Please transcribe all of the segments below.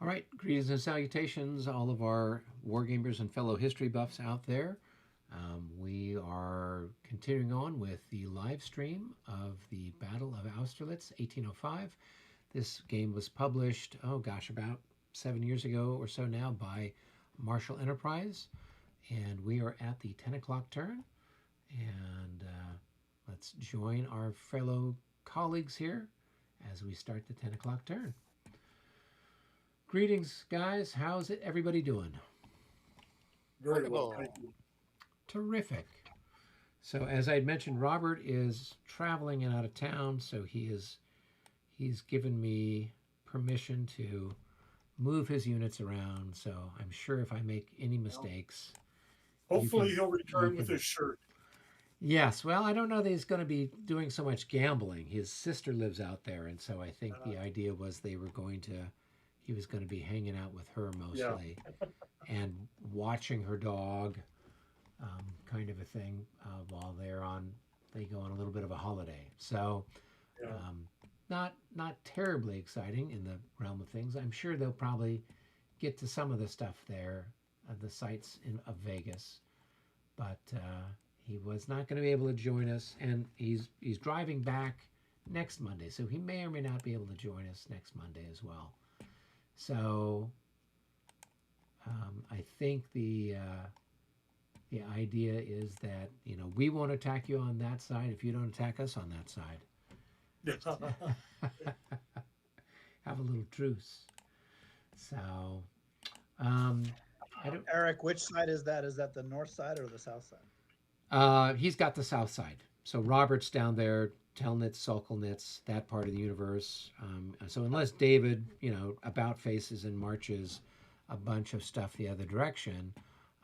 All right, greetings and salutations, all of our wargamers and fellow history buffs out there. We are continuing on with the live stream of the Battle of Austerlitz, 1805. This game was published, oh gosh, about 7 years ago or so now by Marshal Enterprise. And we are at the 10 o'clock turn. And let's join our fellow colleagues here as we start the 10 o'clock turn. Greetings, guys. How's it? Everybody doing? Very well, Wonderful. thank you. Terrific. So, as I mentioned, Robert is traveling and out of town, so he's given me permission to move his units around. So, I'm sure if I make any mistakes, Hopefully, can- he'll return you with can- his shirt. yes. Well, I don't know that he's going to be doing so much gambling. His sister lives out there, and so I think the idea was he was going to be hanging out with her mostly and watching her dog, kind of a thing, while they go on a little bit of a holiday. So, Yeah. not terribly exciting in the realm of things. I'm sure they'll probably get to some of the stuff there, the sights of Vegas, but he was not going to be able to join us, and he's driving back next Monday, so he may or may not be able to join us next Monday as well. So I think the idea is that we won't attack you on that side if you don't attack us on that side. Have a little truce. So I don't. Eric, which side is that? Is that the north side or the south side? He's got the south side. So Robert's down there, Telnitz, Solkelnitz, that part of the universe. So unless David, about faces and marches a bunch of stuff the other direction,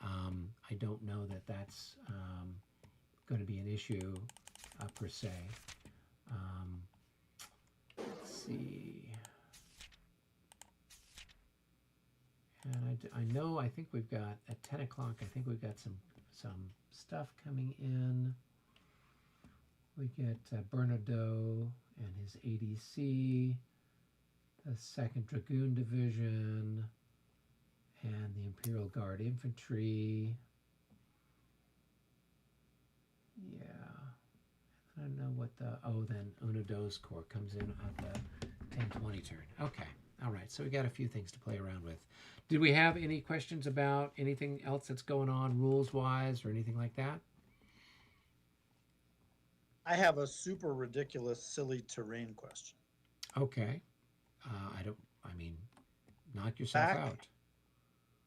I don't know that that's going to be an issue per se. Let's see. And I think we've got at 10 o'clock. I think we've got some stuff coming in. We get Bernadotte and his ADC, the 2nd Dragoon Division, and the Imperial Guard Infantry. Yeah. I don't know what then Unadot's Corps comes in at the 10:20 turn. Okay. All right. So we got a few things to play around with. Did we have any questions about anything else that's going on rules-wise or anything like that? I have a super ridiculous, silly terrain question. Okay. Knock yourself Back out.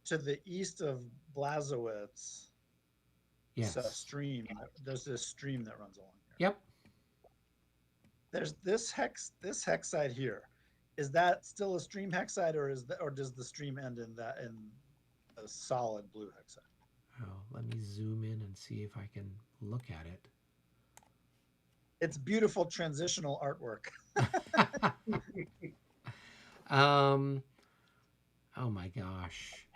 To the east of Blazowitz, Yes. it's a stream. There's this stream that runs along here. Yep. There's this hex side here. Is that still a stream hex side, or does the stream end in a solid blue hex side? Oh, let me zoom in and see if I can look at it. It's beautiful transitional artwork. Oh my gosh.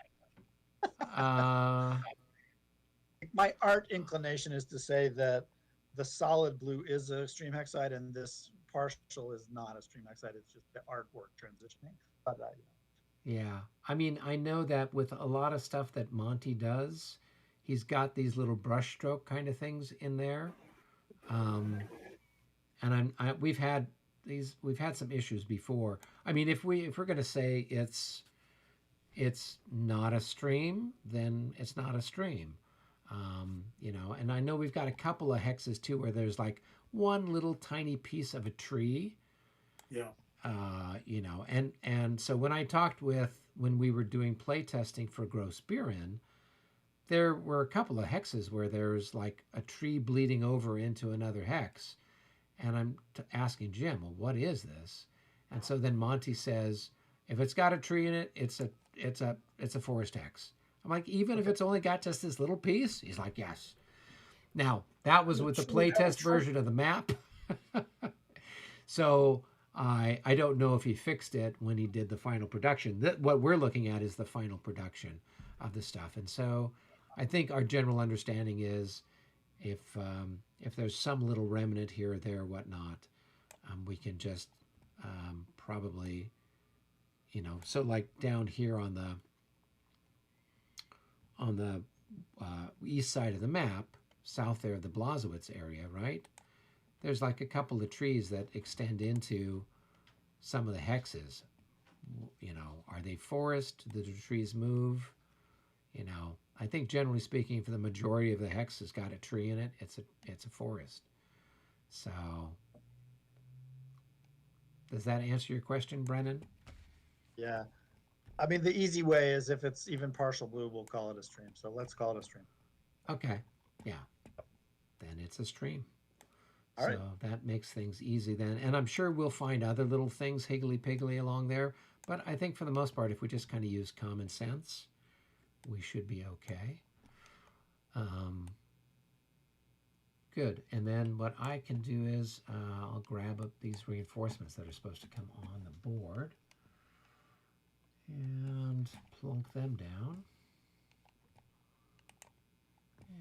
My art inclination is to say that the solid blue is a stream hex side and this partial is not a stream hex side. It's just the artwork transitioning. But Yeah. I know that with a lot of stuff that Monty does, he's got these little brush stroke kind of things in there. And we've had some issues before. If we're going to say it's not a stream, then it's not a stream. And I know we've got a couple of hexes too where there's like one little tiny piece of a tree. Yeah. And so when we were doing play testing for Grossbeeren, there were a couple of hexes where there's like a tree bleeding over into another hex. And I'm asking Jim, well, what is this? And so then Monty says, if it's got a tree in it, it's a forest hex. I'm like, even if it's only got just this little piece? He's like, yes. Now, that was with the playtest version of the map. So I don't know if he fixed it when he did the final production. What we're looking at is the final production of the stuff. And so I think our general understanding is if there's some little remnant here or there, whatnot, we can just probably, you know, so like down here on the east side of the map, south there of the Blasowitz area, right? There's like a couple of trees that extend into some of the hexes. You know, are they forest? Do the trees move? You know, I think generally speaking, for the majority of the hex has got a tree in it, it's a forest. So, does that answer your question, Brennan? Yeah. I mean, the easy way is if it's even partial blue, we'll call it a stream. So let's call it a stream. Okay, yeah, then it's a stream. All So right. that makes things easy then. And I'm sure we'll find other little things higgly-piggly along there. But I think for the most part, if we just kind of use common sense, we should be okay. Good. And then what I can do is I'll grab up these reinforcements that are supposed to come on the board and plunk them down.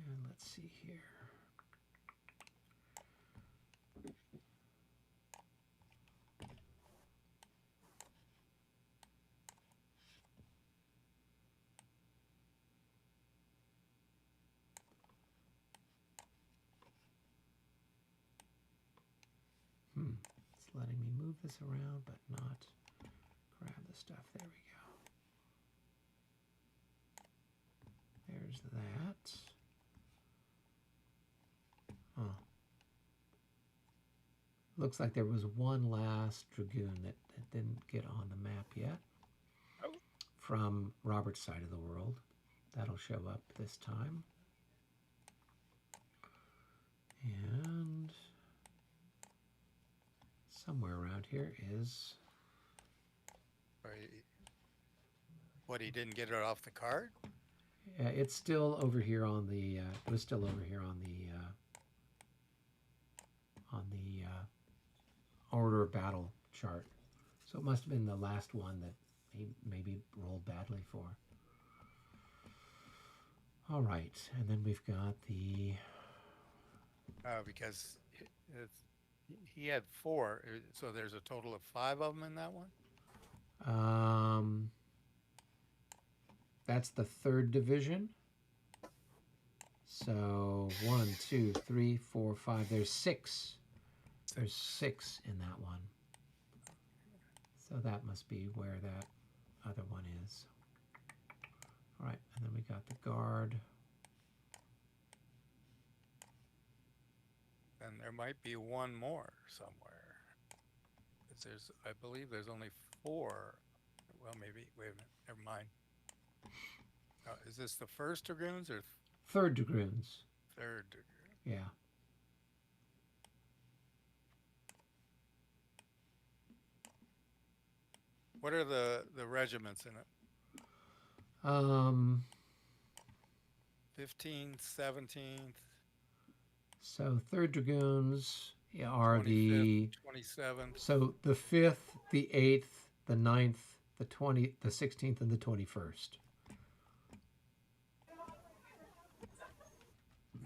And let's see here. It's letting me move this around, but not grab the stuff. There we go. There's that. Oh. Looks like there was one last dragoon that didn't get on the map yet. Oh. From Robert's side of the world. That'll show up this time. And somewhere around here is... What, he didn't get it off the card? it's still over here on the... it was still over here on the order of battle chart. So it must have been the last one that he maybe rolled badly for. All right, and then we've got the... Because he had 4, so there's a total of 5 of them in that one? That's the 3rd division. So 1, 2, 3, 4, 5. There's 6. There's 6 in that one. So that must be where that other one is. All right, and then we got the guard. And there might be one more somewhere. 'Cause I believe there's only 4. Well, maybe, wait a minute, never mind. Is this the 1st dragoons or 3rd dragoons. 3rd dragoon? Yeah. What are the regiments in it? 15th, 17th, So 3rd dragoons are 25th, the... 27th. So the 5th, the 8th, the 9th, the 20th, the 16th, and the 21st.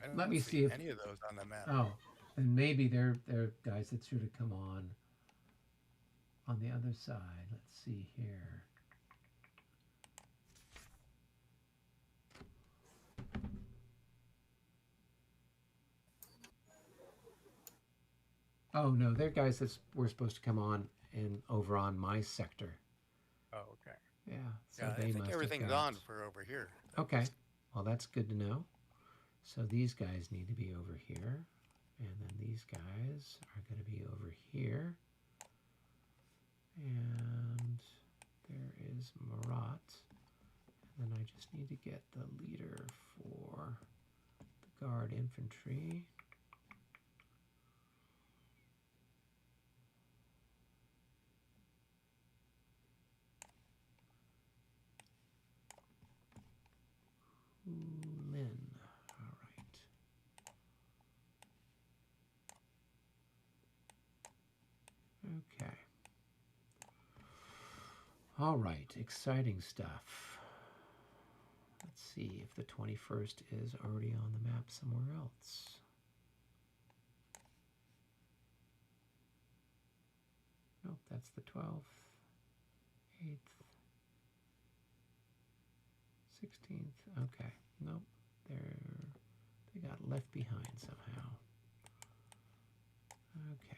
I don't Let me see if... any of those on the map. Oh, and maybe they're guys that should have come on the other side. Let's see here. Oh no, they're guys that were supposed to come on and over on my sector. Oh, okay. Yeah, so Yeah, they I must think have everything's got... on for over here. Okay, well that's good to know. So these guys need to be over here, and then these guys are going to be over here. And there is Marat. And then I just need to get the leader for the guard infantry. Lin. All right. Okay. All right, exciting stuff. Let's see if the 21st is already on the map somewhere else. Nope, that's the 12th. 8th, 16th. Okay, nope, they got left behind somehow. Okay.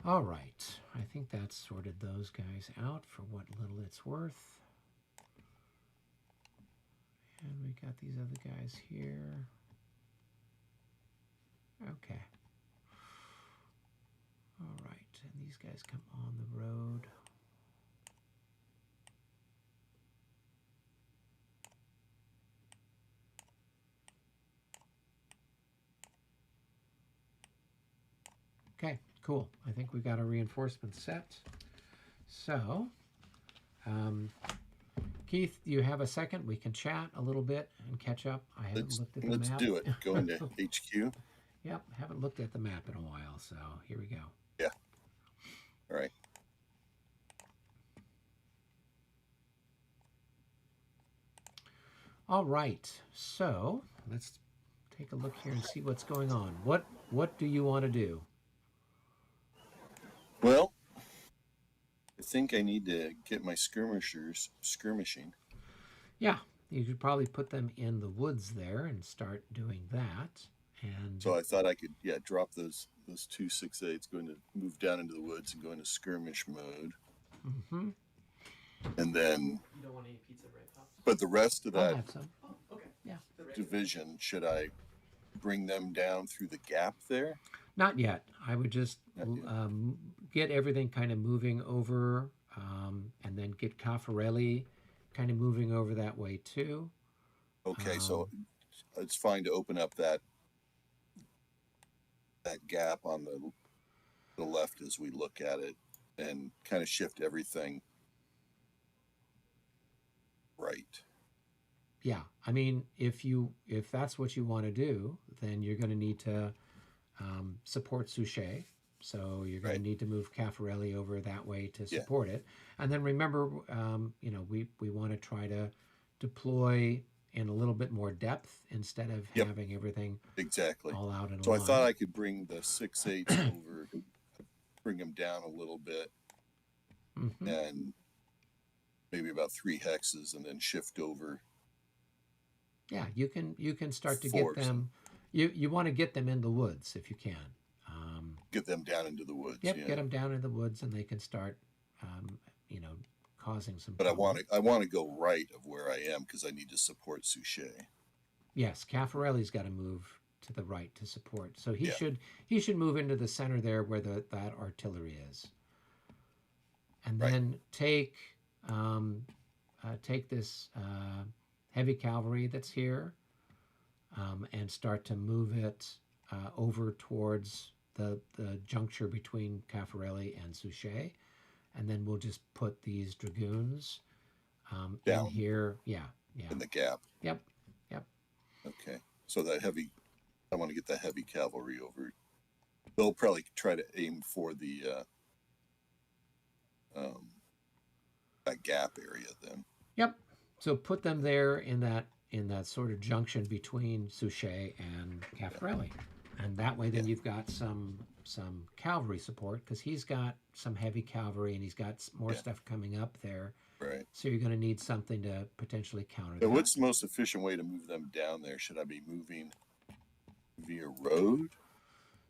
All right, I think that's sorted those guys out for what little it's worth. And we got these other guys here. Okay. All right, and these guys come on the road. Okay, cool. I think we've got a reinforcement set. So, Keith, do you have a second? We can chat a little bit and catch up. I haven't looked at the map. Let's do it. Go into HQ. Yep, haven't looked at the map in a while, so here we go. Yeah. All right. All right, so let's take a look here and see what's going on. What do you want to do? Well, I think I need to get my skirmishers skirmishing. Yeah, you could probably put them in the woods there and start doing that. And So I thought I could, drop those 2 6/8s, going to move down into the woods and go into skirmish mode. mm-hmm. And then, You don't want any pizza, right, Pops? but the rest of I'll that have some. Oh, okay. Yeah. The regular. division, should I bring them down through the gap there? Not yet. I would just Not yet. get everything kind of moving over, and then get Caffarelli kind of moving over that way too. Okay, so it's fine to open up that gap on the left as we look at it and kind of shift everything right. Yeah, I mean, if that's what you want to do, then you're going to need to support Suchet. So you're going Right. to need to move Caffarelli over that way to support it. And then remember, we want to try to deploy in a little bit more depth instead of Yep. having everything Exactly. all out in a So I line. thought I could bring the 6/8s over, bring them down a little bit, Mhm. and maybe about 3 hexes, and then shift over. Yeah, you can start to Force. get them. You want to get them in the woods if you can. Get them down into the woods. Yep, Yeah. get them down in the woods and they can start, causing some. But I trouble. want to go right of where I am because I need to support Suchet. Yes, Caffarelli's got to move to the right to support. So he Yeah. should move into the center there where that artillery is. And Right. then take this heavy cavalry that's here, and start to move it over towards the juncture between Caffarelli and Suchet, and then we'll just put these dragoons in Down. here. Yeah. In the gap. Yep. Okay. So I want to get the heavy cavalry over. They'll probably try to aim for the that gap area then. Yep. So put them there in that sort of junction between Suchet and Caffarelli, and that way then you've got some cavalry support because he's got some heavy cavalry and he's got more Yeah. stuff coming up there. Right. So you're going to need something to potentially counter So that. what's the most efficient way to move them down there? Should I be moving via road?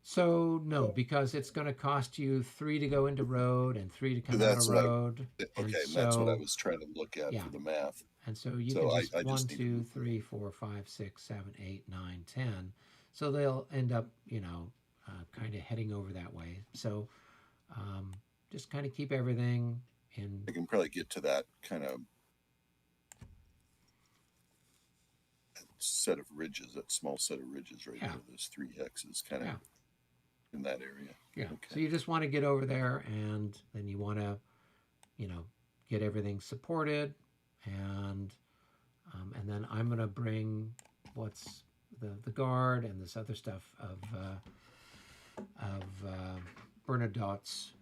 So no, because it's going to cost you 3 to go into road and 3 to come out That's of what I- road. Okay, And and that's what I so- was trying to look at Yeah. for the math. And so you So can I just just 1, need to 2, move 3, 4, 5, 6, 7, 8, 9, 10. So they'll end up, kind of heading over that way. So just kind of keep everything in. I can probably get to that kind of set of ridges, that small set of ridges right Yeah. there. Those 3 hexes kind of Yeah. in that area. Yeah. Okay. So you just want to get over there, and then you want to, get everything supported, and then I'm gonna bring what's the guard and this other stuff of Bernadotte's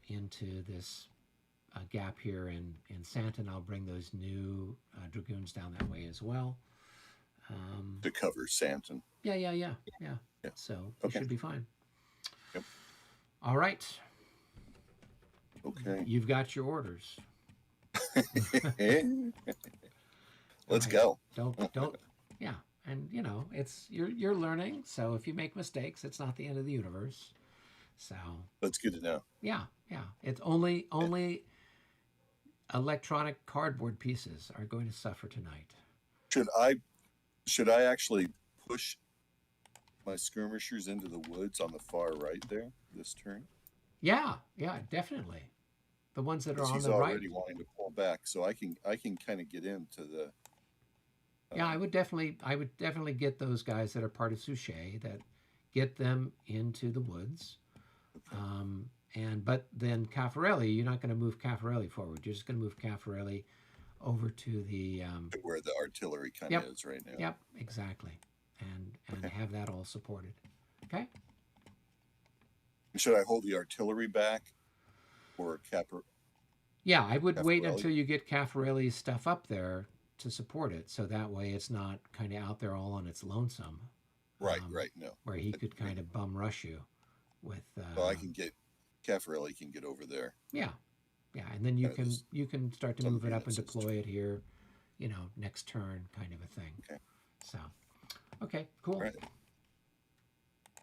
into this gap here in Santon, I'll bring those new dragoons down that way as well. To cover Santon. Yeah. Yeah. So we Okay. should be fine. Yep. All right. Okay. You've got your orders. Let's Right. go. Don't. Yeah, and it's you're learning. So if you make mistakes, it's not the end of the universe. So That's good to know. yeah. It's only electronic cardboard pieces are going to suffer tonight. Should I actually push my skirmishers into the woods on the far right there this turn? Yeah, definitely. The ones that are Because on he's the right. already wanting to pull back, so I can kind of get into the. Yeah, I would definitely get those guys that are part of Suchet, that get them into the woods. But then Caffarelli, you're not going to move Caffarelli forward. You're just going to move Caffarelli over to the To where the artillery kind Yep. of is right now. Yep, exactly, and Okay. have that all supported. Okay. Should I hold the artillery back, or Yeah, I would wait Caffarelli? until you get Caffarelli's stuff up there to support it, so that way it's not kind of out there all on its lonesome. Right, um, right. No, Where he could kind of bum rush you with. well, I can get Caffarelli can get over there. Yeah, and then you Kind of can just you can start to some move it up and units deploy it here, next turn kind of a thing. Okay. So, okay, cool. Right.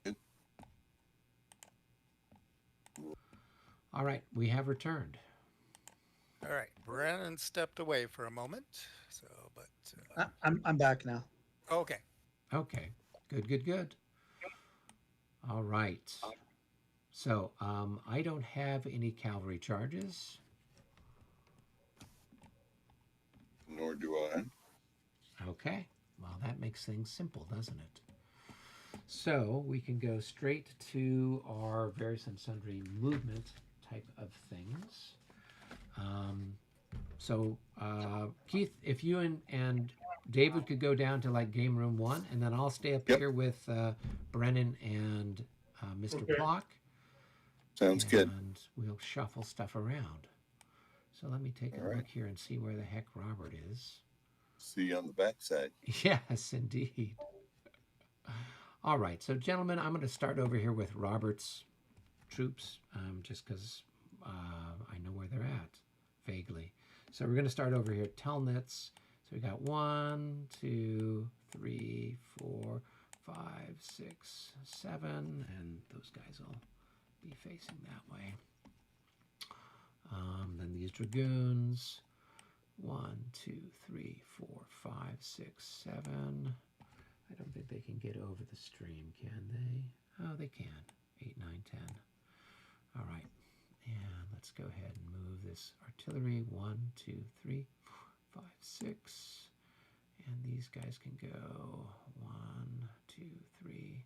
Good. All right, we have returned. All right, Brennan stepped away for a moment. So, but I'm back now. okay. Okay, good. All right. So, I don't have any cavalry charges. Nor do I. Okay. Well, that makes things simple, doesn't it? So we can go straight to our various and sundry movement type of things. Keith, if you and David could go down to like game room 1, and then I'll stay up Yep. here with Brennan and Mr. Okay. Block. Sounds good. And we'll shuffle stuff around. So let me take a All right. look here and see where the heck Robert is. See you on the backside. Yes, indeed. All right, so gentlemen, I'm going to start over here with Robert's troops, just because I know where they're at, vaguely. So we're going to start over here at Telnitz. So we got 1, 2, 3, 4, 5, 6, 7, and those guys will be facing that way. Then these dragoons, 1, 2, 3, 4, 5, 6, 7. I don't think they can get over the stream, can they? Oh, they can. 8, 9, 10. All right. And let's go ahead and move this artillery. 1, 2, 3, 4, 5, 6. And these guys can go 1, 2, 3.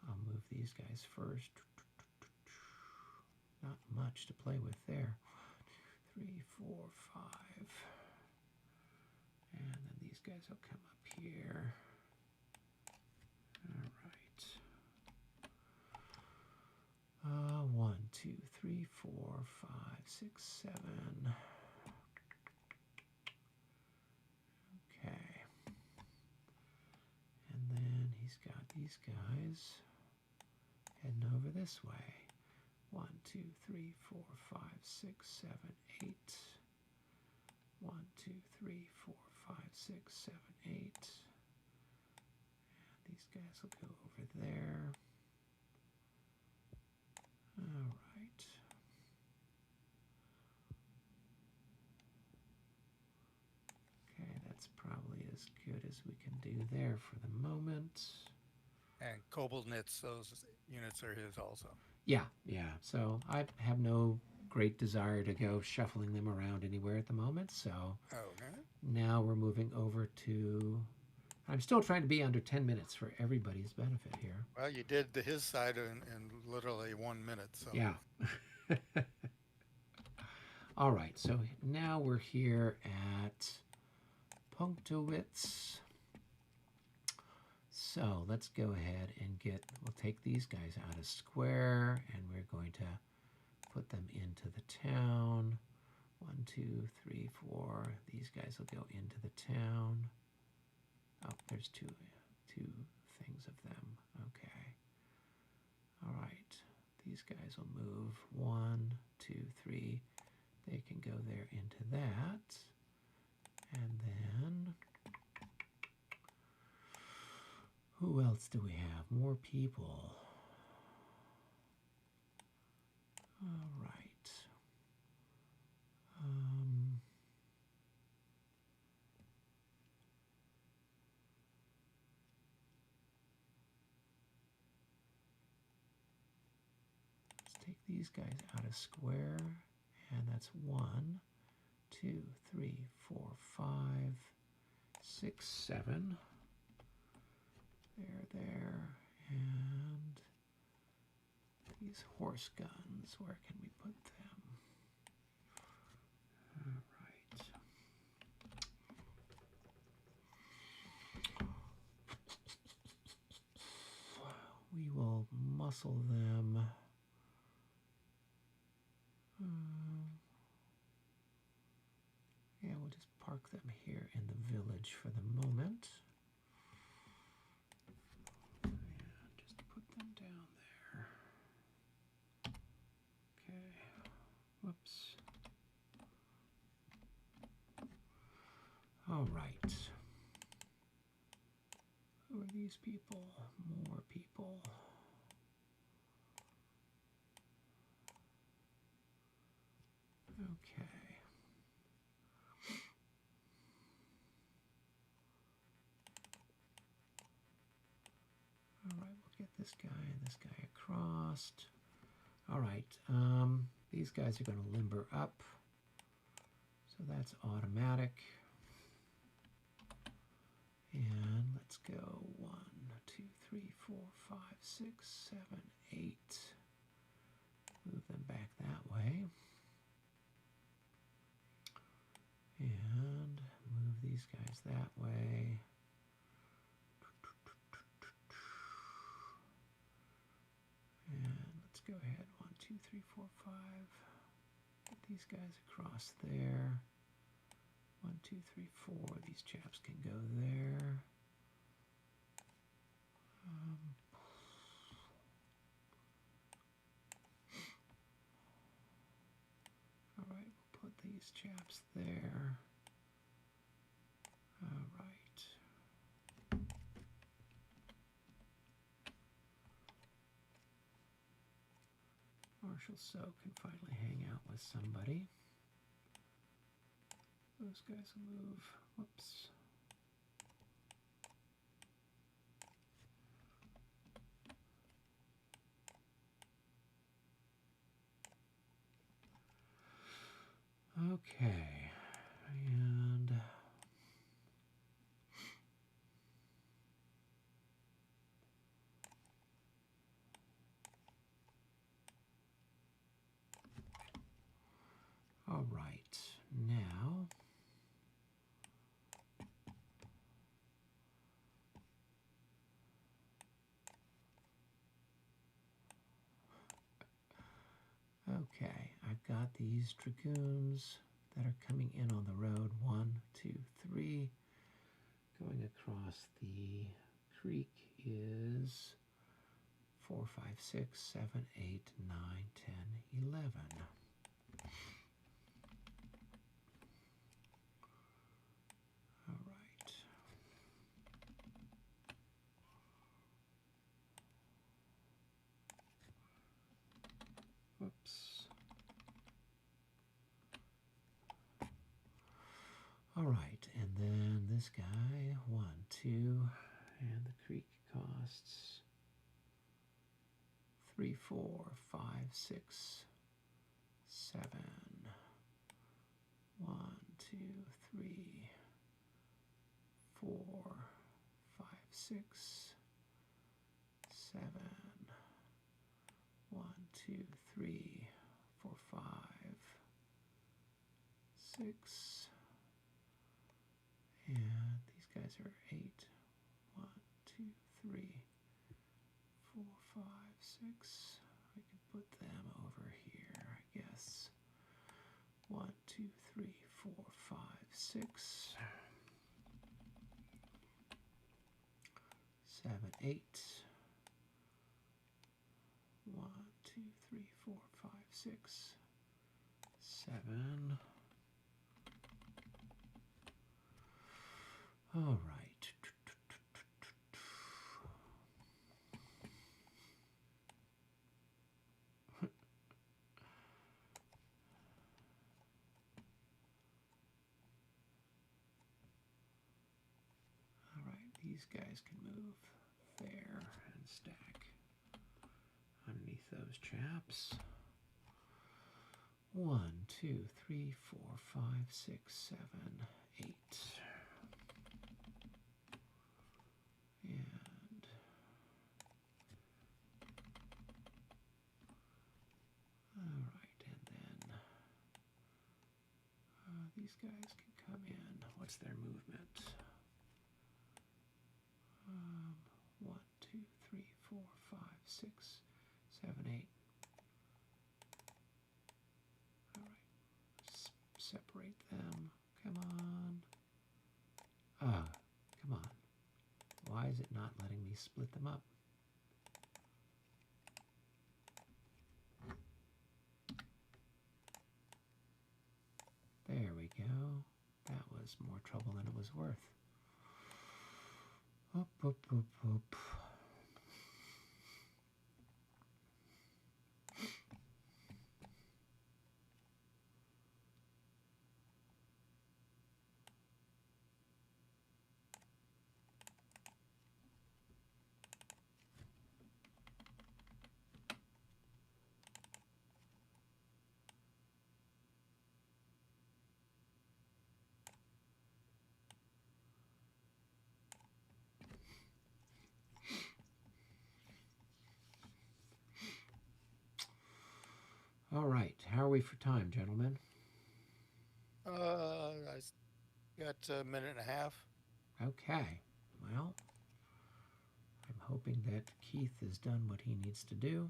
I'll move these guys first. Not much to play with there. 1, 2, 3, 4, 5. And then these guys will come up here. All right. 1, 2, 3, 4, 5, 6, 7. Okay. And then he's got these guys heading over this way. 1, 2, 3, 4, 5, 6, 7, 8. 1, 2, 3, 4, 5, 6, 7, 8. And these guys will go over there. All right. Okay, that's probably as good as we can do there for the moment. And Kobolnitz, those units are his also. Yeah. So I have no great desire to go shuffling them around anywhere at the moment. So Okay. now we're moving over to. I'm still trying to be under 10 minutes for everybody's benefit here. Well, you did his side in literally 1 minute. So Yeah. All right. So now we're here at Punktowitz. So let's go ahead and we'll take these guys out of square, and we're going to put them into the town. 1, 2, 3, 4. These guys will go into the town. Oh, there's two things of them. Okay. All right. These guys will move 1, 2, 3. They can go there into that. And then, who else do we have? More people. All right. Let's take these guys out of square, and that's 1, 2, 3, 4, 5, 6, 7. There, and these horse guns, where can we put them? All right. We will muscle them. Yeah, we'll just park them here in the village for the moment. And just put them down there. Okay. Whoops. All right. Who are these people? More people. Okay. All right, we'll get this guy and this guy across. All right, these guys are going to limber up, so that's automatic. And let's go 1, 2, 3, 4, 5, 6, 7, 8. Move them back that way. And move these guys that way. And let's go ahead. 1, 2, 3, 4, 5. Get these guys across there. 1, 2, 3, 4. These chaps can go there. All right, we'll put these chaps there. All right. Marshal So can finally hang out with somebody. Those guys will move. Whoops. Okay. And all right. Now okay, I've got these dragoons that are coming in on the road. 1, 2, 3. Going across the creek is 4, 5, 6, 7, 8, 9, 10, 11. All right. Whoops. All right, and then this guy, 1, 2, and the creek costs 3, 4, 5, 6, 7. 1, 2, 3, 4, 5, 6, 7. 1, 2, 3, 4, 5, 6. And these guys are 8. 1, 2, 3, 4, 5, 6. I can put them over here, I guess. 1, 2, 3, 4, 5, 6, 7, 8. 1, 2, 3, 4, 5, 6, 7. All right. All right, these guys can move there and stack underneath those chaps. 1, 2, 3, 4, 5, 6, 7, 8. And all right, and then these guys can come in. What's their movement? 1, 2, 3, 4, 5, 6, 7, 8. All right, separate them. Come on. Ah, come on. Why is it not letting me split them up? There we go. That was more trouble than it was worth. Up, up, up, up. All right, how are we for time, gentlemen? Got a minute and a half. Okay, well, I'm hoping that Keith has done what he needs to do.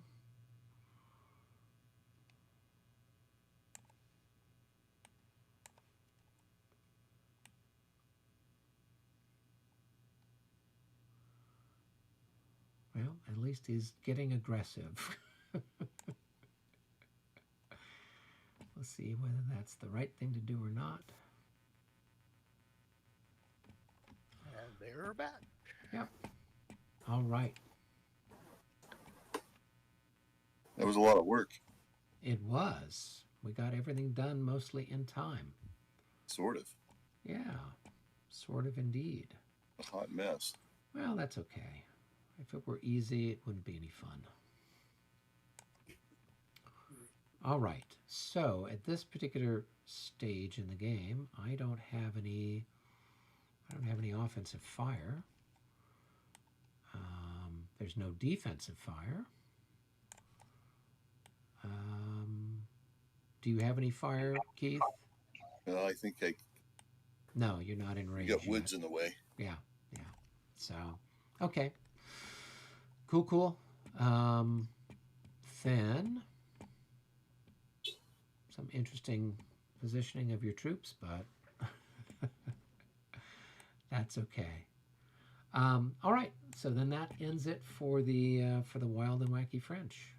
Well, at least he's getting aggressive. Let's see whether that's the right thing to do or not. And they're back. Yep. All right. That was a lot of work. It was. We got everything done mostly in time. Sort of. Yeah, sort of indeed. A hot mess. Well, that's okay. If it were easy, it wouldn't be any fun. All right. So at this particular stage in the game, I don't have any offensive fire. There's no defensive fire. Do you have any fire, Keith? Well, I think No, you're not in range. you got yet. woods in the way. Yeah. So, okay. Cool. Then, some interesting positioning of your troops, but that's okay. All right. So then that ends it for the Wild and Wacky French.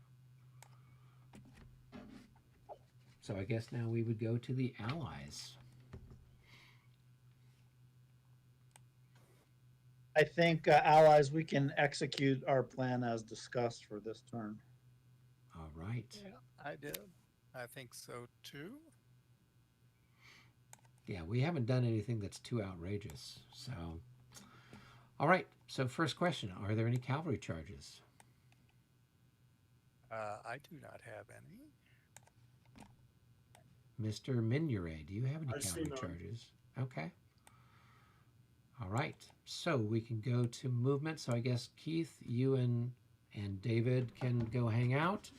So I guess now we would go to the Allies. I think, allies, we can execute our plan as discussed for this turn. All right. Yeah, I did. I think so too. Yeah, we haven't done anything that's too outrageous. So, all right. So first question, are there any cavalry charges? I do not have any. Mr. Mignoret, do you have any I see cavalry none. charges? Okay. All right. So we can go to movement. So I guess Keith, you and David can go hang out,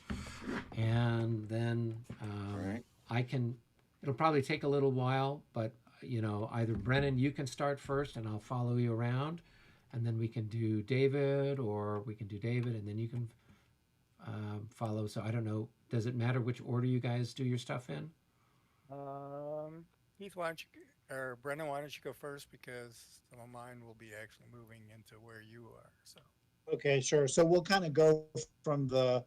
and then Right. I can. It'll probably take a little while, but either Brennan, you can start first, and I'll follow you around, and then we can do David, or we can do David, and then you can follow. So I don't know. Does it matter which order you guys do your stuff in? Heath, why don't you, or Brendan, why don't you go first because some of mine will be actually moving into where you are. So Okay, sure. So we'll kind of go from the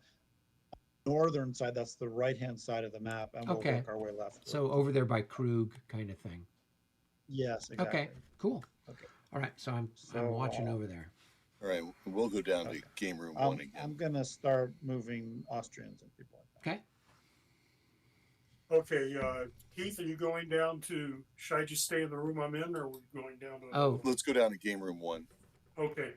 northern side, that's the right-hand side of the map, and we'll Okay. work our way leftward. So over there by Krug kind of thing. Yes, exactly. Okay, cool. Okay. All right, so I'm So, watching over there. All right, we'll go down Okay. to game room one I'm again. gonna start moving Austrians and people like that. Okay. Okay, Keith, are you going down to? Should I just stay in the room I'm in, or are we going down to? Oh. Let's go down to game room one. Okay.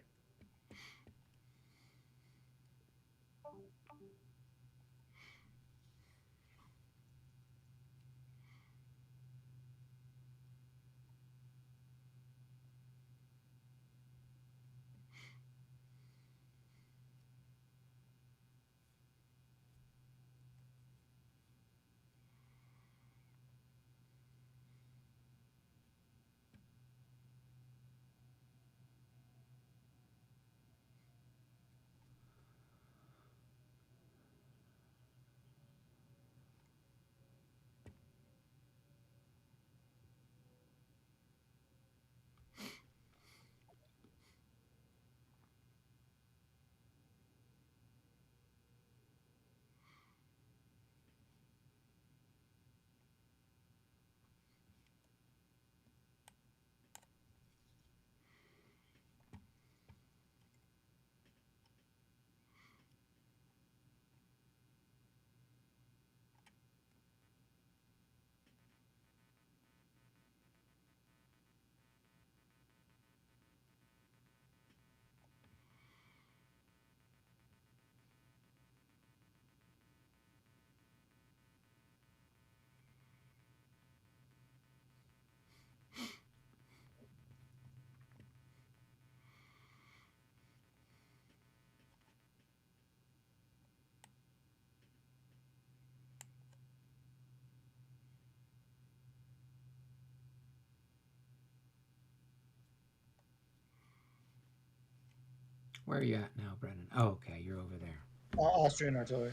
Where are you at now, Brendan? Oh, okay, you're over there. Austrian artillery.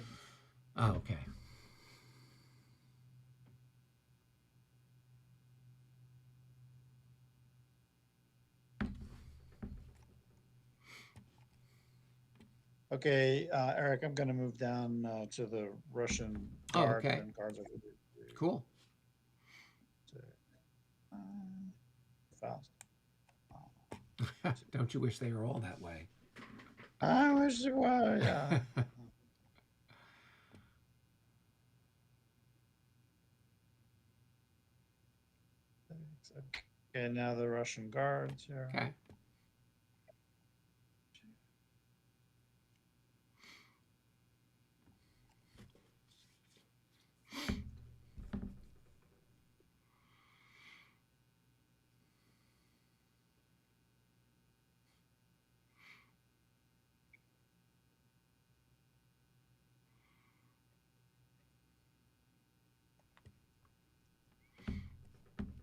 Oh, okay. Okay, Eric, I'm gonna move down to the Russian Oh, guard okay. and guards over there. Cool. Fast. Don't you wish they were all that way? I wish it were, yeah. Okay, now the Russian guards here. Okay.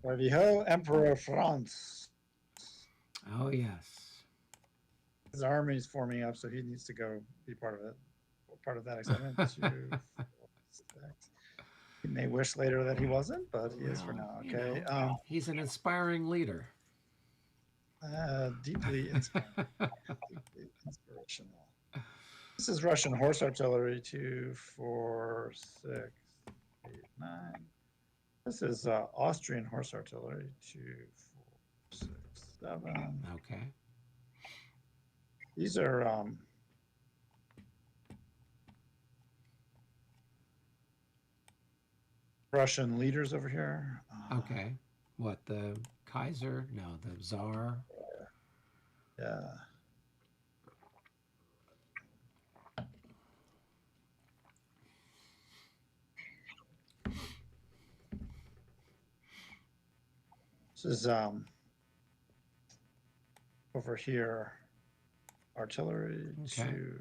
Bravi-ho, Emperor Franz. Oh, yes. His army is forming up, so he needs to go be part of it. Part of that excitement. 2, 4, 6. He may wish later that he wasn't, but he is for now. You Okay. know, he's an inspiring leader. Deeply inspiring. Deeply inspirational. This is Russian horse artillery. 2, 4, 6, 8, 9. This is Austrian horse artillery. 2, 4, 6, 7. Okay. These are Russian leaders over here. Okay. What, the Kaiser? No, the Tsar. Yeah. This is over here, artillery. Okay. 2,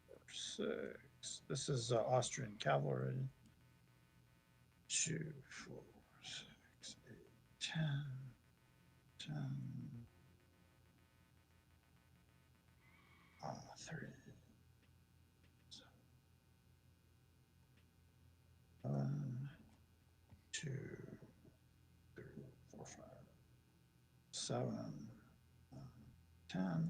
4, 6. This is Austrian cavalry. 2, 4, 6, 8, 10, 10. 3. 7, 10.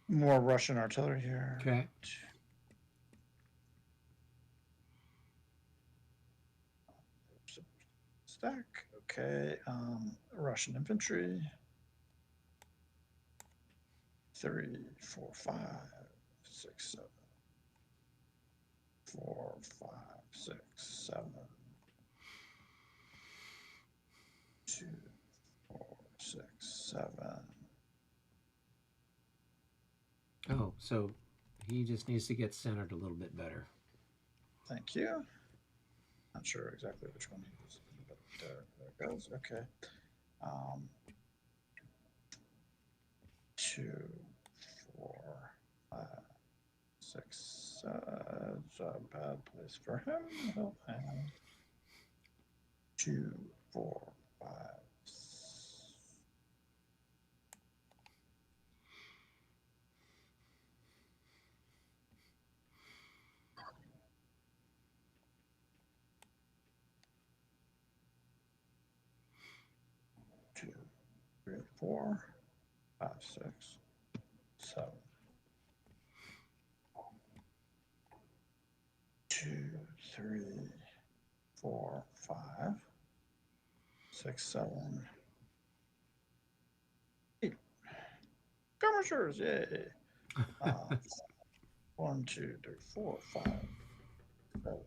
More Russian artillery here. Okay. Stack. Okay. Russian infantry. 3, 4, 5, 6, 7. 4, 5, 6, 7. 2, 4, 6, 7. Oh, so he just needs to get centered a little bit better. Thank you. Not sure exactly which one he was, but there it goes. Okay. 2, 4, 5, 6. It's a bad place for him. And 2, 4, 5. 2, 3, 4, 5, 6, 7. 2, 3, 4, 5, 6, 7, 8. Skirmishers, yay! 1, 2, 3, 4, 5, 7,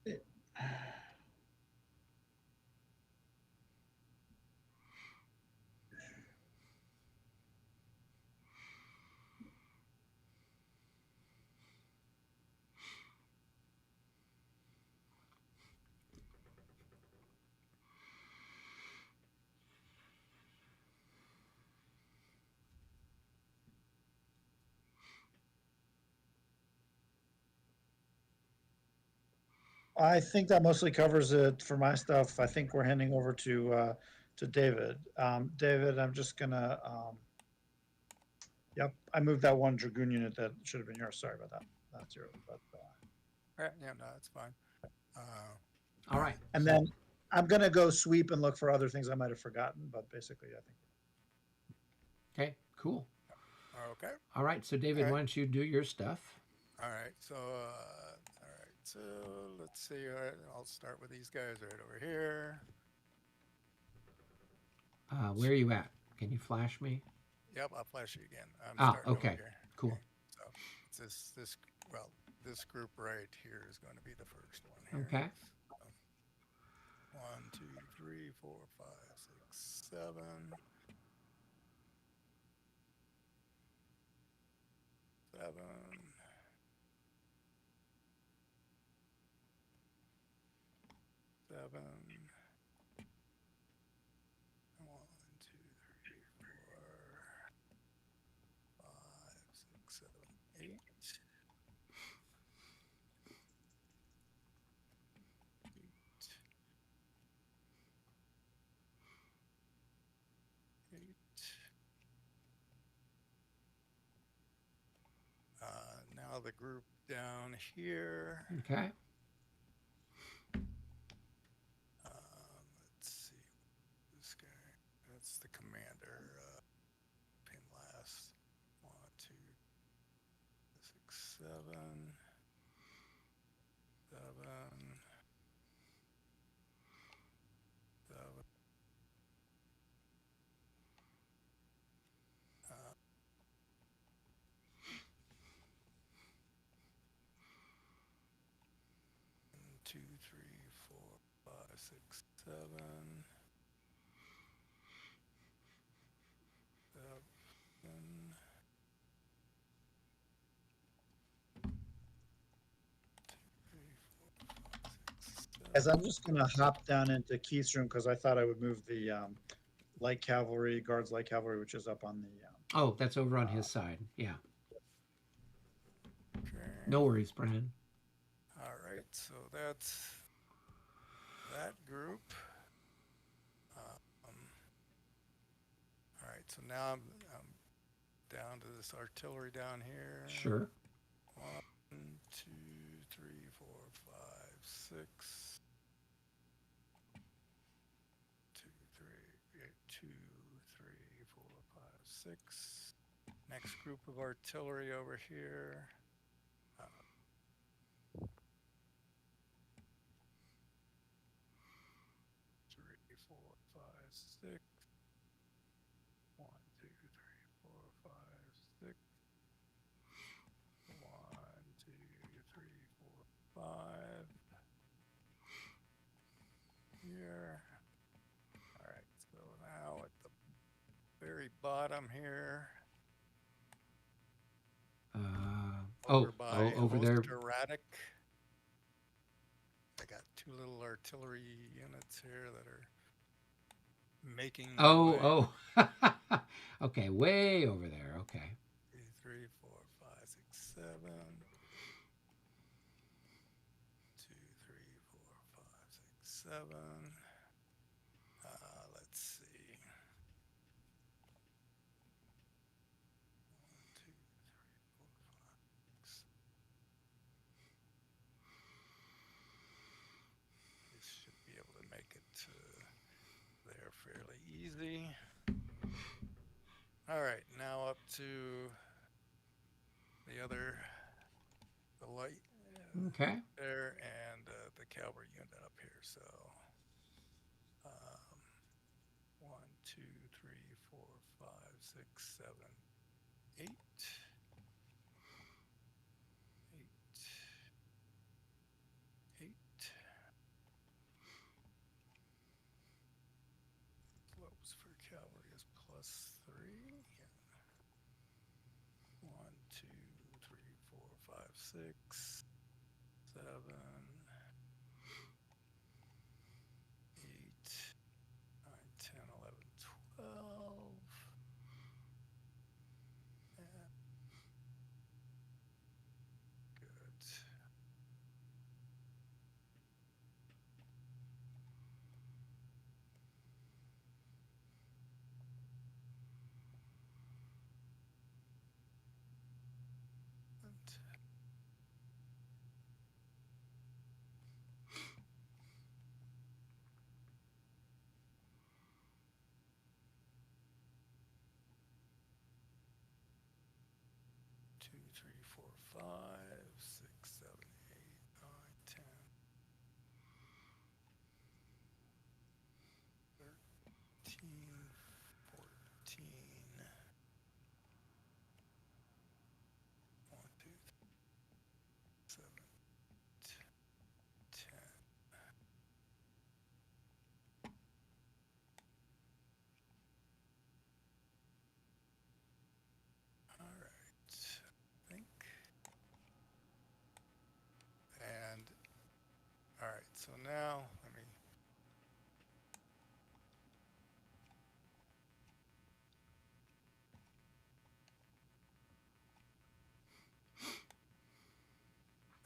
8. I think that mostly covers it for my stuff. I think we're handing over to David. David, I'm just gonna. Yep, I moved that one dragoon unit that should have been yours. Sorry about that. That's yours. But, Yeah, no, it's fine. All right. and then I'm gonna go sweep and look for other things I might have forgotten. But basically, I think. Okay, cool. Okay. All right, so David, All right. why don't you do your stuff? All right. So, let's see. All right, I'll start with these guys right over here. Where are you at? Can you flash me? Yep, I'll flash you again. I'm starting okay. over here. Cool. Okay, so it's this group right here is going to be the first one here. Okay. 1, 2, 3, 4, 5, 6, 7. 7. 7. 1, 2, 3, 4, 5, 6, 7, 8. 8. 8. Now the group down here. Okay. Let's see. This guy. That's the commander. Pin last. 1, 2, 6, 7. 7. 7. 2, 3, 4, 5, 6, 7. 7. As I'm just gonna hop down into Keith's room because I thought I would move the light cavalry, guards light cavalry, which is up on the. Oh, that's over on his side. Yeah. Okay. No worries, Brian. All right, so that's that group. All right, so now I'm down to this artillery down here. Sure. 1, 2, 3, 4, 5, 6. 2, 3, 2, 3, 4, 5, 6. Next group of artillery over here. 3, 4, 5, 6. 1, 2, 3, 4, 5, 6. 1, 2, 3, 4, 5. Here. All right, so now at the very bottom here. Over by over there. Austerlitz. I got 2 little artillery units here that are making their way. Oh. Okay, way over there. Okay. 2, 3, 4, 5, 6, 7. 2, 3, 4, 5, 6, 7. Let's see. 1, 2, 3, 4, 5, 6. This should be able to make it to there fairly easy. All right, now up to the light Okay. there, and the cavalry unit up here. So 1, 2, 3, 4, 5, 6, 7, 8. 8. Slopes for cavalry is +3. 1, 2, 3, 4, 5, 6, 7, 8, 9, 10, 11, 12. Yeah. Good. Two, 3, 4, 5, 6, 7, 8, 9, 10, 13, 14. 1, 2, 3, 7, 10. All right, I think. And all right, so now let me.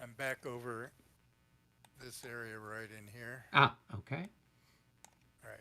I'm back over this area right in here. Ah, okay. All right.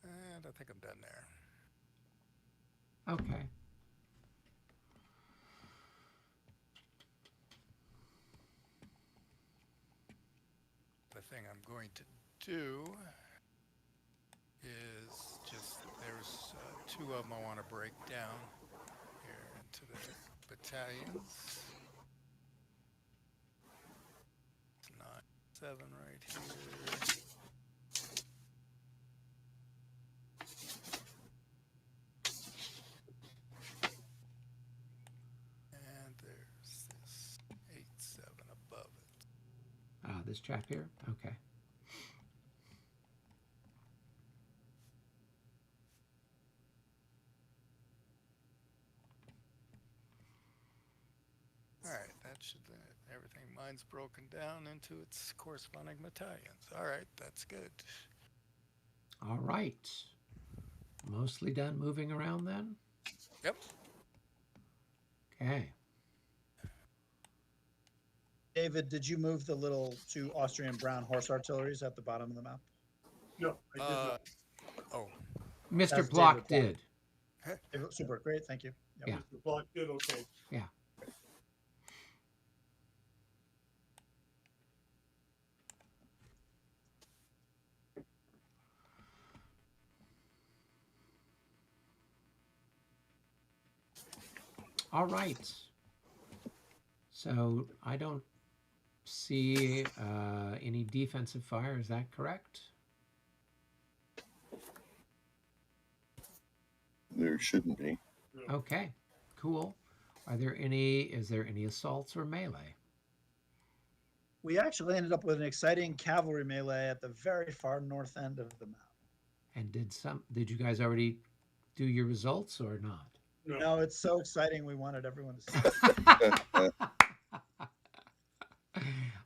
And I think I'm done there. Okay. The thing I'm going to do is just, there's 2 of them I want to break down here into the battalions. It's 9, 7 right here. this chap here? Okay. All right, that should everything. Mine's broken down into its corresponding battalions. All right, that's good. All right. Mostly done moving around then? Yep. Okay. David, did you move the little 2 Austrian brown horse artilleries at the bottom of the map? No, I did not. Oh, Mr. That's Block David did. Super, great, thank you. Yep. Yeah. The block did okay. Yeah. All right. So I don't see any defensive fire. Is that correct? There shouldn't be. Okay. Cool. Is there any assaults or melee? We actually ended up with an exciting cavalry melee at the very far north end of the map. And did you guys already do your results or not? No. No, it's so exciting. We wanted everyone to see.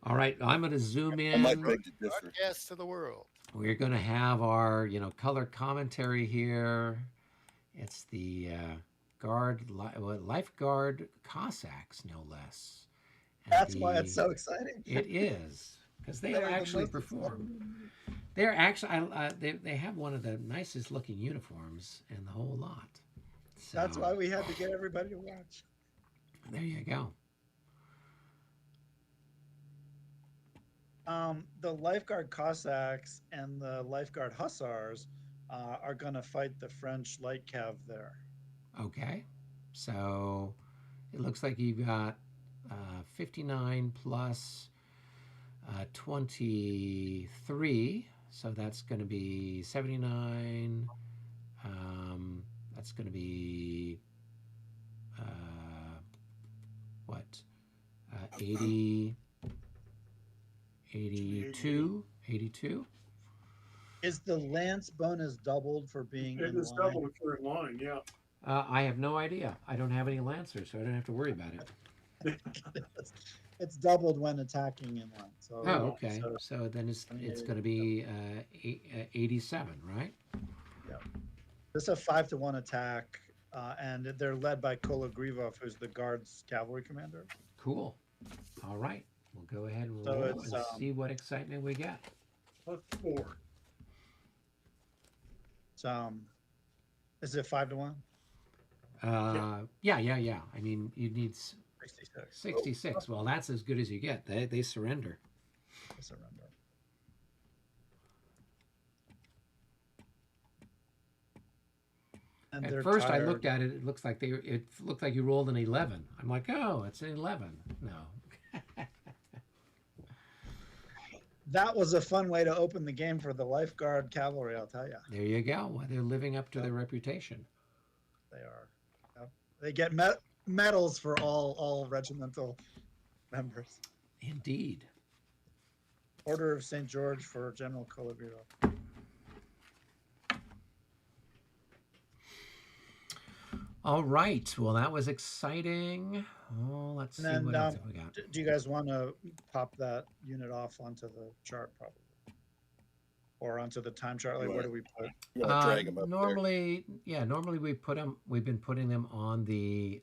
All right, I'm going to zoom I might in. beg to differ. broadcast to the world. We're going to have our, color commentary here. It's the lifeguard Cossacks, no less. And That's why it's so exciting. It is because they They're the actually most perform. They're actually they have one of the nicest looking uniforms in the whole lot. So, That's why we had to get everybody to watch. there you go. The lifeguard Cossacks and the lifeguard Hussars are going to fight the French light cav there. Okay, so it looks like you've got 59 plus 23, so that's going to be 79. That's going to be what? 80, 82, 82. Is the lance bonus doubled for being It in is line? double if you're in line, yeah. I have no idea. I don't have any lancers, so I don't have to worry about it. It's doubled when attacking in line. So, Oh, okay. so So then it's going to be 87, right? this is a 5-to-1 attack, and they're led by Kologrivov, who's the guard's cavalry commander. Cool. All right. We'll go ahead and So roll it's, and see what excitement we get. Plus 4. Is it 5-to-1? Yeah. I mean, you need 66. 66. Well, that's as good as you get. They surrender. I surrender. And At they're first, I tired. looked at it. It looks like it looked like you rolled an 11. I'm like, oh, it's an 11. No. That was a fun way to open the game for the lifeguard cavalry, I'll tell you. There you go. Well, they're living up to their reputation. They are. Yep. They get medals for all regimental members. Indeed. Order of St. George for General Kologrivov. All right. Well, that was exciting. Oh, let's see And what then, else have we got. Do you guys want to pop that unit off onto the chart, probably? Or onto the time chart? Like, where do we put? You want to drag them up Normally we've been putting them on the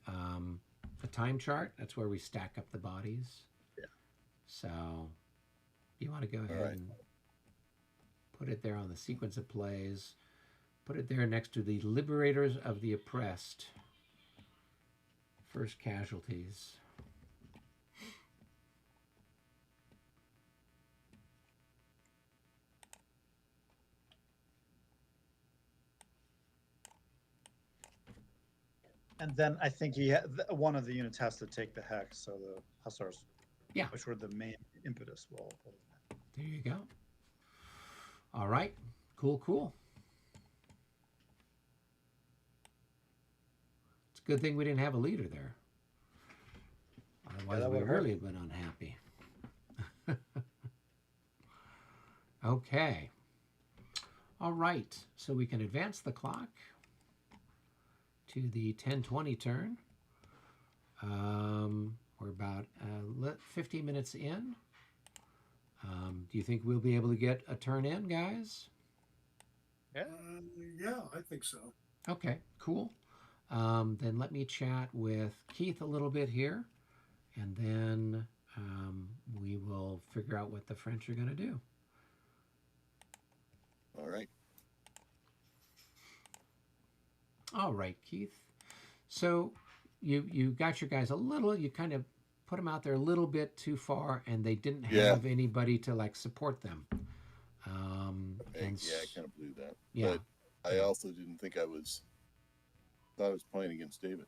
time chart. That's where we stack up the bodies. Yeah. So you want to go ahead right. and put it there on the sequence of plays. Put it there next to the liberators of the oppressed. First casualties. And then I think one of the units has to take the hex, so the hussars, Yeah. which were the main impetus, will. There you go. All right. Cool. It's a good thing we didn't have a leader there. Otherwise, that we would've hurt. really have been unhappy. Okay. All right. So we can advance the clock to the 10:20 turn. We're about 15 minutes in. Do you think we'll be able to get a turn in, guys? Yeah. Yeah, I think so. Okay, cool. Then let me chat with Keith a little bit here, and then we will figure out what the French are going to do. All right. All right, Keith. So you got your guys a little. You kind of put them out there a little bit too far, and they didn't have anybody to like support them. Yeah, I kind of blew that. Yeah. But I also didn't think thought I was playing against David.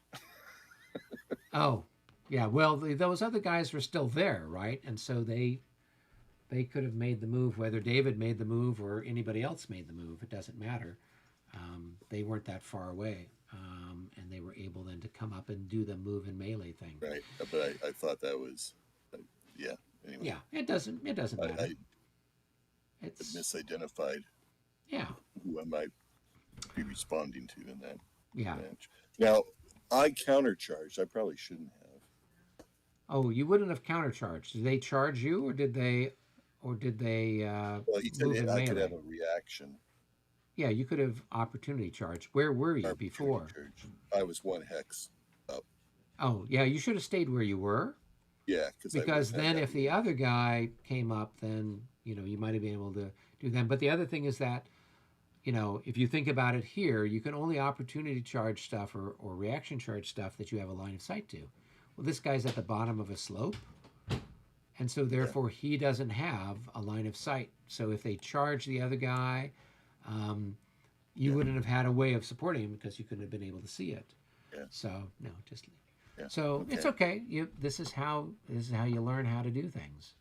Oh, yeah. Well, those other guys were still there, right? And so they could have made the move, whether David made the move or anybody else made the move. It doesn't matter. They weren't that far away, and they were able then to come up and do the move and melee thing. Right. But I thought that was, yeah. Anyway. Yeah, it doesn't matter. I It's misidentified yeah, who I might be responding to in that yeah. match. Now, I countercharged. I probably shouldn't have. Oh, you wouldn't have countercharged. Did they charge you, or did they Well, he move said in I could melee? have a reaction. Yeah, you could have opportunity charged. Where were you Opportunity before? charge. I was one hex up. Oh, yeah, you should have stayed where you were. Yeah, Because then if the other guy came up, then, you might have been able to do them. But the other thing is that, if you think about it here, you can only opportunity charge stuff or reaction charge stuff that you have a line of sight to. Well, this guy's at the bottom of a slope. And so therefore he doesn't have a line of sight. So if they charge the other guy, you wouldn't have had a way of supporting him because you couldn't have been able to see it. Yeah. So no, just Yeah. so it's okay. This is how you learn how to do things.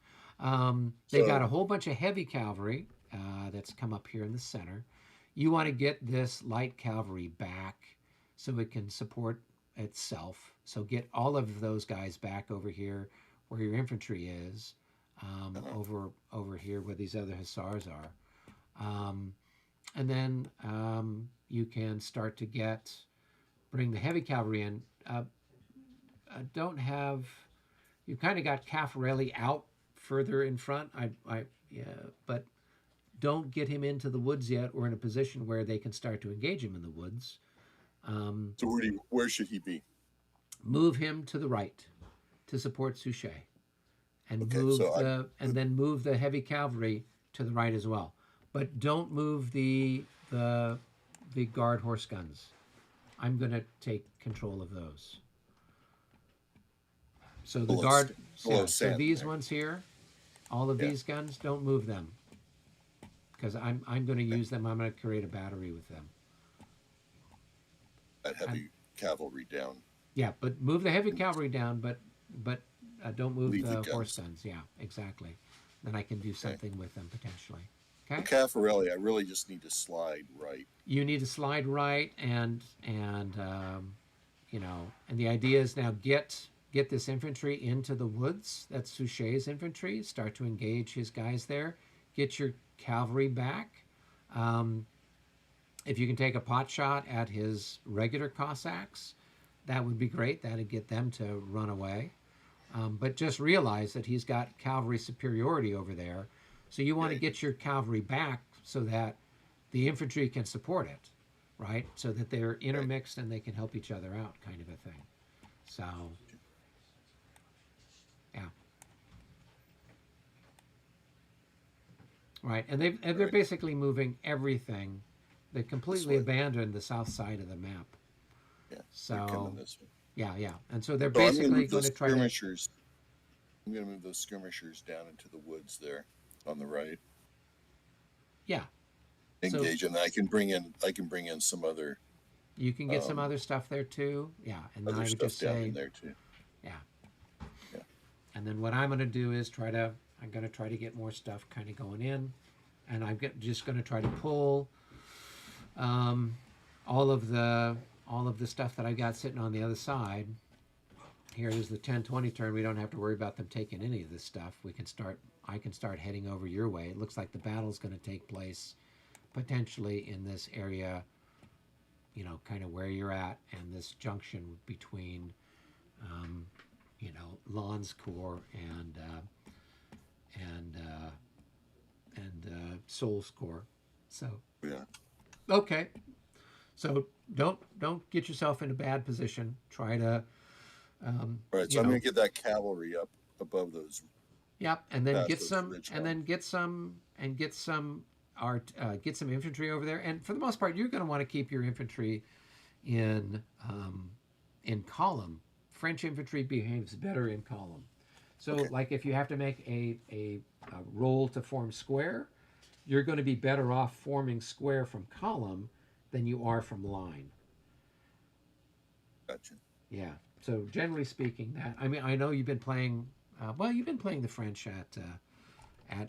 They've got a whole bunch of heavy cavalry that's come up here in the center. You want to get this light cavalry back so it can support itself. So get all of those guys back over here where your infantry is, over here where these other hussars are. And then you can start to bring the heavy cavalry in. You've kind of got Caffarelli out further in front. But don't get him into the woods yet, or in a position where they can start to engage him in the woods. So where should he be? Move him to the right to support Suchet, and Okay, then move the heavy cavalry to the right as well. But don't move the guard horse guns. I'm going to take control of those. So the guard, so these ones here, all of these guns, don't move them, because I'm going to use them. I'm going to create a battery with them. That heavy cavalry down. Yeah, but move the heavy cavalry down, but don't move Leave the the horse guns. Yeah, exactly. Then I can do something with them potentially. Okay. Caffarelli, I really just need to slide right. You need to slide right, and the idea is now get this infantry into the woods. That's Suchet's infantry. Start to engage his guys there. Get your cavalry back. If you can take a pot shot at his regular Cossacks, that would be great. That'd get them to run away. But just realize that he's got cavalry superiority over there. So you want to get your cavalry back so that the infantry can support it, right? So that they're intermixed and they can help each other out, kind of a thing. So, yeah. Right, and they're basically moving everything. They completely abandoned the south side of the map. Yeah. So, This way. yeah. And so they're So I'm basically going going to try to... I'm going to move those skirmishers down into the woods there on the right. Yeah. Engage, and I can bring in some other. You can get some other stuff there too. Yeah, and then I Other would stuff just down say, in there too. yeah. Yeah. And then what I'm going to do is I'm going to try to get more stuff kind of going in, and just going to try to pull all of the stuff that I got sitting on the other side here is the 10-20 turn. We don't have to worry about them taking any of this stuff. I can start heading over your way. It looks like the battle's going to take place potentially in this area, you know, kind of where you're at, and this junction between, you know, Lon's Corps and Soul's Corps. So, Yeah. okay. So don't get yourself in a bad position. Try to, All right. So you I'm know, going to get that cavalry up above those. yep, and then Past get those some, ridge and then get some get some infantry over there. And for the most part, you're going to want to keep your infantry in column. French infantry behaves better in column. So, Okay. like if you have to make a roll to form square, you're going to be better off forming square from column than you are from line. Gotcha. Yeah. So generally speaking, that I mean, I know you've been playing. Well, you've been playing the French at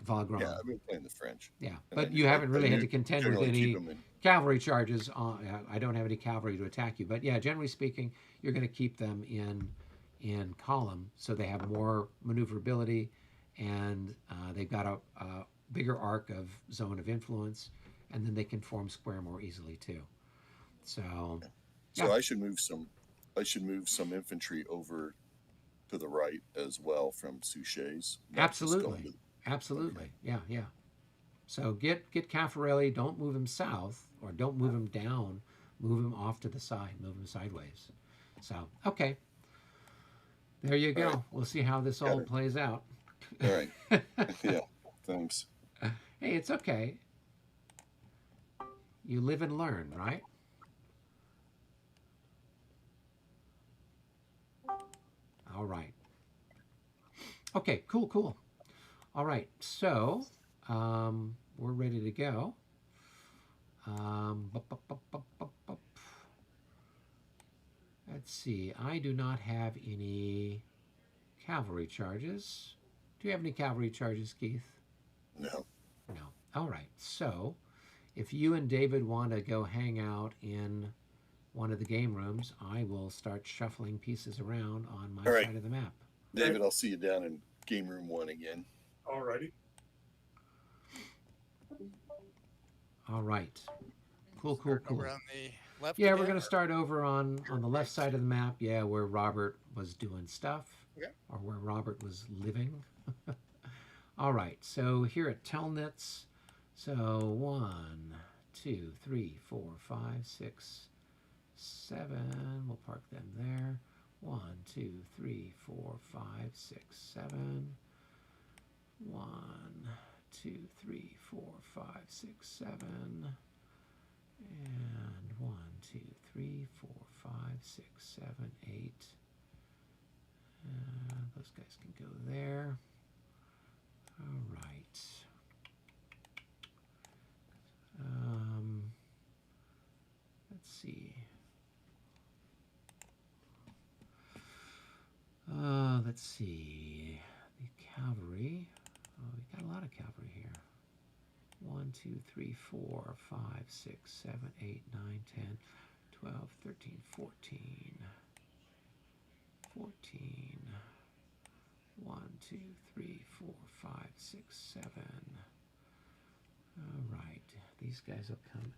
Wagram. Yeah, I've been playing the French. Yeah, And but you haven't really had to contend with generally keep any 'em in. cavalry charges. I don't have any cavalry to attack you, but yeah, generally speaking, you're going to keep them in column, so they have more maneuverability, and they've got a bigger arc of zone of influence, and then they can form square more easily too. So, So yeah. I should move some infantry over to the right as well from Suchet's. not just going Absolutely. to- Absolutely. Okay. Yeah, yeah. So get Caffarelli, don't move him south or don't move him down, move him off to the side, move him sideways. So, okay. There you go. All right. We'll see how this Got all it. plays out. All right. Yeah. Thanks. Hey, it's okay. You live and learn, right? All right. Okay, cool. All right, so we're ready to go. Let's see. I do not have any cavalry charges. Do you have any cavalry charges, Keith? No. No. All right. So, if you and David want to go hang out in one of the game rooms, I will start shuffling pieces around on my All right. side of the map. David, I'll see you down in game room 1 again. Alrighty. All right. Cool. Over on the left. Yeah, we're again, going or- to start over on the left side of the map. Yeah, where Robert was doing stuff. Okay. Or where Robert was living. All right. So here at Telnitz. So 1, 2, 3, 4, 5, 6, 7. We'll park them there. 1, 2, 3, 4, 5, 6, 7. 1, 2, 3, 4, 5, 6, 7. And 1, 2, 3, 4, 5, 6, 7, 8. Those guys can go there. All right. Let's see. Let's see. The cavalry. Oh, we got a lot of cavalry here. 1, 2, 3, 4, 5, 6, 7, 8, 9, 10, 12, 13, 14. 14. 1, 2, 3, 4, 5, 6, 7. All right. These guys will come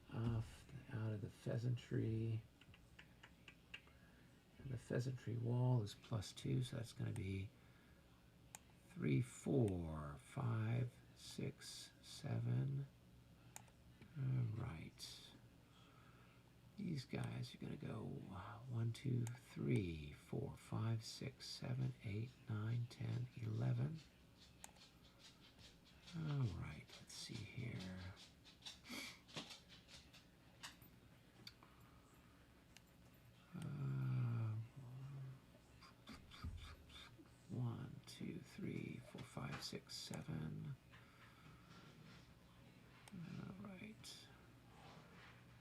out of the pheasantry. And the pheasantry wall is +2, so that's going to be 3, 4, 5, 6, 7. All right. These guys are going to go 1, 2, 3, 4, 5, 6, 7, 8, 9, 10, 11. All right. Let's see here. One, 2, 3, 4, 5, 6, 7. All right.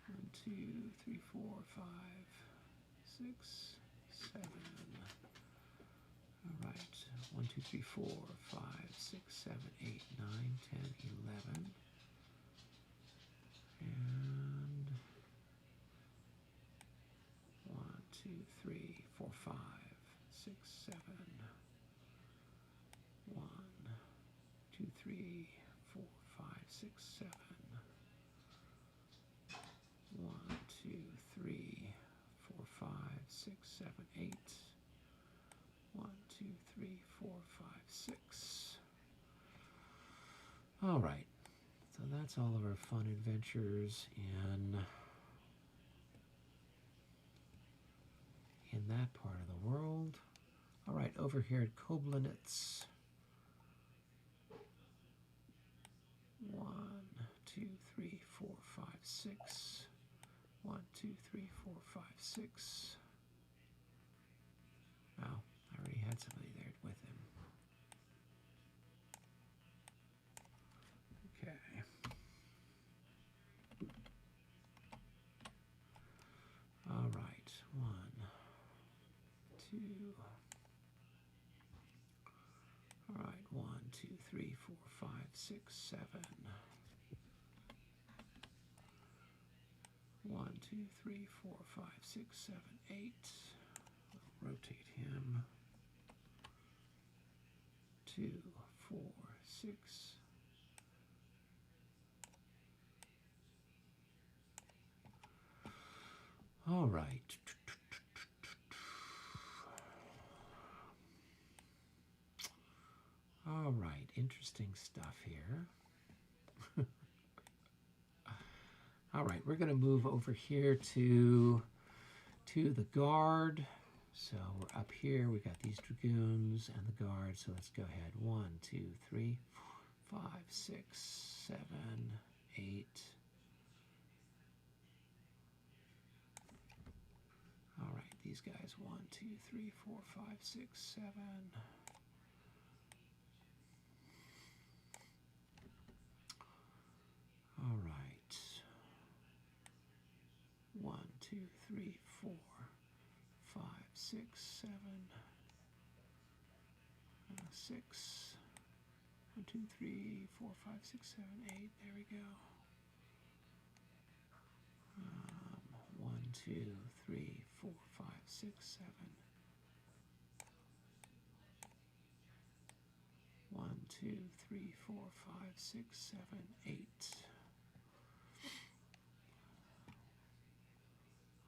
1, 2, 3, 4, 5, 6, 7. All right. 1, 2, 3, 4, 5, 6, 7, 8, 9, 10, 11. And 1, 2, 3, 4, 5, 6, 7. 1, 2, 3, 4, 5, 6, 7. 1, 2, 3, 4, 5, 6, 7, 8. 1, 2, 3, 4, 5, 6. All right. So that's all of our fun adventures in that part of the world. All right, over here at Koblenitz. 1, 2, 3, 4, 5, 6. 1, 2, 3, 4, 5, 6. Oh, I already had somebody there with him. Okay. All right, 1, 2. All right, 1, 2, 3, 4, 5, 6, 7. 1, 2, 3, 4, 5, 6, 7, 8. We'll rotate him. 2, 4, 6. All right. All right, interesting stuff here. All right, we're going to move over here to the guard. So we're up here. We got these dragoons and the guard. So let's go ahead. 1, 2, 3, 4, 5, 6, 7, 8. All right, these guys. 1, 2, 3, 4, 5, 6, 7. All right. 1, 2, 3, 4, 5, 6, 7, 6. 1, 2, 3, 4, 5, 6, 7, 8. There we go. 1, 2, 3, 4, 5, 6, 7. 1, 2, 3, 4, 5, 6, 7, 8.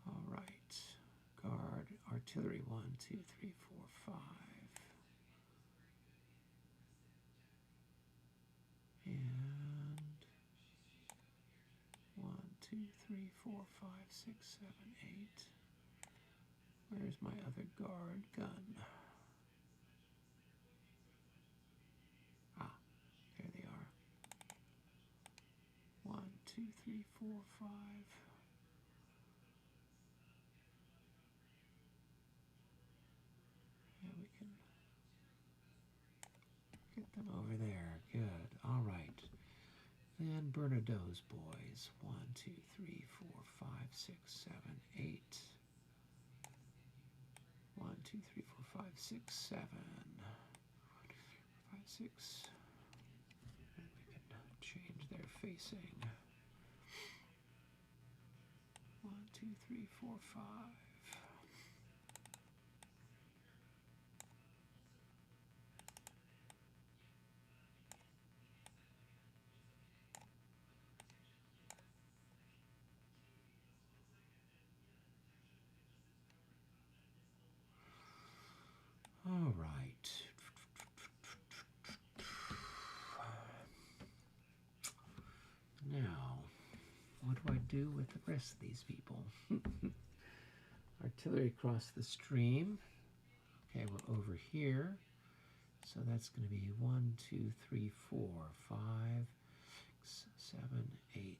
All right. Guard, artillery, 1, 2, 3, 4, 5. And 1, 2, 3, 4, 5, 6, 7, 8. Where's my other guard gun? Ah, there they are. 1, 2, 3, 4, 5. Yeah, we can get them over there. Good. All right. Then Bernado's boys. 1, 2, 3, 4, 5, 6, 7, 8. 1, 2, 3, 4, 5, 6, 7. 5, 6. And we can change their facing. 1, 2, 3, 4, 5. All right. Now, what do I do with the rest of these people? Artillery across the stream. Okay, we're over here. So that's going to be 1, 2, 3, 4, 5, 6, 7, 8.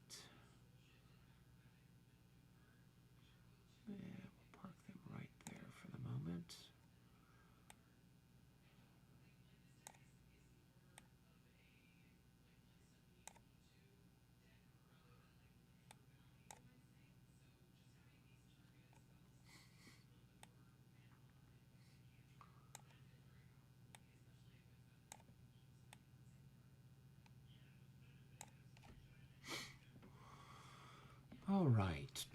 Yeah, we'll park them right there for the moment. All right.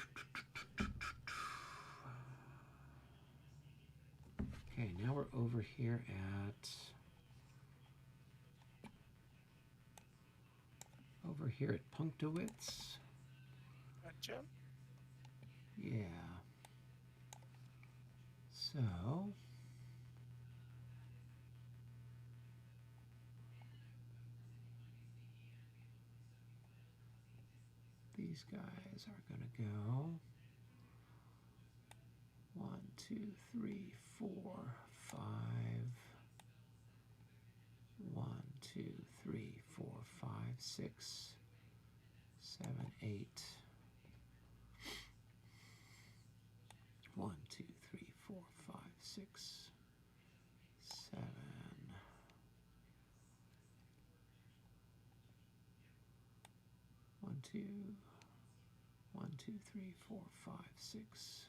Okay, now we're over here at Punktowitz. Gotcha. Yeah. So these guys are going to go 1, 2, 3, 4, 5. 1, 2, 3, 4, 5, 6, 7, 8. 1, 2, 3, 4, 5, 6, 7. 1, 2, 1, 2, 3, 4, 5, 6.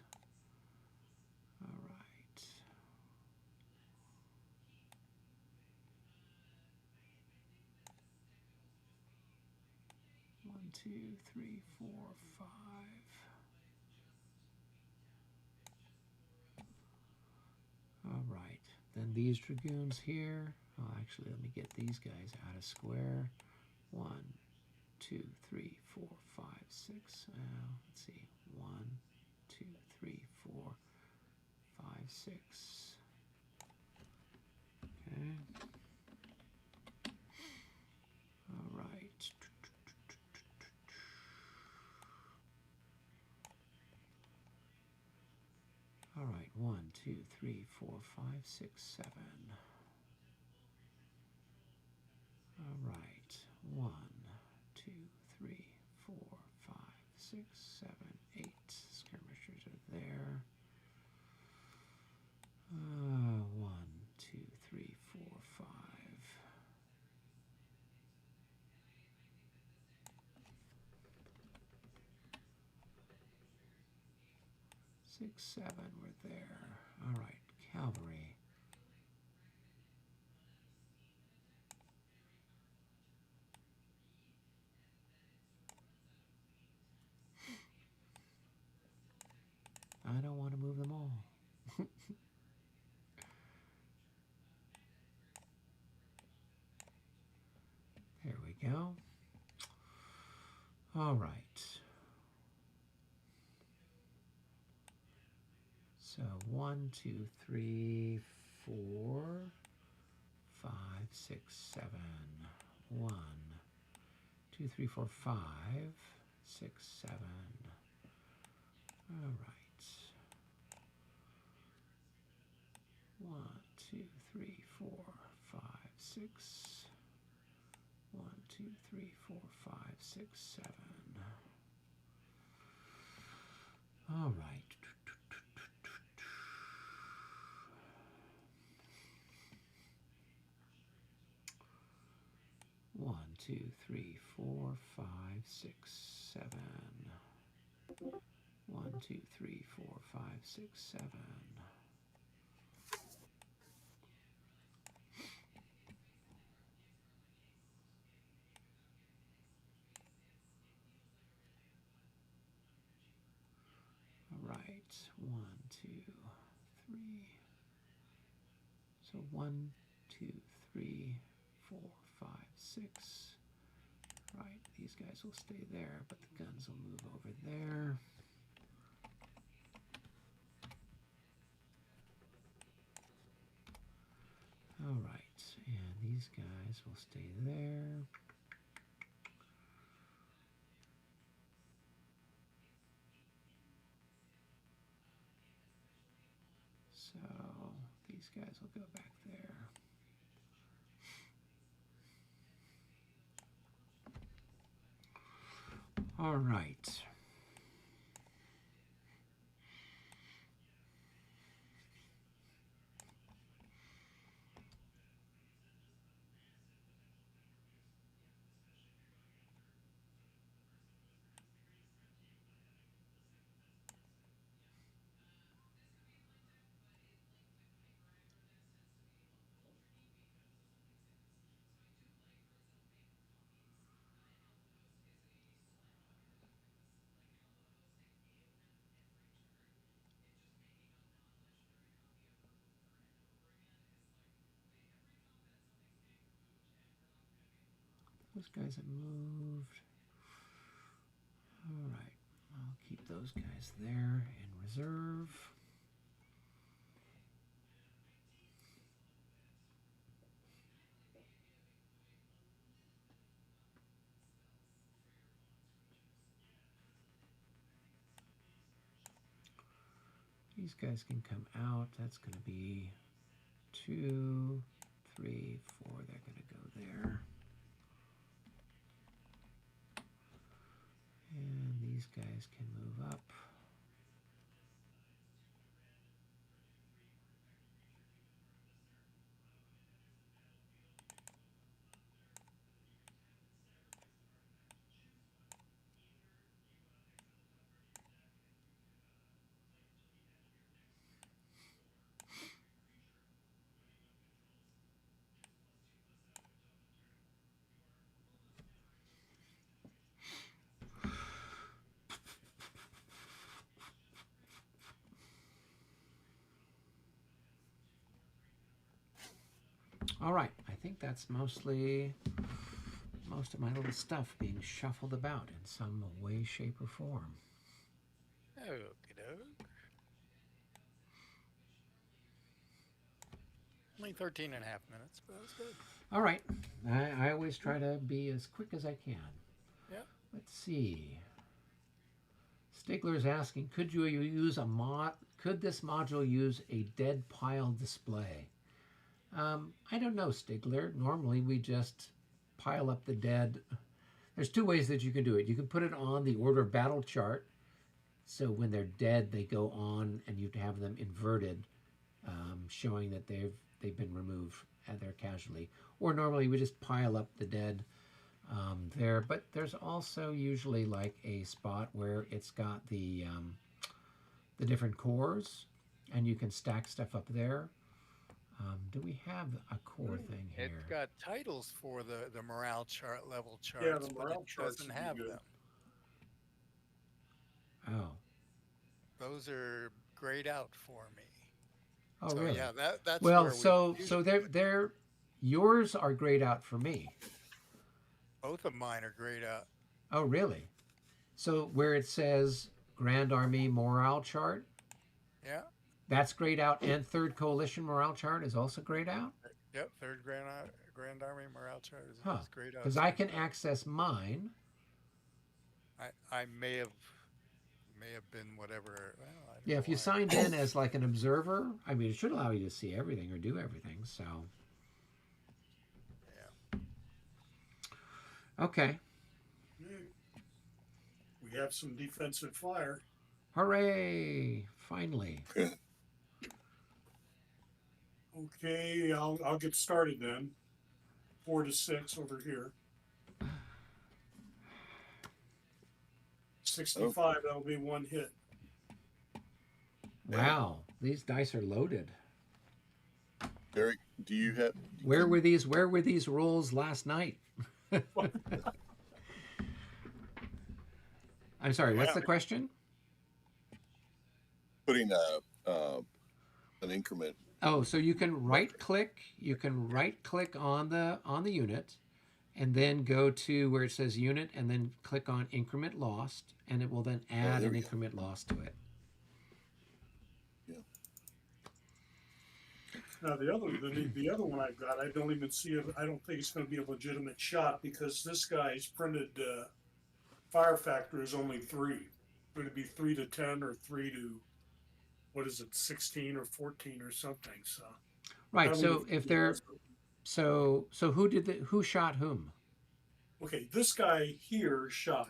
All right. 1, 2, 3, 4, 5. All right. Then these dragoons here. Oh, actually, let me get these guys out of square. 1, 2, 3, 4, 5, 6. Let's see. 1, 2, 3, 4, 5, 6. Okay. All right. All right. 1, 2, 3, 4, 5, 6, 7. All right. 1, 2, 3, 4, 5, 6, 7, 8. Skirmishers are there. 1, 2, 3, 4, 5. 6, 7 were there. All right, cavalry. I don't want to move them all. There we go. All right. So 1, 2, 3, 4, 5, 6, 7. 1, 2, 3, 4, 5, 6, 7. All right. 1, 2, 3, 4, 5, 6. 1, 2, 3, 4, 5, 6, 7. All right. 1, 2, 3, 4, 5, 6, 7. 1, 2, 3, 4, 5, 6, 7. All right. 1, 2, 3. So 1, 2, 3, 4, 5, 6. Right, these guys will stay there, but the guns will move over there. All right, and these guys will stay there. So these guys will go back there. All right. those guys have moved. All right, I'll keep those guys there in reserve. These guys can come out. That's going to be 2, 3, 4. They're going to go there. And these guys can move up. All right, I think that's most of my little stuff being shuffled about in some way, shape, or form. Okey-doke. Only 13 and a half minutes, but that's good. All right, I always try to be as quick as I can. Yep. Let's see. Stigler's asking, could this module use a dead pile display? I don't know, Stigler. Normally we just pile up the dead. There's two ways that you can do it. You can put it on the order of battle chart. So when they're dead, they go on and you have them inverted, showing that they've been removed and they're casualty. Or normally we just pile up the dead there. But there's also usually like a spot where it's got the different cores and you can stack stuff up there. Do we have a core thing here? It's got titles for the morale chart, level charts, Yeah, the but morale it charts doesn't would be have good. them. Oh. Those are grayed out for me. Oh, So really? yeah, that's Well, where we so usually they're yours are grayed out for me. both of mine are grayed out. Oh, really? So where it says Grand Army morale chart, Yeah. that's grayed out, and Third Coalition morale chart is also grayed out? Yep. Third Grand Army morale chart is grayed out. Because I can access mine. I may have been whatever. Well, I don't Yeah, if know you why. signed in as like an observer, I mean, it should allow you to see everything or do everything. So, Yeah. okay. We have some defensive fire. Hooray! Finally. Okay, I'll get started then. 4 to 6 over here. 65, that'll be one hit. Wow, these dice are loaded. Eric, do you have? Where were these rolls last night? I'm sorry, what's the question? Putting an increment. Oh, so you can right click on the unit and then go to where it says unit and then click on increment lost and it will then add there an we go. increment lost to it. Yeah. Now the other one I've got, I don't even see it. I don't think it's going to be a legitimate shot because this guy's printed fire factor is only 3. Going to be 3 to 10 or 3 to what is it, 16 or 14 or something. So Right. I don't So know if they're so who shot whom? okay, this guy here shot.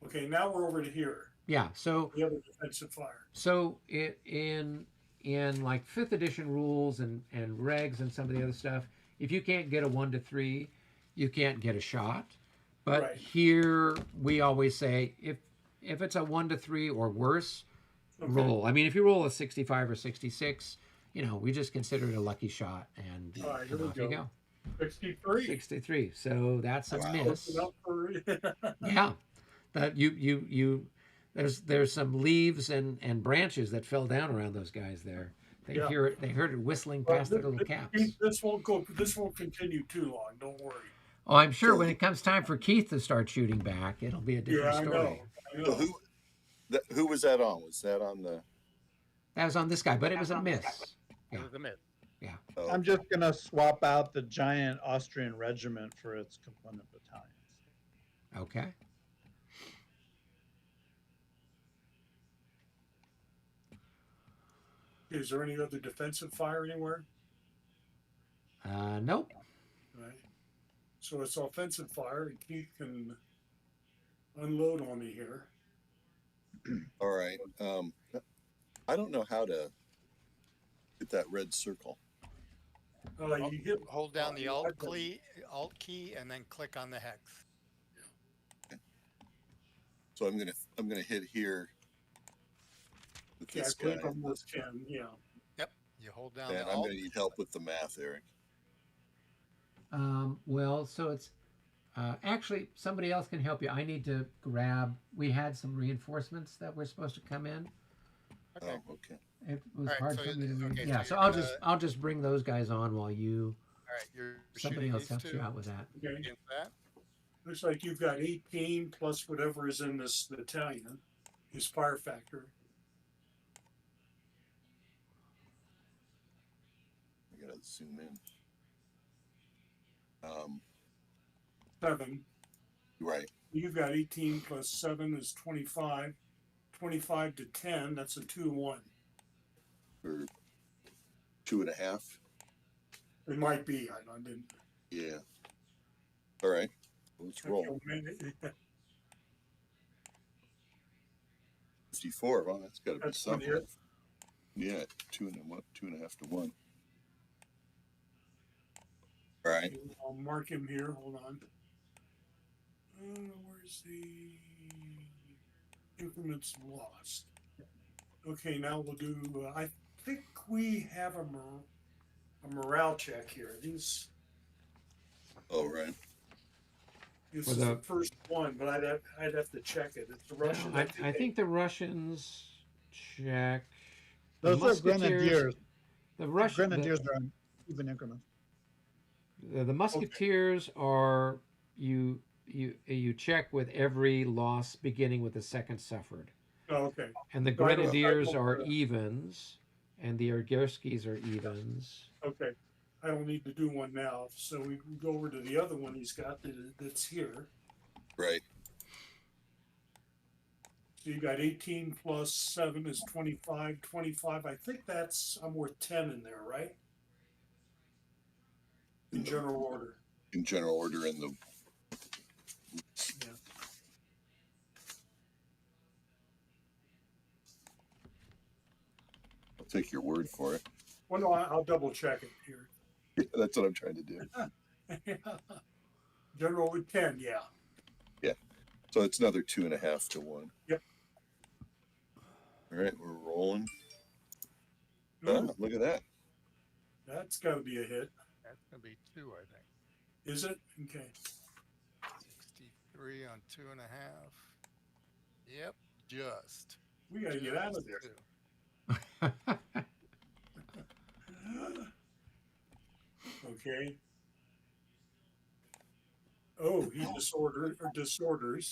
Okay, now we're over to here. Yeah. So The other defensive fire. So in like 5th edition rules and regs and some of the other stuff, if you can't get a 1 to 3, you can't get a shot. But Right. here we always say if it's a 1 to 3 or worse, Okay. roll. I mean, if you roll a 65 or 66, we just consider it a lucky shot and, All right, here and we off you go. go. 63. 63. So that's a miss. Open up for- Yeah. That there's some leaves and branches that fell down around those guys there. They Yeah. heard it whistling But past their little caps. This won't continue too long. Don't worry. Oh, I'm sure So when it comes time for Keith to start shooting back, it'll be a different Yeah, I story. know. I So know. who was that on? Was that on the? That was on this guy, but it was a miss. It Yeah. was a myth. Yeah. Oh, I'm just gonna swap out the giant Austrian regiment for its component battalions. Okay. Is there any other defensive fire anywhere? Nope. Right. So it's offensive fire, and Keith can unload on me here. all right. I don't know how to hit that red circle. You hit Hold down the I- Alt key and then click on the hex. So I'm gonna hit here with Yeah, this I believe guy. I'm with 10. Yeah. Yep. You hold down And the I'm Alt. gonna need help with the math, Eric. Well, so it's actually somebody else can help you. I need to grab. We had some reinforcements that were supposed to come in. Okay. Oh, okay. It was All right, hard so for me to read. okay, Yeah, so so you're I'll just bring those guys on while you All right. You're somebody shooting else these helps two you out with that. Okay. against that. Looks like you've got 18 plus whatever is in this battalion, his fire factor. I gotta zoom in. 7. Right. You've got 18 plus 7 is 25. 25 to 10, that's a 2-1. Or 2.5. It might be. I didn't. Yeah. All right. Let's roll. 54. Well, that's got to be That's one something. here. Yeah, 2.5 to 1. All right. I'll mark him here. Hold on. Where's the increments lost? Okay, now we'll do. I think we have a morale check here. Oh, right. This For is the- the first one, but I'd have to check it. It's the Russian. I think the Russians check. Those are grenadiers. The Russian Grenadiers are on even increments. the Musketeers are you check with every loss beginning with the second suffered, Oh, okay. and the So I don't- Grenadiers I don't- are evens, and the Argierskis are evens. Okay. I don't need to do one now. So we can go over to the other one he's got that's here. Right. So you got 18 plus 7 is 25. 25. I think I'm worth 10 in there, right? In general order. In general order in the. Yeah. I'll take your word for it. Well, no, I'll double check it here. That's what I'm trying to do. General with 10, yeah. So it's another 2.5 to 1. Yep. All right, we're rolling. Ooh, Ah, look at that. that's got to be a hit. That's gonna be 2, I think. Is it? Okay. 63 on 2.5. Yep. Just. We got to get out of there. Two. Okay. Oh, he disorders.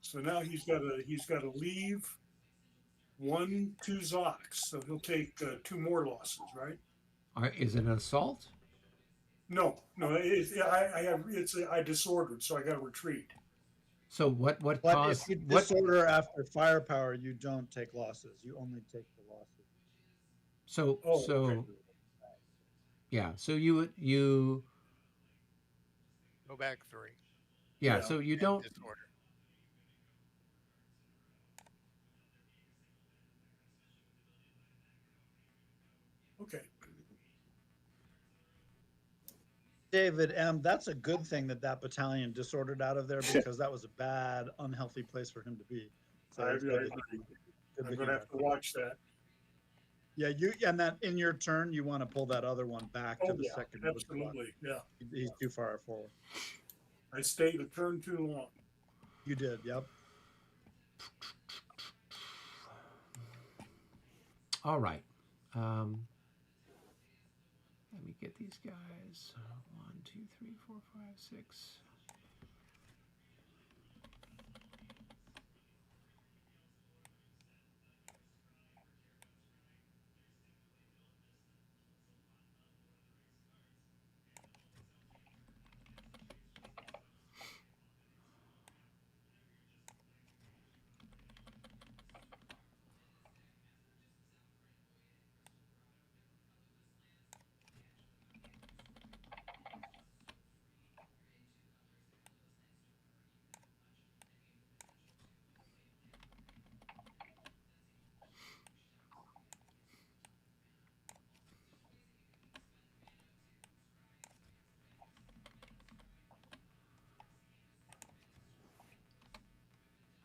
So now he's got to leave 1, 2 Zocs. So he'll take 2 more losses, right? Is it an assault? No, I disordered, so I got to retreat. So what But if caused you what? disorder after firepower, you don't take losses. You only take the losses. So Oh, so okay. yeah. So you Go back 3. yeah. Yeah. So you And don't. disorder. Okay. David M., that's a good thing that battalion disordered out of there because that was a bad, unhealthy place for him to be. So I it's good agree. that good I'm that going to he have to watch that. Yeah, and that in your turn, you want to pull that other one back to Oh, the yeah, second. wood block. absolutely. Yeah. He's too far forward. I stayed a turn too long. You did, yep. All right. Let Let me get these guys. 1, 2, 3, 4, 5, 6.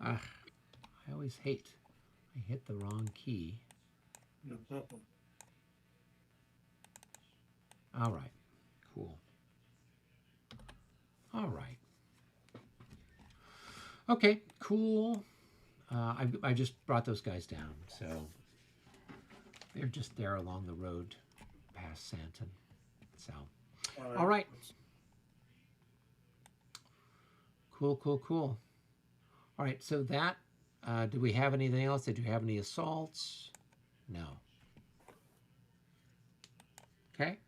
I always hate. I hit the wrong key. All right. Cool. All right. Okay, cool. I just brought those guys down, so they're just there along the road past Santon. So, all right. Cool, cool, cool. All right, so that, do we have anything else? Did you have any assaults? No. Okay.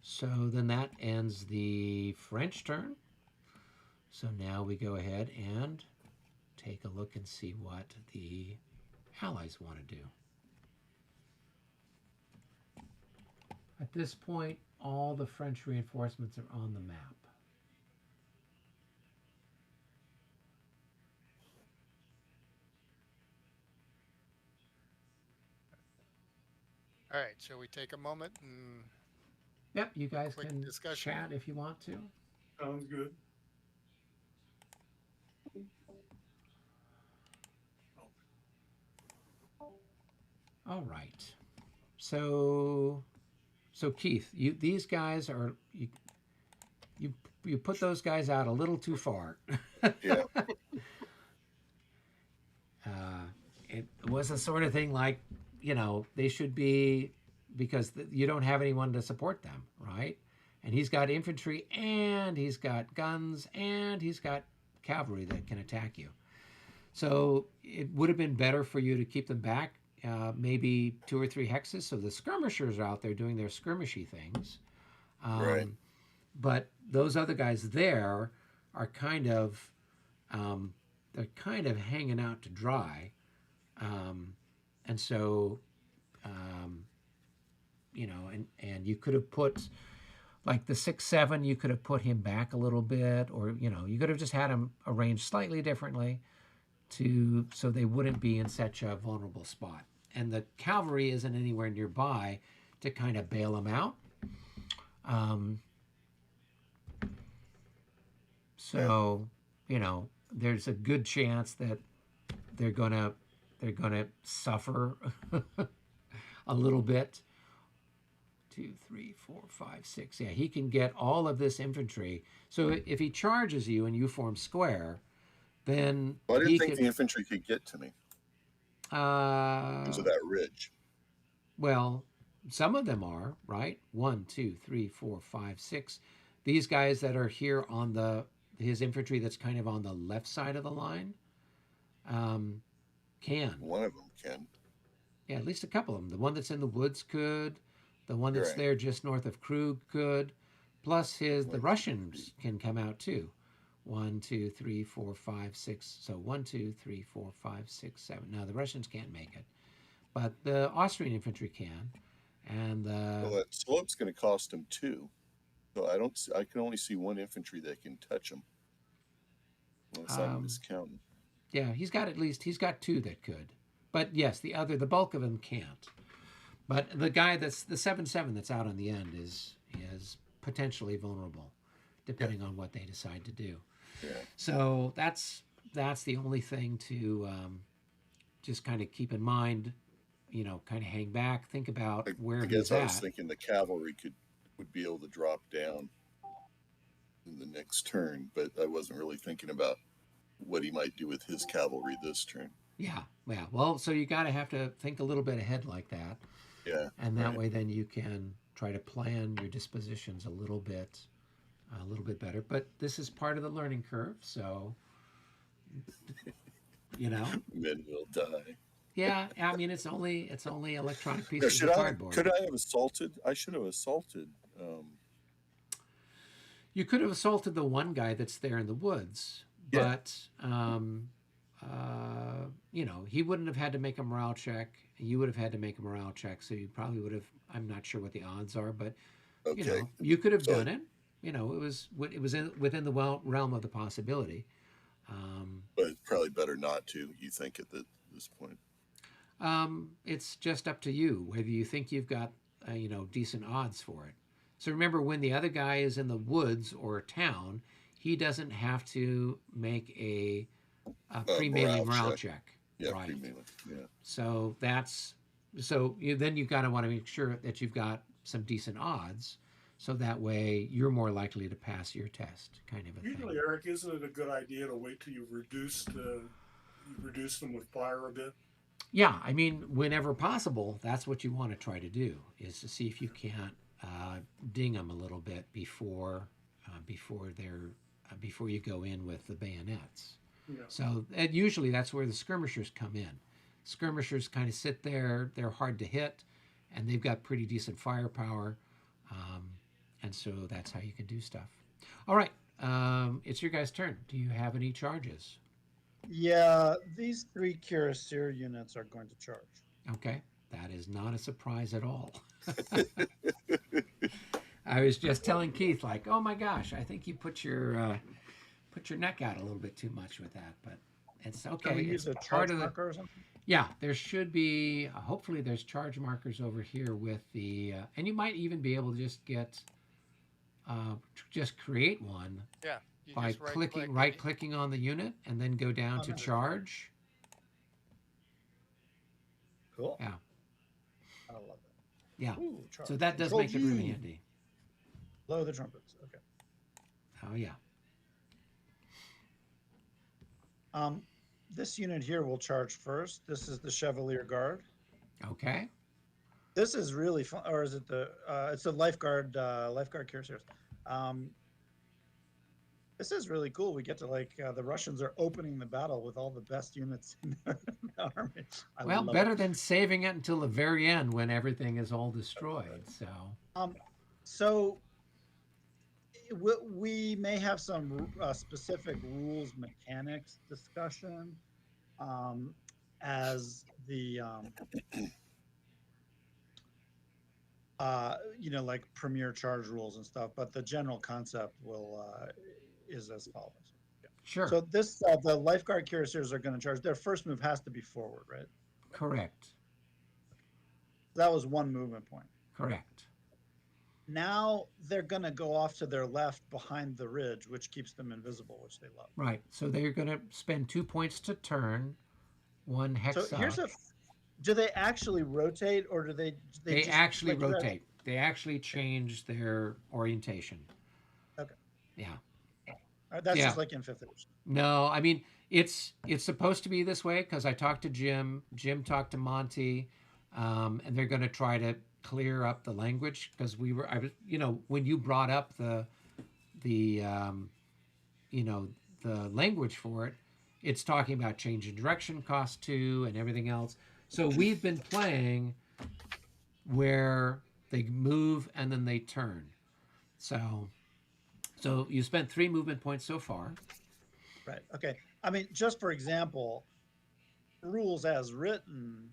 So then that ends the French turn. So now we go ahead and take a look and see what the Allies want to do. At this point, all the French reinforcements are on the map. All right, shall we take a moment and Yep, you guys quick can discussion? chat if you want to. Sounds good. All right. So Keith, these guys are you put those guys out a little too far. Yeah. It was a sort of thing like, they should be, because you don't have anyone to support them, right? And he's got infantry, and he's got guns, and he's got cavalry that can attack you. So it would have been better for you to keep them back, maybe 2 or 3 hexes, so the skirmishers are out there doing their skirmishy things. Right. But those other guys there are kind of hanging out to dry, and so and you could have put like the 6-7, you could have put him back a little bit, or you could have just had him arranged slightly differently so they wouldn't be in such a vulnerable spot, and the cavalry isn't anywhere nearby to kind of bail them out. So, there's a good chance that they're gonna suffer a little bit. 2, 3, 4, 5, 6. Yeah, he can get all of this infantry. So if he charges you and you form square, then Well, I didn't he think could, the infantry could get to me because of that ridge. well, some of them are, right? 1, 2, 3, 4, 5, 6. These guys that are here on his infantry that's kind of on the left side of the line can. One of them can. Yeah, at least a couple of them. The one that's in the woods could. The one that's Right. there just north of Krug could. Plus the One, Russians can come out too. 1, 2, 3, 4, 5, 6. So 1, 2, 3, 4, 5, 6, 7. No, the Russians can't make it, but the Austrian infantry can, and Well, that slope's going to cost him 2. So I can only see 1 infantry that can touch him. Unless I'm miscounting. yeah, he's got 2 that could, but yes, the bulk of them can't. But the guy that's the 7-7 that's out on the end is potentially vulnerable, depending on what they decide to do. Yeah. So that's the only thing to just kind of keep in mind. Kind of hang back, think about where I he's guess I was at. thinking the cavalry would be able to drop down in the next turn, but I wasn't really thinking about what he might do with his cavalry this turn. Yeah. Well, so you got to have to think a little bit ahead like that, Yeah. and that right. way then you can try to plan your dispositions a little bit better. But this is part of the learning curve, so you know. Men will die. Yeah, I mean it's only electronic Now, pieces of cardboard. could I have assaulted? I should have assaulted. You could have assaulted the one guy that's there in the woods, Yeah. but you know, he wouldn't have had to make a morale check. You would have had to make a morale check, so you probably would have. I'm not sure what the odds are, but you Okay. know, you could have So- done it. You know, it was within the realm of the possibility. But it's probably better not to. You think at this point? It's just up to you whether you think you've got you know, decent odds for it. So remember, when the other guy is in the woods or town, he doesn't have to make a pre-melee morale check. Yeah, Right. pre-melee. Yeah. So then you've got to want to make sure that you've got some decent odds, so that way you're more likely to pass your test, kind of a Usually, thing. Eric, isn't it a good idea to wait till you've reduced them with fire a bit? Yeah, I mean, whenever possible, that's what you want to try to do, is to see if you can't ding them a little bit before you go in with the bayonets. Yeah. So and usually that's where the skirmishers come in. Skirmishers kind of sit there; they're hard to hit, and they've got pretty decent firepower, and so that's how you can do stuff. All right, it's your guys' turn. Do you have any charges? Yeah, these 3 cuirassier units are going to charge. Okay, that is not a surprise at all. I was just telling Keith, like, oh my gosh, I think you put your neck out a little bit too much with that, but it's okay. Can we It's use a part charge of the. marker or something? Yeah, there should be. Hopefully, there's charge markers over here with the, and you might even be able to just get, just create one Yeah. You by just right-click clicking, and right-clicking on the unit, and then go down Oh, to nice. charge. Cool. Yeah. I love it. Yeah. Ooh, charge. So that does Control make it really V. handy. Blow the trumpets. Okay. Oh yeah. This unit here will charge first. This is the Chevalier Guard. Okay. This is really fun, or is it the? It's the lifeguard cuirassiers. This is really cool. We get to the Russians are opening the battle with all the best units in their army. I Well, love better it. than saving it until the very end when everything is all destroyed. So. So we may have some specific rules mechanics discussion as the like premier charge rules and stuff, but the general concept is as follows. Sure. So this the lifeguard cuirassiers are going to charge. Their first move has to be forward, right? Correct. That was one movement point. Correct. Now they're going to go off to their left behind the ridge, which keeps them invisible, which they love. Right. So they're going to spend 2 points to turn, 1 hex So up. here's do they actually rotate, or do they They just, actually like, rotate. They actually change their orientation. Okay. Yeah. That's Yeah. just like in 5th edition. No, I mean it's supposed to be this way because I talked to Jim. Jim talked to Monty, and they're going to try to clear up the language because I was, when you brought up the language for it, it's talking about change in direction, cost 2, and everything else. So we've been playing where they move and then they turn. So you spent 3 movement points so far. Right. Okay. I mean, just for example, rules as written,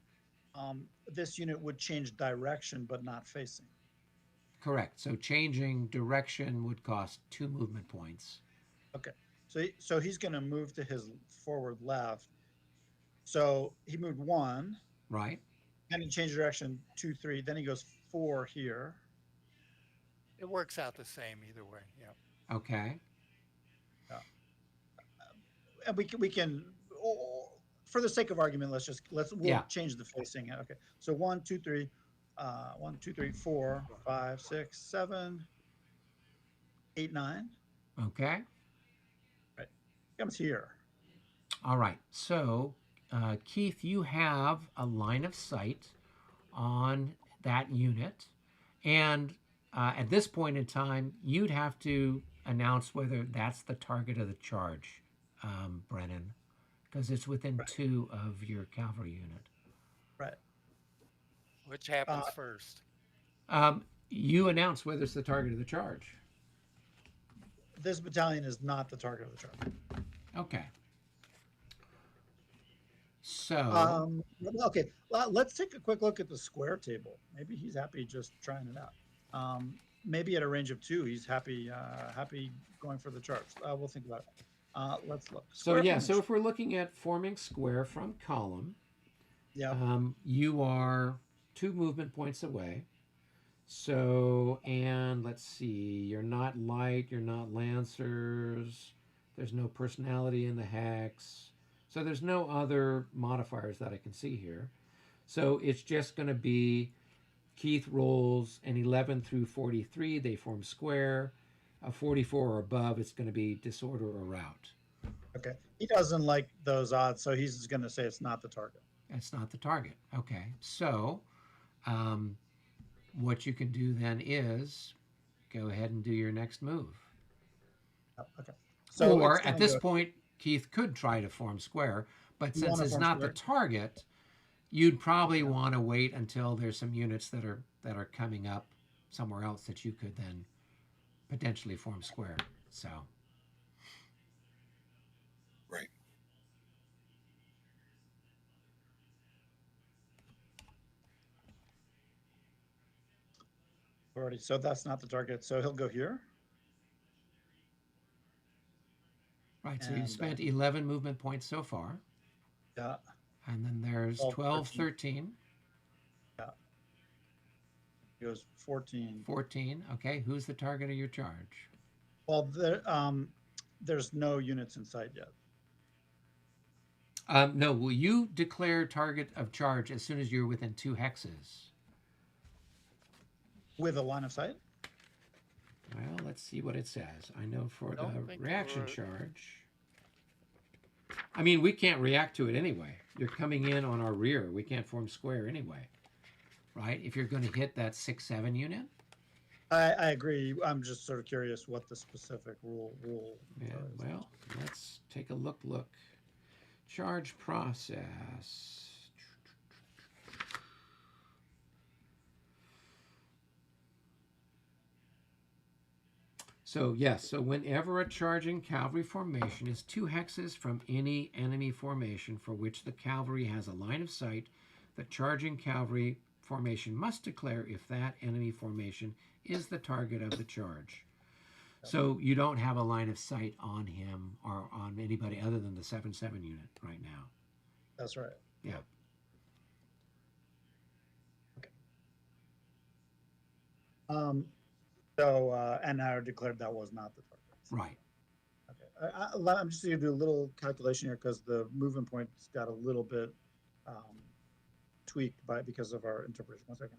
this unit would change direction but not facing. Correct. So changing direction would cost 2 movement points. Okay. So he's going to move to his forward left. So he moved 1, Right. then he changed direction 2, 3, then he goes 4 here. it works out the same either way. Yeah. Okay. And we can for the sake of argument, we'll Yeah. change the facing. Okay. So 1, 2, 3, 1, 2, 3, 4, 5, 6, 7, 8, 9. Okay. Comes here. All right. So, Keith, you have a line of sight on that unit, And at this point in time, you'd have to announce whether that's the target of the charge, Brennan, because it's within Right. 2 of your cavalry unit. Right. Which happens Uh, first? You announce whether it's the target of the charge. This battalion is not the target of the charge. Okay. So, Okay, let's take a quick look at the square table. Maybe he's happy just trying it out. Maybe at a range of 2, he's happy going for the charge. We'll think about it. Let's look. so Square yeah, so formation. if we're looking at forming square from column, Yeah. you are 2 movement points away. So, and let's see, you're not light, you're not lancers, there's no personality in the hex. So there's no other modifiers that I can see here. So it's just going to be Keith rolls an 11 through 43, they form square. A 44 or above, it's going to be disorder or rout. Okay. He doesn't like those odds, so he's going to say it's not the target. That's not the target. Okay. So what you can do then is go ahead and do your next move. Okay. So Or it's at gonna this go- point, Keith could try to form square, but You since wanna it's form not square? the target, you'd probably want to wait until there's some units that are coming up somewhere else that you could then potentially form square. So Right. already. So that's not the target. So he'll go here. right, so And, you've spent 11 movement points so far, Yeah. and then there's 12, 12, 13, He goes 14. 14. Okay, who's the target of your charge? Well, there's no units in sight yet. No, will you declare target of charge as soon as you're within 2 hexes? With a line of sight? Well, let's see what it says. I know for I don't the think reaction we're- charge. I mean, we can't react to it anyway. You're coming in on our rear. We can't form square anyway. Right? If you're going to hit that 6-7 unit. I agree. I'm just sort of curious what the specific rule Yeah, is. well, let's take a look. Charge process. So yes, so whenever a charging cavalry formation is 2 hexes from any enemy formation for which the cavalry has a line of sight, the charging cavalry formation must declare if that enemy formation is the target of the charge. So you don't have a line of sight on him or on anybody other than the 7-7 unit right now. That's right. Yeah. And I declared that was not the target. Right. Okay. I'm just going to do a little calculation here because the movement points got a little bit tweaked because of our interpretation. 1 second.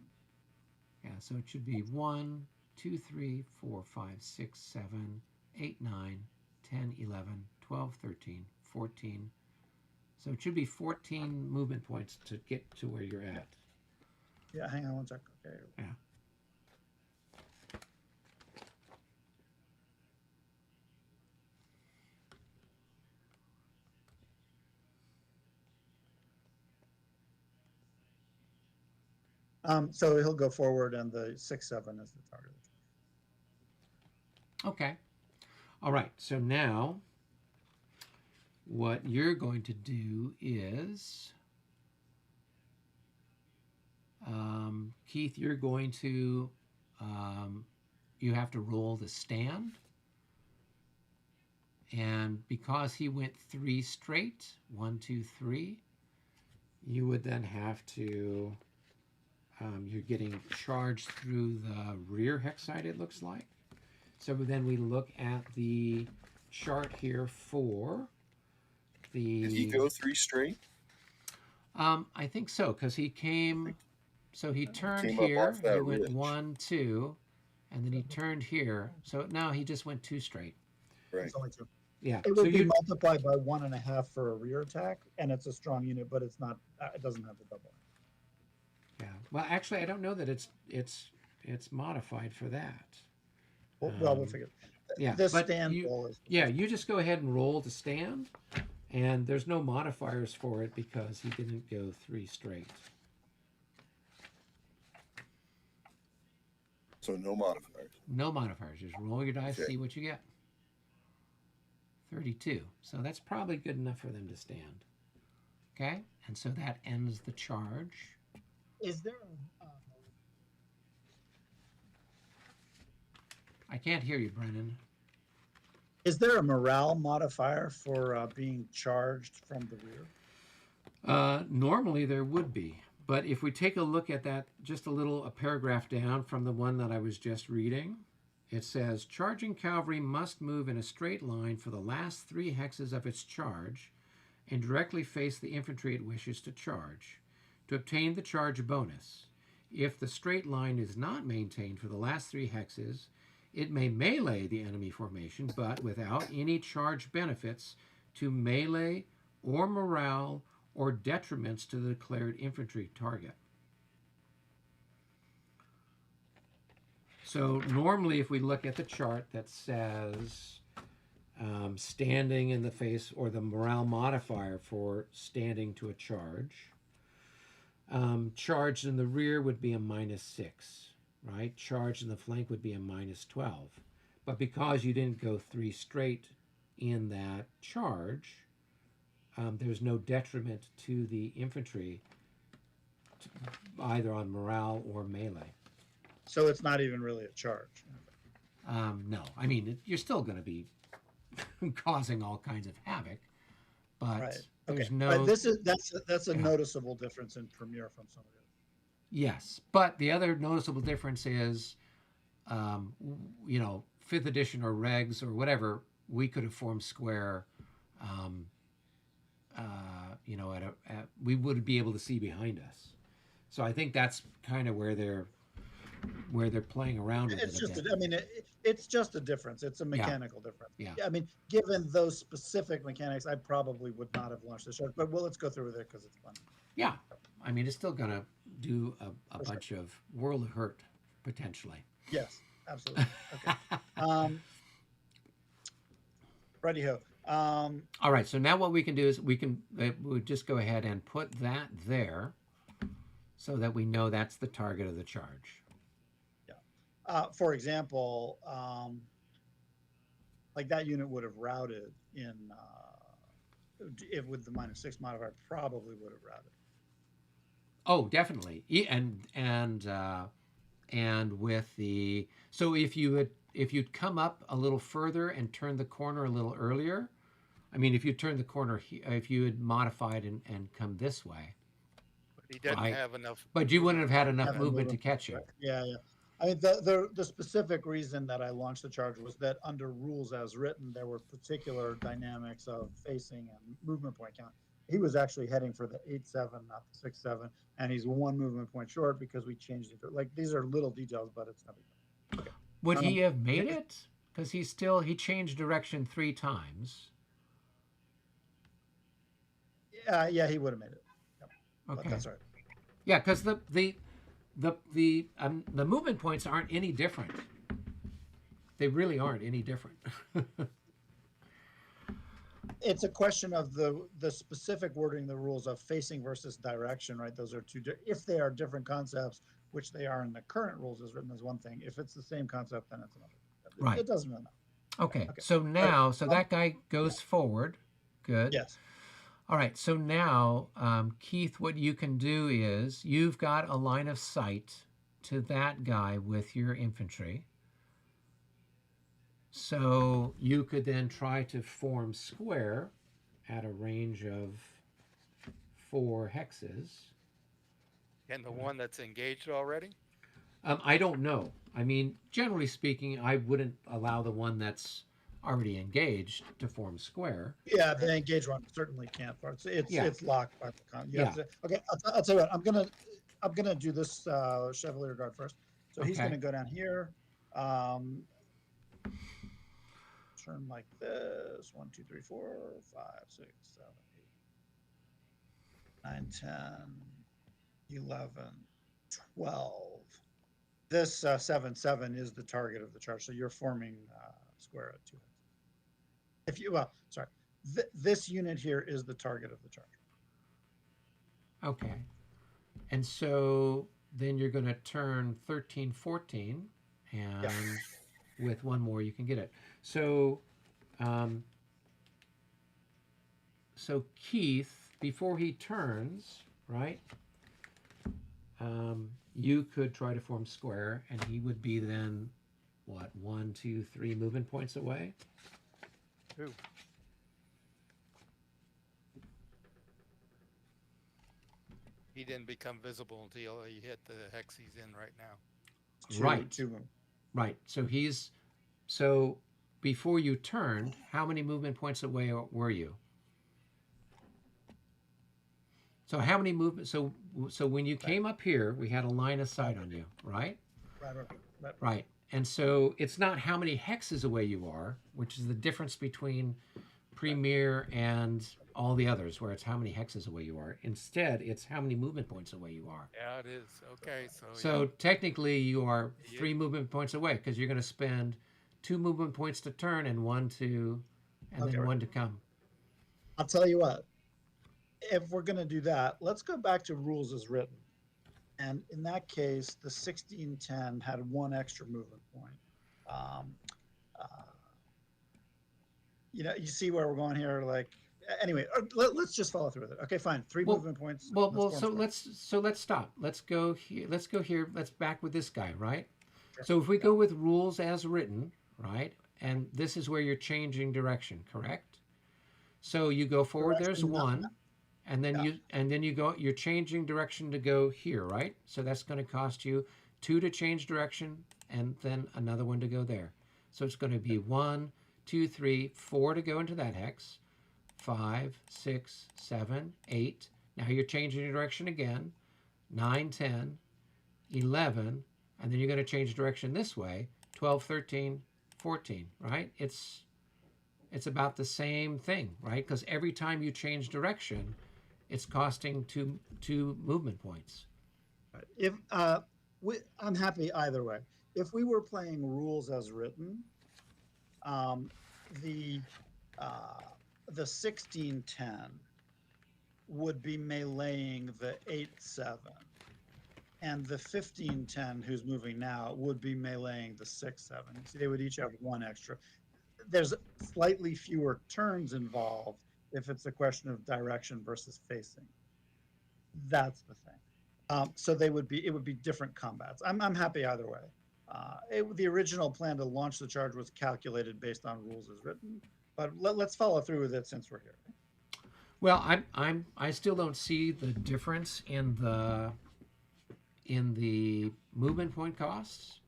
Yeah, so it should be 1, 2, 3, 4, 5, 6, 7, 8, 9, 10, 11, 12, 13, 14. So it should be 14 movement points to get to where you're at. Yeah, hang on 1 second. Okay. Yeah. So he'll go forward, and the 6-7 is the target. Okay. All right. So now what you're going to do is, Keith, you're going to, you have to roll the stand. And because he went 3 straight, 1, 2, 3, you would then have to, you're getting charged through the rear hex side, it looks like. So then we look at the chart here for the... Did he go 3 straight? I think so, because he came, so he turned Came up here, off that he went ridge. 1, 2, and then he turned here. So now he just went 2 straight. Right. It's only 2. Yeah. It So would be you, multiplied by 1.5 for a rear attack, and it's a strong unit, but it's not. It doesn't have the double. yeah. Well, actually, I don't know that it's it's modified for that. Well, we'll figure. Yeah, This but stand you, roll is. yeah, you just go ahead and roll to stand, and there's no modifiers for it because he didn't go 3 straight. So no modifiers. No modifiers. Just roll your dice, Okay. see what you get. 32. So that's probably good enough for them to stand. Okay, and so that ends the charge. Is there? I can't hear you, Brennan. Is there a morale modifier for being charged from the rear? Normally there would be, but if we take a look at that, just a paragraph down from the one that I was just reading, it says, charging cavalry must move in a straight line for the last 3 hexes of its charge and directly face the infantry it wishes to charge to obtain the charge bonus. If the straight line is not maintained for the last 3 hexes, it may melee the enemy formation, but without any charge benefits to melee or morale or detriments to the declared infantry target. So normally if we look at the chart that says standing in the face, or the morale modifier for standing to a charge, charged in the rear would be a -6. Right? Charge in the flank would be a -12. But because you didn't go 3 straight in that charge, there's no detriment to the infantry, either on morale or melee. So it's not even really a charge. No, I mean, you're still going to be causing all kinds of havoc, but Right. there's Okay. no... But that's a Yeah. noticeable difference in Premiere from some of the others. Yes, but the other noticeable difference is, 5th edition or regs or whatever, we could have formed square. We would be able to see behind us. So I think that's kind of where they're playing around with It's it a just, bit. it's just a difference. It's a mechanical difference. Yeah. I mean, given those specific mechanics, I probably would not have launched the charge. But let's go through with it because it's fun. Yeah, I mean, it's still going to do a For sure. bunch of world of hurt potentially. Yes, absolutely. Okay. Righty-ho. All right, so now what we can do is we'll just go ahead and put that there so that we know that's the target of the charge. For example, like that unit would have routed in, if with the -6 modifier, probably would have routed. Oh, definitely. And with the, so if you'd come up a little further and turn the corner a little earlier, I mean, if you turn the corner, if you had modified and come this way, But he doesn't Right. have enough. but you wouldn't have had enough Have movement to movement. catch you. Yeah, yeah. I mean, the specific reason that I launched the charge was that under rules as written, there were particular dynamics of facing and movement point count. He was actually heading for the 8-7, not the 6-7, and he's 1 movement point short because we changed it. Like, these are little details, but it's nothing. Okay. Would he have made it? Because he changed direction 3 times. Yeah, he would have made it. Yep. But Okay. that's all right. Yeah, because the movement points aren't any different. They really aren't any different. It's a question of the specific wording of the rules of facing versus direction, right? Those are if they are different concepts, which they are in the current rules as written as one thing. If it's the same concept, then it's another. Right. It doesn't really matter. Okay, Okay. so now, so that guy goes forward. Good. Yes. All right, so now, Keith, what you can do is you've got a line of sight to that guy with your infantry. So you could then try to form square at a range of 4 hexes. And the one that's engaged already? I don't know. I mean, generally speaking, I wouldn't allow the one that's already engaged to form square. Yeah, the engaged one certainly can't. It's locked by the con. Yeah. Okay, I'll tell you what. I'm gonna do this Chevalier Guard first. So he's Okay. gonna go down here. Turn like this. 1, 2, 3, 4, 5, 6, 7, 8, 9, 10, 11, 12. This 7-7 is the target of the charge, so you're forming square at 2 hexes. If you, well, sorry, this unit here is the target of the charge. Okay. And so then you're going to turn 13, 14, and Yeah. with one more you can get it. So, so Keith, before he turns, right? You could try to form square, and he would be then what, 1, 2, 3 movement points away. Ooh. He didn't become visible until he hit the hex he's in right now. Right. Two, Right. So before you turned, how many movement points away were you? So how many movements? So when you came up here, we had a line of sight on you, right? right. Right. And so it's not how many hexes away you are, which is the difference between Premier and all the others, where it's how many hexes away you are. Instead, it's how many movement points away you are. Yeah, it is. Okay, So technically, you are 3 movement points away, because you're going to spend 2 movement points to turn and 1 to, and Okay, then right. 1 to come. I'll tell you what, if we're going to do that, let's go back to rules as written. And in that case, the 1610 had 1 extra movement point. You see where we're going here. Like, anyway, let's just follow through with it. Okay, fine. 3 movement points. Let's stop. Let's go here. Let's back with this guy, right? Sure. So if we go with rules as written, right, and this is where you're changing direction, correct? So you go forward. There's 1. And then you're changing direction to go here, right? So that's going to cost you 2 to change direction, and then another 1 to go there. So it's going to be 1, 2, 3, 4 to go into that hex, 5, 6, 7, 8. Now you're changing your direction again, 9, 10, 11, and then you're going to change direction this way, 12, 13, 14, right? It's about the same thing, right? Because every time you change direction, it's costing two movement points. If I'm happy either way. If we were playing rules as written, the 1610 would be meleeing the 8-7, and the 1510, who's moving now, would be meleeing the 6-7. See, they would each have 1 extra. There's slightly fewer turns involved if it's a question of direction versus facing. That's the thing. So it would be different combats. I'm happy either way. The original plan to launch the charge was calculated based on rules as written, but let's follow through with it since we're here. Well, I still don't see the difference in the movement point costs.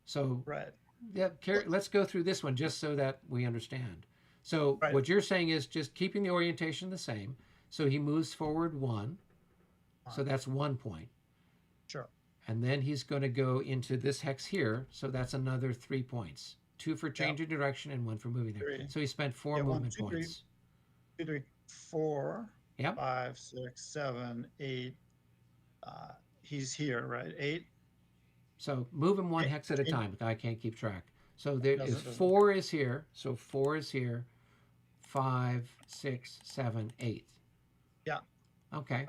So right. Yeah, let's go through this one just so that we understand. So right. What you're saying is just keeping the orientation the same. So he moves forward 1. So that's 1 point. Sure. And then he's going to go into this hex here. So that's another 3 points. 2 for changing direction and 1 for moving there. 3. So he spent 4 movement 1, 2, points. 2, 3, 4, yep. 5, 6, 7, 8. He's here, right? 8. So move him 1 hex at a time. I can't keep track. So there is 4 is here. So 4 is here. 5, 6, 7, 8. Yeah. Okay.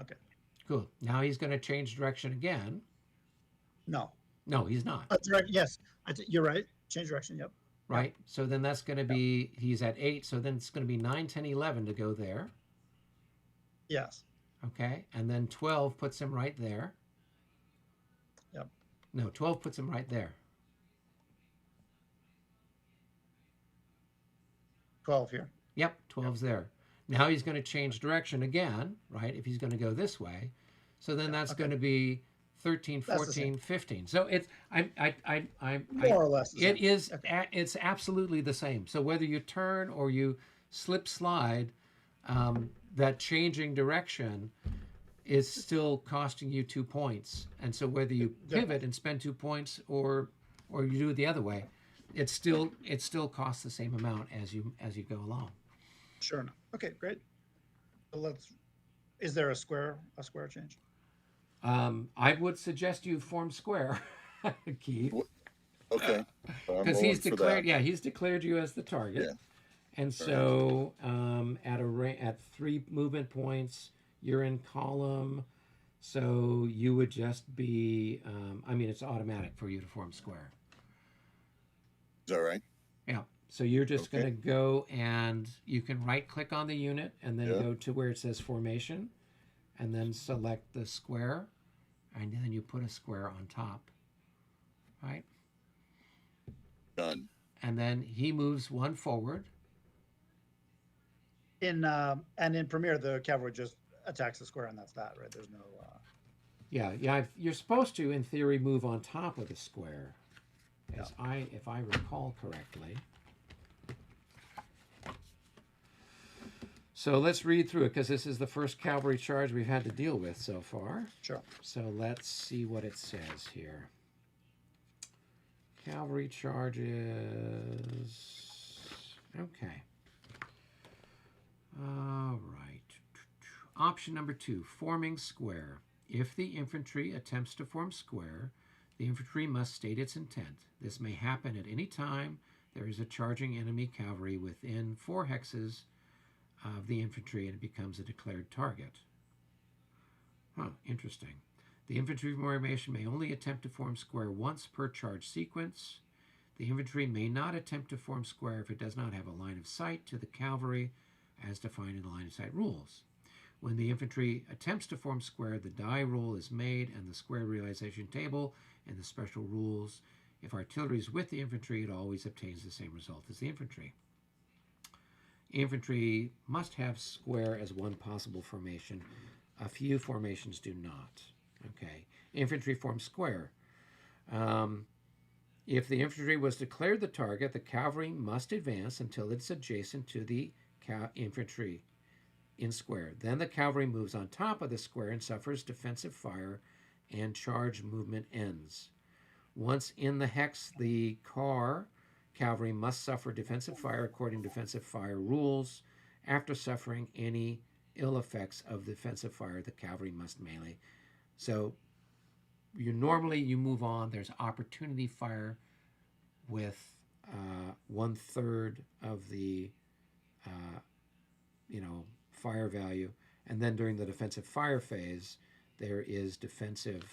Cool. Now he's going to change direction again. No, he's not. Yes, you're right. Change direction. Yep. Right. Yep. So then that's going to be, he's at 8. So then it's going to be 9, 10, 11 to go there. Yes. Okay. And then 12 puts him right there. Yep. No, 12 puts him right there. 12 here. Yep, 12's there. Now he's going to change direction again, right? If he's going to go this way. So then that's going to be 13, 14, 15. So it's more or less. It is. It's absolutely the same. So whether you turn or you slip slide, that changing direction is still costing you 2 points. And so whether you pivot and spend 2 points or you do it the other way, it still costs the same amount as you go along. Sure enough. Okay, great. So is there a square change? I would suggest you form square. Keith, Wh- Okay. So I'm because rolling he's for declared. that. Yeah, he's declared you as the target. Yeah. And so at 3 movement points, you're in column. So you would just be. I mean, it's automatic for you to form square. Is that right? Yeah. So you're just Okay. going to go and you can right click on the unit and then Yeah. go to where it says formation and then select the square and then you put a square on top. Right? Done. And then he moves 1 forward. And in Premiere, the cavalry just attacks the square, and that's that, right? There's no. Yeah. You're supposed to, in theory, move on top of the square, if I recall correctly. So let's read through it because this is the first cavalry charge we've had to deal with so far. Sure. So let's see what it says here. Cavalry charges. Okay. All right. Option number 2, forming square. If the infantry attempts to form square, the infantry must state its intent. This may happen at any time there is a charging enemy cavalry within 4 hexes of the infantry and it becomes a declared target. Interesting. The infantry formation may only attempt to form square once per charge sequence. The infantry may not attempt to form square if it does not have a line of sight to the cavalry as defined in the line of sight rules. When the infantry attempts to form square, the die roll is made and the square realization table and the special rules. If artillery is with the infantry, it always obtains the same result as the infantry. Infantry must have square as one possible formation. A few formations do not. Okay. Infantry forms square. If the infantry was declared the target, the cavalry must advance until it's adjacent to the infantry in square. Then the cavalry moves on top of the square and suffers defensive fire and charge movement ends. Once in the hex, the cavalry must suffer defensive fire according to defensive fire rules. After suffering any ill effects of defensive fire, the cavalry must melee. So you move on. There's opportunity fire with 1/3 of the fire value, and then during the defensive fire phase, there is defensive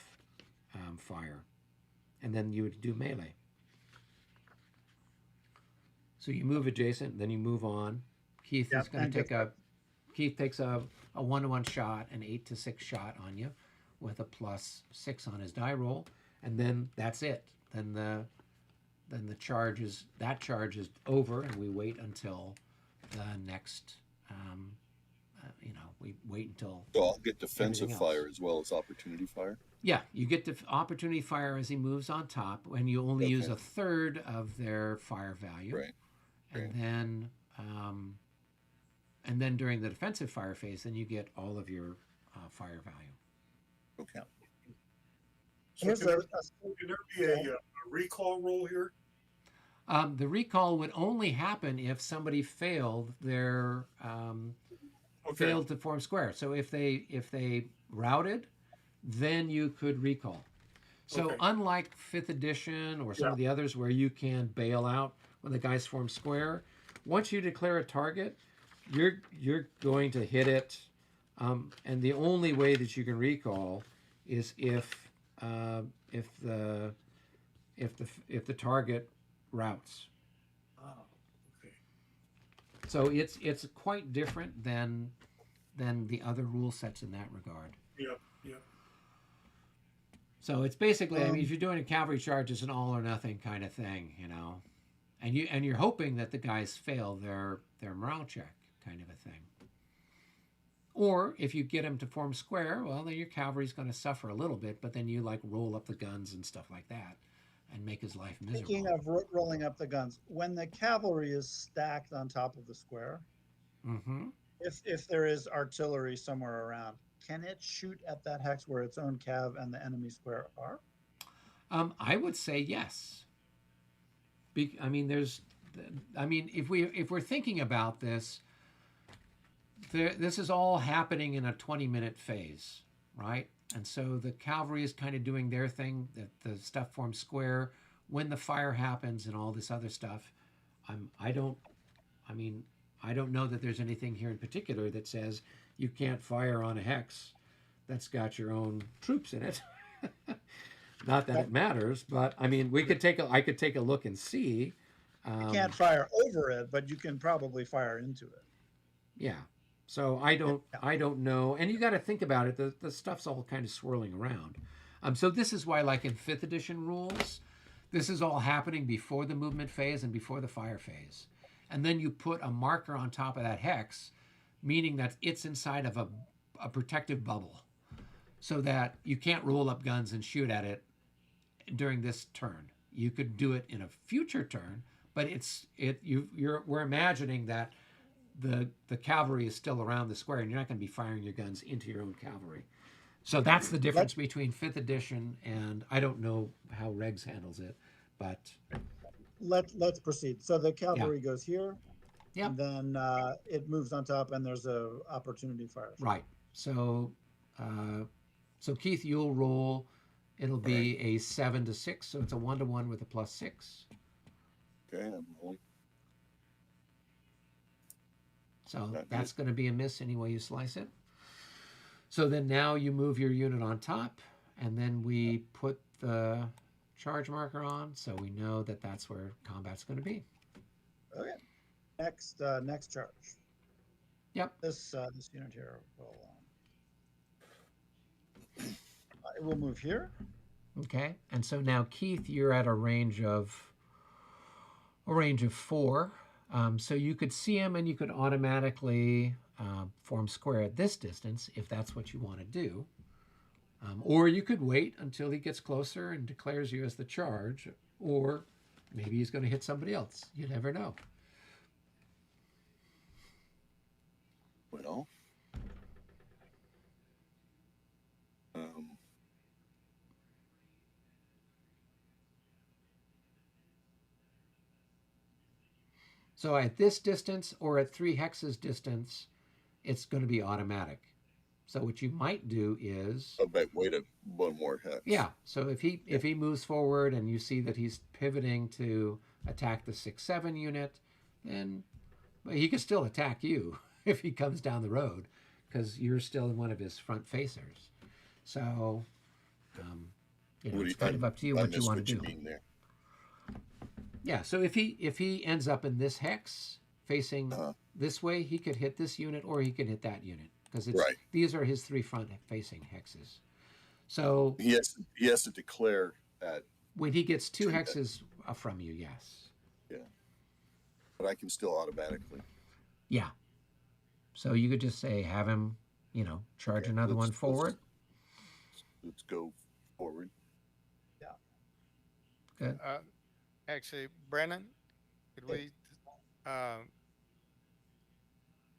fire, and then you would do melee. So you move adjacent, then you move on. Keith is going to take Keith takes a 1-to-1 shot, an 8 to 6 shot on you, with a +6 on his die roll, and then that's it. Then the charge is over, and we wait until the next. We wait until. So I'll get defensive everything else. fire as well as opportunity fire. Yeah, you get the opportunity fire as he moves on top, and you only use 1/3 of their fire value. Right. And then during the defensive fire phase, then you get all of your fire value. Okay. So Here's can there be a recall roll here? The recall would only happen if somebody failed their failed to form square. So if they routed, then you could recall. So unlike 5th edition or some of the others where you can bail out when the guys form square, once you declare a target, you're going to hit it, and the only way that you can recall is if the target routes. Oh, okay. So it's quite different than the other rule sets in that regard. Yep. So it's basically, if you're doing a cavalry charge, it's an all or nothing kind of thing, and you're hoping that the guys fail their morale check, kind of a thing. Or if you get them to form square, well, then your cavalry's going to suffer a little bit, but then you roll up the guns and stuff like that, and make his life miserable. Speaking of rolling up the guns, when the cavalry is stacked on top of the square, if there is artillery somewhere around, can it shoot at that hex where its own cav and the enemy square are? I would say yes. If we're thinking about this, this is all happening in a 20-minute phase, right? And so the cavalry is kind of doing their thing, that the stuff forms square when the fire happens and all this other stuff. I don't know that there's anything here in particular that says you can't fire on a hex that's got your own troops in it. Not that it matters, but I mean, I could take a look and see. You can't fire over it, but you can probably fire into it. Yeah. So I don't know. And you got to think about it. The stuff's all kind of swirling around. So this is why, like in 5th edition rules, this is all happening before the movement phase and before the fire phase. And then you put a marker on top of that hex, meaning that it's inside of a protective bubble, so that you can't roll up guns and shoot at it during this turn. You could do it in a future turn, but we're imagining that the cavalry is still around the square, and you're not going to be firing your guns into your own cavalry. So that's the difference between 5th edition and I don't know how Regs handles it, but let's proceed. So the cavalry goes here, yeah, and then it moves on top, and there's a opportunity fire. Right. So Keith, you'll roll. It'll be a 7 to 6, so it's a 1-to-1 with a +6. Okay, I'm rolling. So that's going to be a miss any way you slice it. So then now you move your unit on top, and then we put the charge marker on, so we know that that's where combat's going to be. Okay. Next charge. Yep. This unit here will it will move here. Okay. And so now Keith, you're at a range of 4. So you could see him, and you could automatically form square at this distance if that's what you want to do. Or you could wait until he gets closer and declares you as the charge, or maybe he's going to hit somebody else. You never know. Well, so at this distance or at 3 hexes distance, it's going to be automatic. So what you might do is... I bet wait one more hex. Yeah. So if he moves forward and you see that he's pivoting to attack the 6-7 unit, then he can still attack you if he comes down the road, because you're still in one of his front facers. So it's kind of up to you what you want to do. There. Yeah. So if he ends up in this hex facing this way, he could hit this unit or he could hit that unit, because these are his 3 front facing hexes. So he has to declare at when he gets 2 hexes from you, yes. Yeah. But I can still automatically. Yeah. So you could just say, have him, charge another one forward. Let's go forward. Yeah. Good. Actually, Brennan, could we?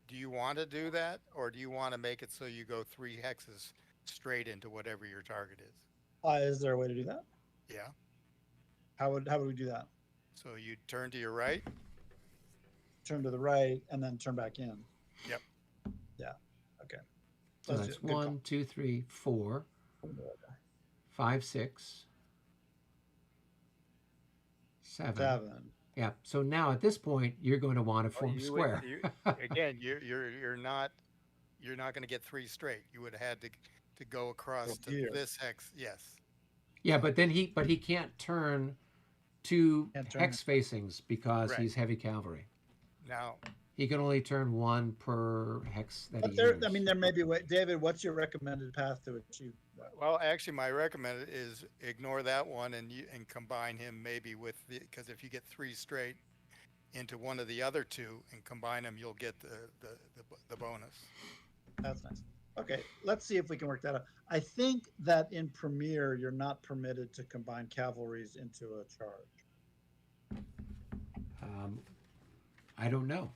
Do you want to do that, or do you want to make it so you go 3 hexes straight into whatever your target is? Is there a way to do that? Yeah. How would we do that? So you turn to your right. Turn to the right and then turn back in. Yep. Yeah. Okay. So that's 1, 2, 3, 4, 5, 6, 7. Yeah. So now at this point, you're going to want to form square. Again, you're not going to get 3 straight. You would have had to go across to this hex. Yes. Yeah, but then he can't turn 2 hex facings because he's heavy cavalry. Now he can only turn 1 per hex that he uses. I mean, there may be way. David, what's your recommended path to achieve that? Well, actually, my recommended is ignore that one and combine him maybe with because if you get 3 straight into one of the other 2 and combine them, you'll get the bonus. That's nice. Okay, let's see if we can work that out. I think that in Premier, you're not permitted to combine cavalries into a charge. I don't know.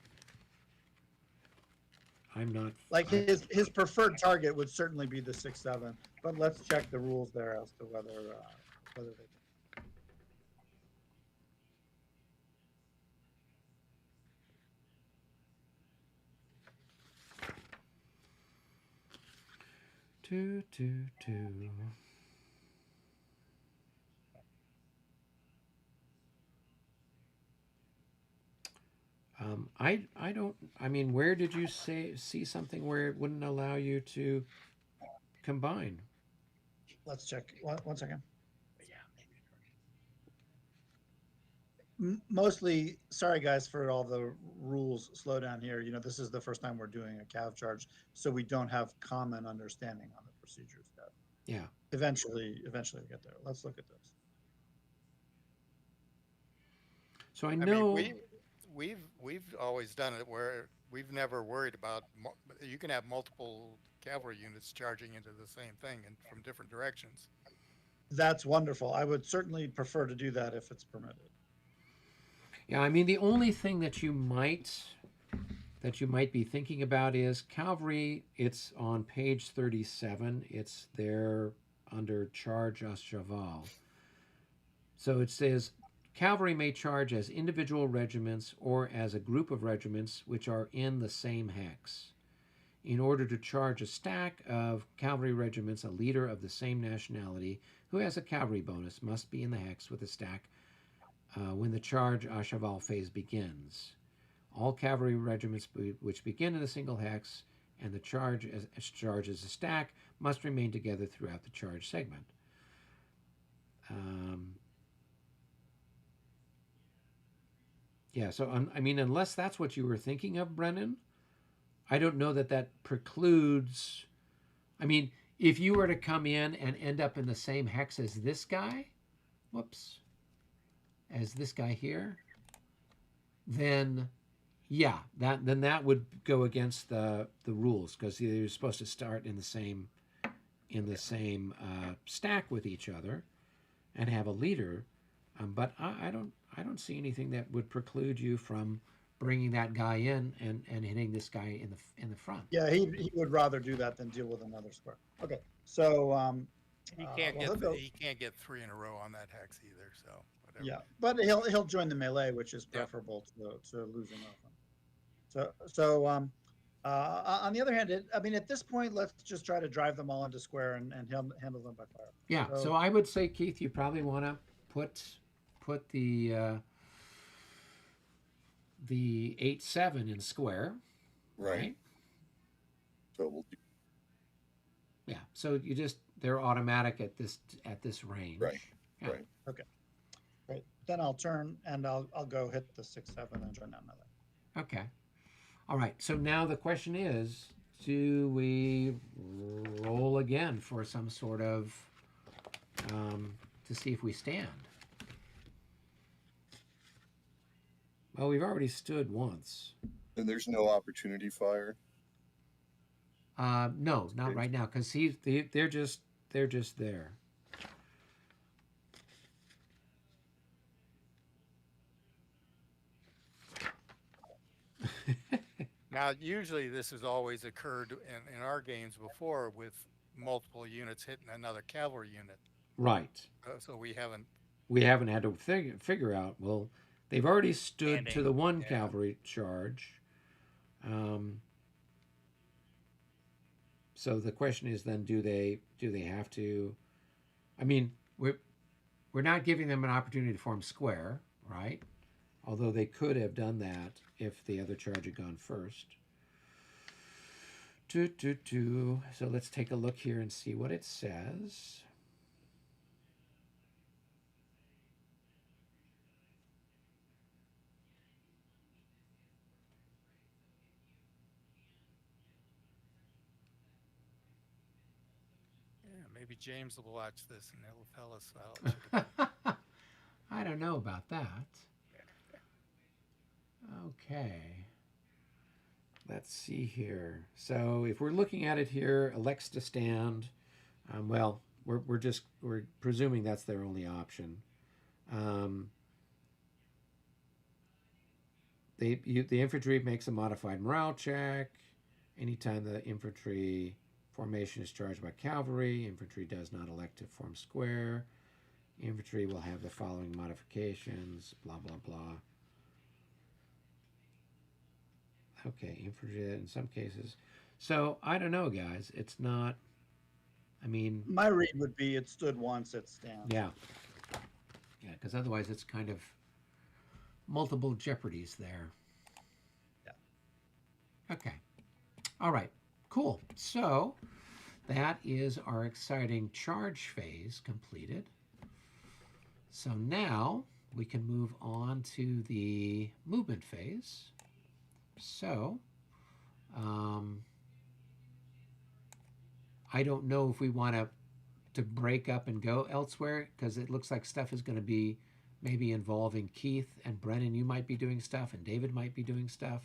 I'm not like his preferred target would certainly be the 6-7, but let's check the rules there as to whether they can. Two, two, two. I don't. I mean, where did you see something where it wouldn't allow you to combine? Let's check. One second. Mostly, sorry guys for all the rules slowdown here. You know, this is the first time we're doing a cav charge, so we don't have common understanding on the procedures yet. Yeah. Eventually we get there. Let's look at this. So I I know. mean, we've always done it where we've never worried about. You can have multiple cavalry units charging into the same thing and from different directions. That's wonderful. I would certainly prefer to do that if it's permitted. Yeah, I mean the only thing that you might be thinking about is cavalry. It's on page 37. It's there under charge à cheval. So it says cavalry may charge as individual regiments or as a group of regiments which are in the same hex. In order to charge a stack of cavalry regiments, a leader of the same nationality who has a cavalry bonus must be in the hex with the stack when the charge à cheval phase begins. All cavalry regiments which begin in a single hex and the charge as a stack must remain together throughout the charge segment. Yeah, so I mean, unless that's what you were thinking of, Brennan, I don't know that precludes. I mean, if you were to come in and end up in the same hex as this guy, as this guy here, then yeah, that would go against the rules because you're supposed to start in the same stack with each other and have a leader. But I don't see anything that would preclude you from bringing that guy in and hitting this guy in the front. Yeah, he would rather do that than deal with another square. Okay, so He can't well, he can't get 3 in a row on that hex either. So whatever. yeah, but he'll join the melee, which is preferable to losing often. So on the other hand, I mean, at this point, let's just try to drive them all into square and handle them by fire. Yeah. So I would say, Keith, you probably want to put the 8-7 in square. Right. So we'll do. Yeah. So they're automatic at this range. Right. Yeah. Right. Okay. Great. Then I'll turn and I'll go hit the 6-7 and join that melee. Okay. All right. So now the question is, do we roll again for some sort of to see if we stand? Well, we've already stood once. And there's no opportunity fire. No, not right now, because they're just there. Now, usually this has always occurred in our games before with multiple units hitting another cavalry unit. Right. So we haven't had to figure out. Well, they've already stood to the one cavalry charge. So the question is then, do they have to? I mean, we're not giving them an opportunity to form square, right? Although they could have done that if the other charge had gone first. So let's take a look here and see what it says. Maybe James will watch this and he'll tell us how. I don't know about that. Okay. Let's see here. So if we're looking at it here, elects to stand. Well, we're presuming that's their only option. The infantry makes a modified morale check. Anytime the infantry formation is charged by cavalry, infantry does not elect to form square. Infantry will have the following modifications, blah, blah, blah. Okay, infantry in some cases. So, I don't know, guys. It's not... I mean, My read would be it stood once, it stands. yeah, yeah, because otherwise it's kind of multiple jeopardies there. Yeah. Okay. All right. Cool. So that is our exciting charge phase completed. So now we can move on to the movement phase. So I don't know if we want to break up and go elsewhere because it looks like stuff is going to be maybe involving Keith and Brennan. You might be doing stuff, and David might be doing stuff.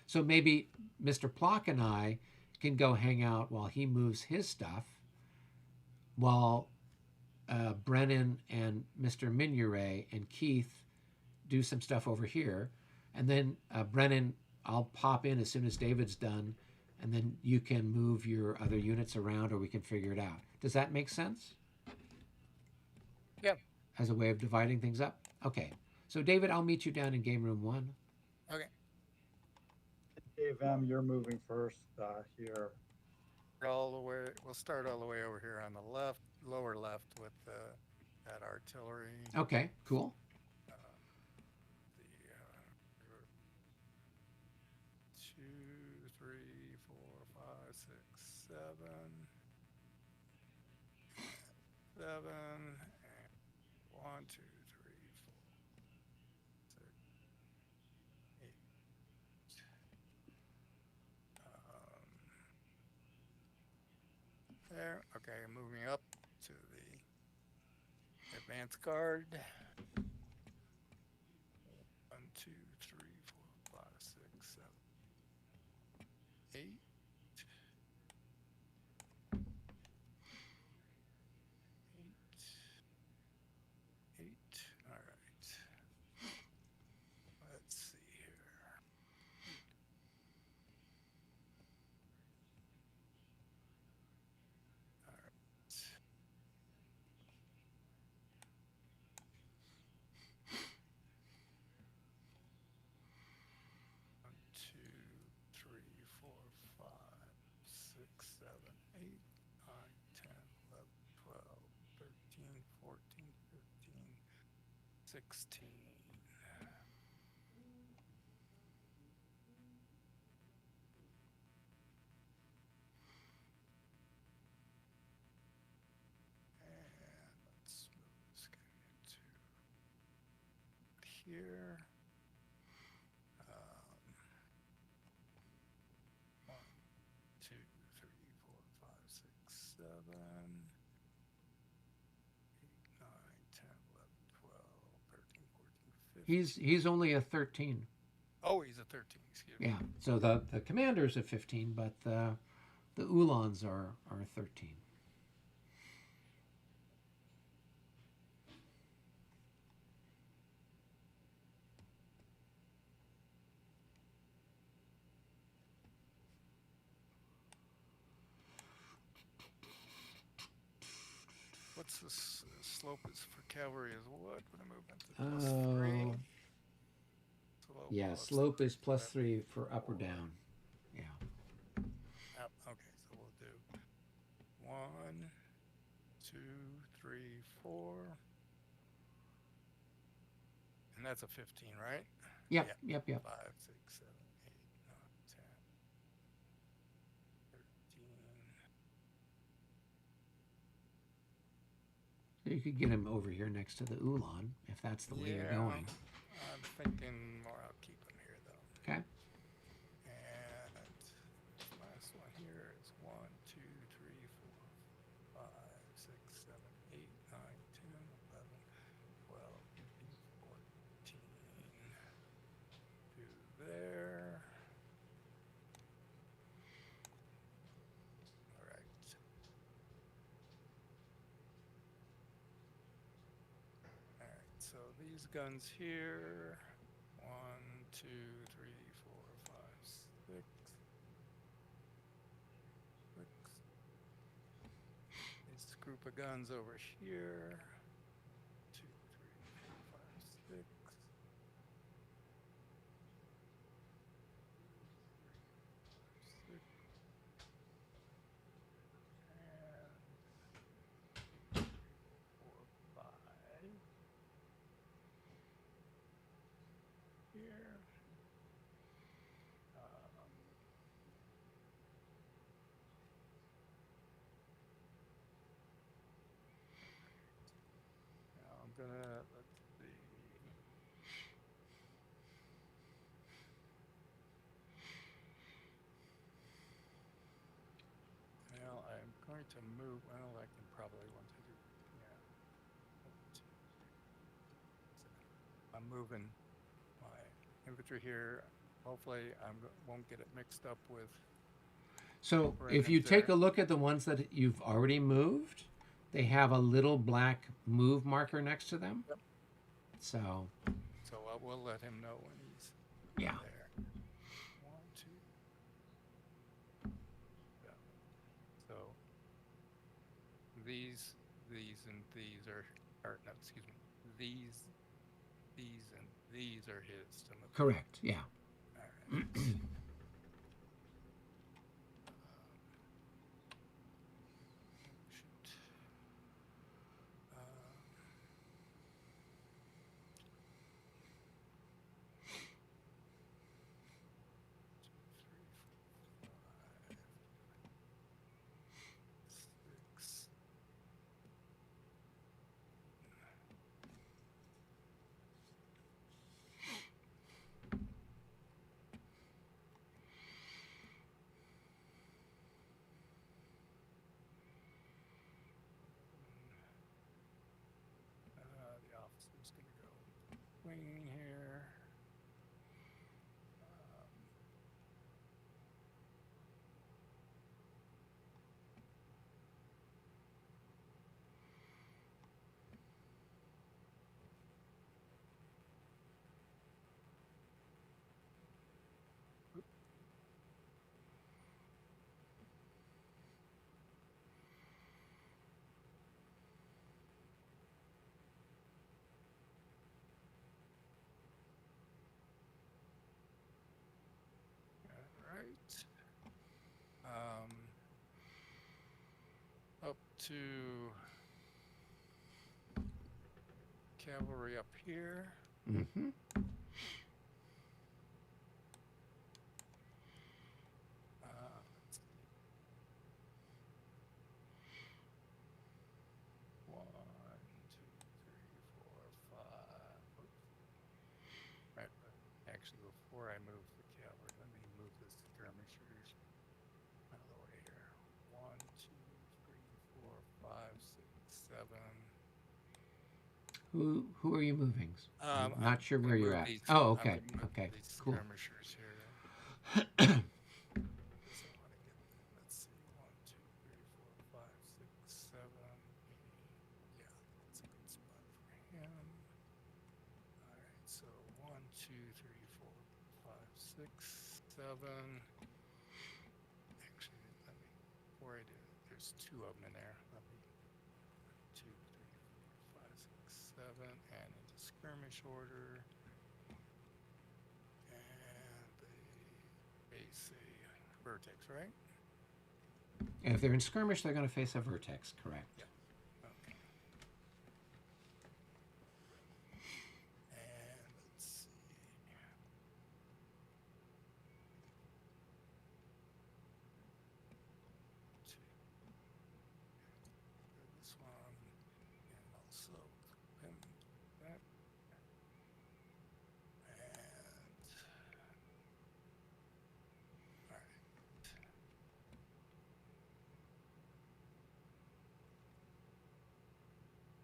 So maybe Mr. Plock and I can go hang out while he moves his stuff, while Brennan and Mr. Mignoret and Keith do some stuff over here, and then Brennan, I'll pop in as soon as David's done, and then you can move your other units around, or we can figure it out. Does that make sense? Yep. As a way of dividing things up? Okay. So, David, I'll meet you down in game room 1. Okay. Dave M., you're moving first here. All the way. We'll start all the way over here on the left, lower left, with that artillery. Okay, cool. The 2, 3, 4, 5, 6, 7, 7, and 1, 2, 3, 4, 6, 8. There. Okay, moving up to the advance guard. 1, 2, 3, 4, 5, 6, 7, 8. 8. All right. Let's see here. All right. 1, 2, 3, 4, 5, 6, 7, 8, 9, 10, 11, 12, 13, 14, 15, 16. And let's move this guy into here. 1, 2, 3, 4, 5, 6, 7, 8, 9, 10, 11, 12, 13, 14, 15. He's only a 13. Oh, he's a 13. Excuse me. Yeah. So the commander's a 15, but the Uhlans are 13. What's the slope is for cavalry is what? With a movement to +3. Slope Yeah, plus slope is 3. +3 for up or down. Yeah. Okay, so we'll do 1, 2, 3, 4. And that's a 15, right? Yep, Yeah. yep. 5, 6, 7, 8, 9, 10, 13. You could get him over here next to the Ulan if that's the way you're going. I'm thinking more I'll keep him here though. Okay. And this last one here is 1, 2, 3, 4, 5, 6, 7, 8, 9, 10, 11, 12, 14. Do there. All right. All right. So these guns here. 1, 2, 3, 4, 5, 6. 6. This group of guns over here. 2, 3, 4, 5, 6. 6. And going to move. Well, I can probably want to do. Yeah. 1, 2, 3, 4, 5, 6, 7. I'm moving my infantry here. Hopefully, won't get it mixed up with. So Right if you up take there. a look at the ones that you've already moved, they have a little black move marker next to them. Yep. So So we'll let him know when he's yeah. there. 1, 2. Yeah. So these and these are no, excuse me. These and these are his to move. Correct. Yeah. All right. Shoot. 6. The officer's going to go winging here. All right. Up to cavalry up here. Mm-hmm. Let's see. 1, 2, 3, 4, 5. Right. Actually, before I move the cavalry, let me move the skirmishers out of the way here. 1, 2, 3, 4, 5, 6, 7. Who are you moving? I'm I'm not sure gonna where you're move at. these- Oh, I'm okay. gonna move Okay. These Cool. skirmishers here. So I want to get. Let's see. 1, 2, 3, 4, 5, 6, 7, 8. Yeah, that's a good spot for him. All right. So 1, 2, 3, 4, 5, 6, 7. Actually, before I do it, there's 2 of them in there. Let me 2, 3, 4, 5, 6, 7, and into skirmish order. And they face a vertex, right? And if they're in skirmish, they're going to face a vertex. Correct. Yeah. Okay. And let's see. 2. This one, and also him that. And all right.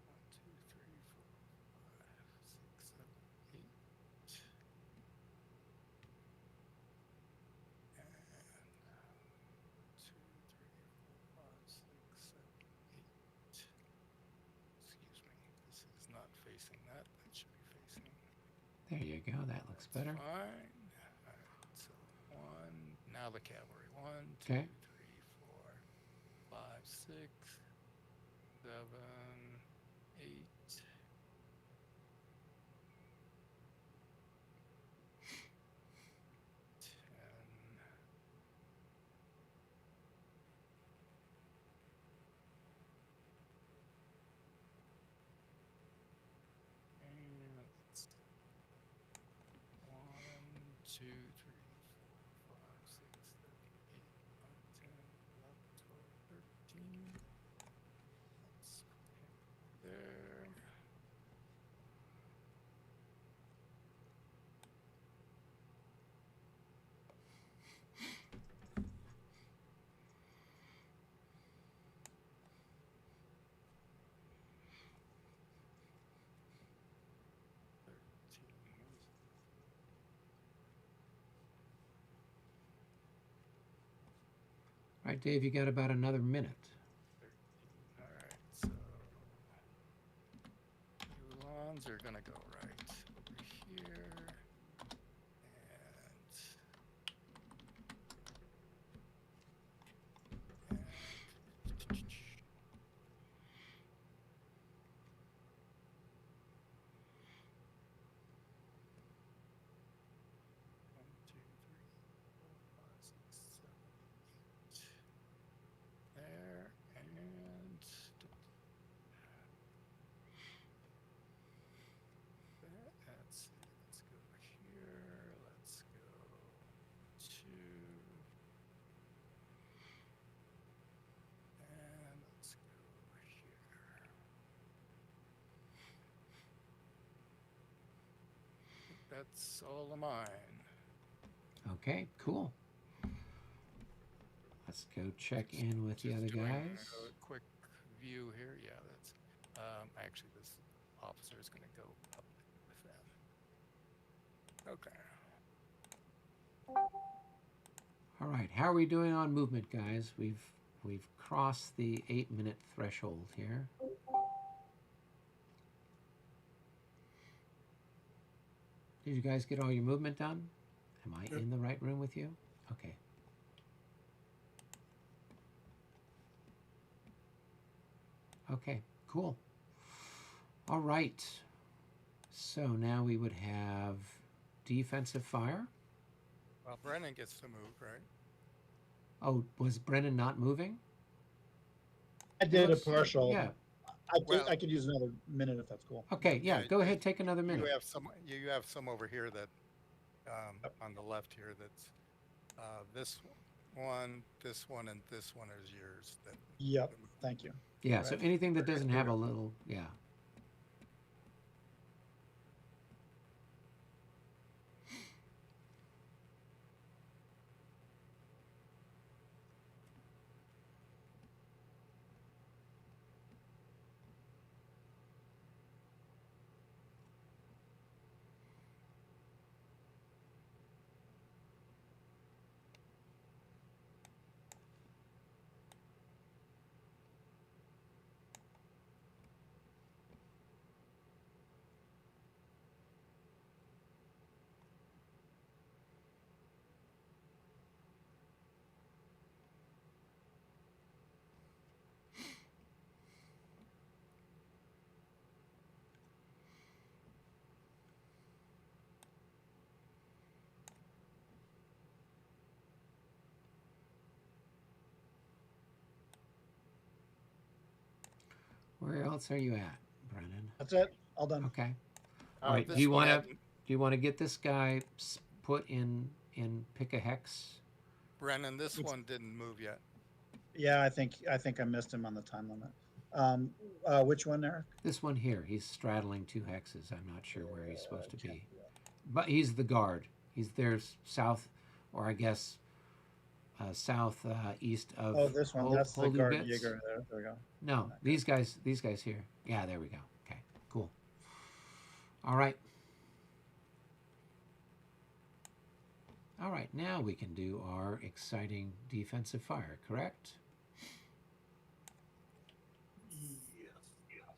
1, 2, 3, 4, 5, 6, 7, 8. And 2, 3, 4, 5, 6, 7, 8. Excuse me. This is not facing that. That should be facing. There you go. That looks better. Fine. All right. So 1. Now the cavalry. 1, 2, Okay. 3, 4, 5, 6, 7, 8. 10. And let's 1, 2, 3, 4, 5, 6, 7, 8, 9, 10, 11, 12, 13. Let's put him there. right, Dave, you got about another minute. 13. All right, so Ulans are gonna go right over here, and 1, 2, 3, 4, 5, 6, 7, 8. There, and let's see, let's go here, let's go to, and let's go here. That's all of mine. Okay, cool. Let's go check in with the Just other doing guys. a quick view here. Yeah, that's actually this officer is going to go up with them. Okay. All right, how are we doing on movement, guys? We've crossed the 8-minute threshold here. Did you guys get all your movement done? Am I Yep. in the right room with you? Okay. Okay, cool. All right. So now we would have defensive fire. Well, Brennan gets to move, right? Oh, was Brennan not moving? I did a Looks- partial. Yeah. I could use another minute if that's cool. Okay, yeah, Yeah, go ahead, take another You minute. have some. You have some over here that on the left here. That's this one, and this one is yours. That Yep. Thank you. Yeah, so Right. anything that doesn't have a little, yeah. Where else are you at, Brennan? That's it. All done. Okay. All right. Do this you one want to hadn't- get this guy put in pick a hex? Brennan, this one didn't move yet. Yeah, I think I missed him on the time limit. Which one, Eric? This one here. He's straddling 2 hexes. I'm not sure where he's supposed to be, but he's the guard. He's there south, or I guess south east of. Oh, this one. That's the Holy guard Bits. Jaeger. There we go. No, these guys here. Yeah, there we go. Okay, cool. All right. All right, now we can do our exciting defensive fire, correct?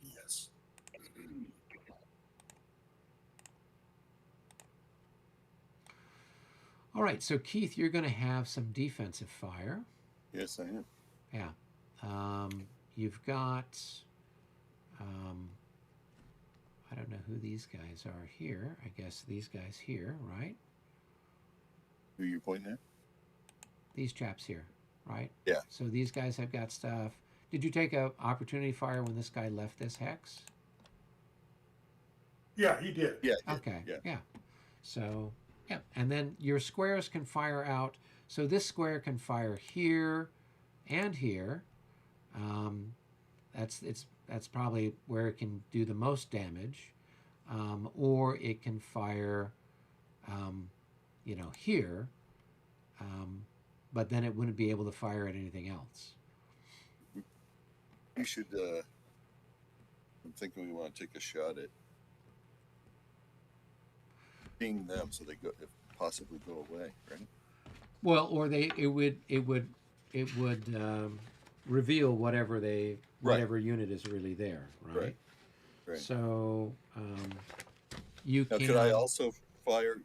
Yes. All right, so Keith, you're going to have some defensive fire. Yes, I am. Yeah. You've got, I don't know who these guys are here. I guess these guys here, right? Who are you pointing at? These chaps here, right? Yeah. So these guys have got stuff. Did you take a opportunity fire when this guy left this hex? Yeah, he did. Yeah. I did. Okay. Yeah. Yeah. So, yeah. And then your squares can fire out. So this square can fire here and here. That's probably where it can do the most damage. Or it can fire, here. But then it wouldn't be able to fire at anything else. We should. I'm thinking we want to take a shot at being them, so they go, if possibly, go away, right? Well, or it would reveal whatever Right. whatever unit is really there, right? Right. Right. So you Now, can. could I also fire?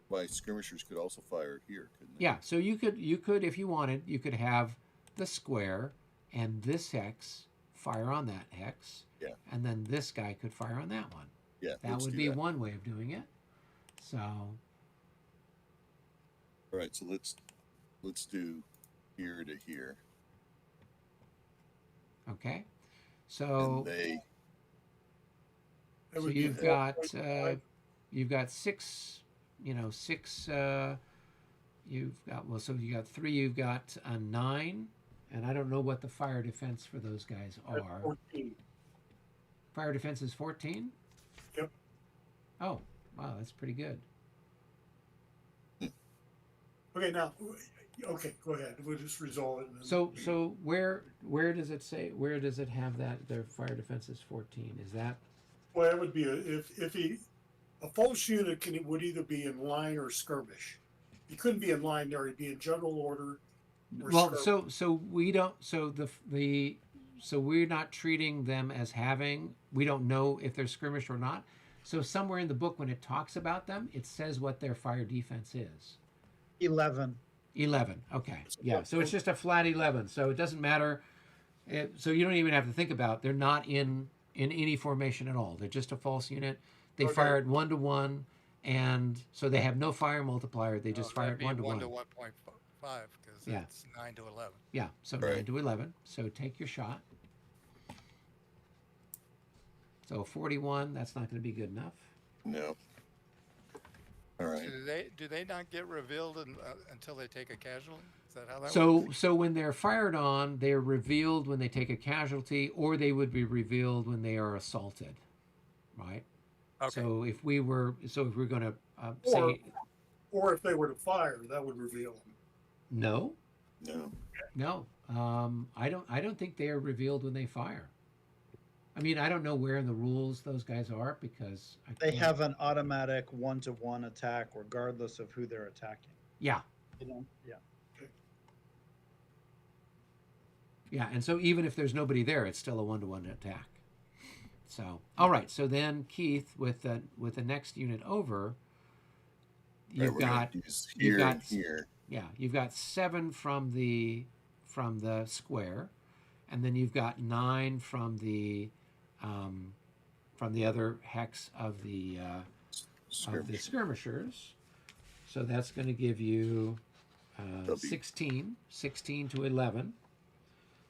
My skirmishers could also fire here, couldn't they? Yeah, so you could if you wanted, you could have the square and this hex fire on that hex. Yeah. And then this guy could fire on that one. Yeah. That let's would do be that. one way of doing it. So All right. So let's do here to here. okay. And So they That so would be you've 4.5. got six, six. You've got so you got three. You've got a 9, and I don't know what the fire defense for those guys That's are. 14. Fire defense is 14. Yep. Oh, wow, that's pretty good. Okay, now, okay, go ahead. We'll just resolve it. And then So where does it say? Where does it have that their fire defense is 14? Is that well, it would be a false unit would either be in line or skirmish. He couldn't be in line there. He'd be in general order. Or well? skirmish. So we don't. So so we're not treating them as having. We don't know if they're skirmish or not. So somewhere in the book, when it talks about them, it says what their fire defense is. 11. 11. Okay. Yeah. So it's just a flat 11. So it doesn't matter. So you don't even have to think about. They're not in any formation at all. They're just a false unit. They Okay. fire at 1-to-1, and so they have no fire multiplier. They just fire at 1-to-1. 1 to 1.5 because Yeah. it's 9 to 11. Yeah. So Right. 9-to-11. So take your shot. So 41. That's not going to be good enough. no. All right. Do they not get revealed until they take a casualty? Is that how that So works? so when they're fired on, they're revealed when they take a casualty, or they would be revealed when they are assaulted, right? Okay. So if we're going to Or- say or if they were to fire, that would reveal him. no, No. I don't think they are revealed when they fire. I mean, I don't know where in the rules those guys are because They have an automatic 1-to-1 attack regardless of who they're attacking. yeah. Yeah. Yeah, and so even if there's nobody there, it's still a 1-to-1 attack. So, all right. So then, Keith, with the next unit over, Right, you've we're gonna got use you've here got and here. yeah, you've got 7 from the square, and then you've got 9 from the other hex of the Skirmish. skirmishers. So that's going to give you That'll be- 16 to 11.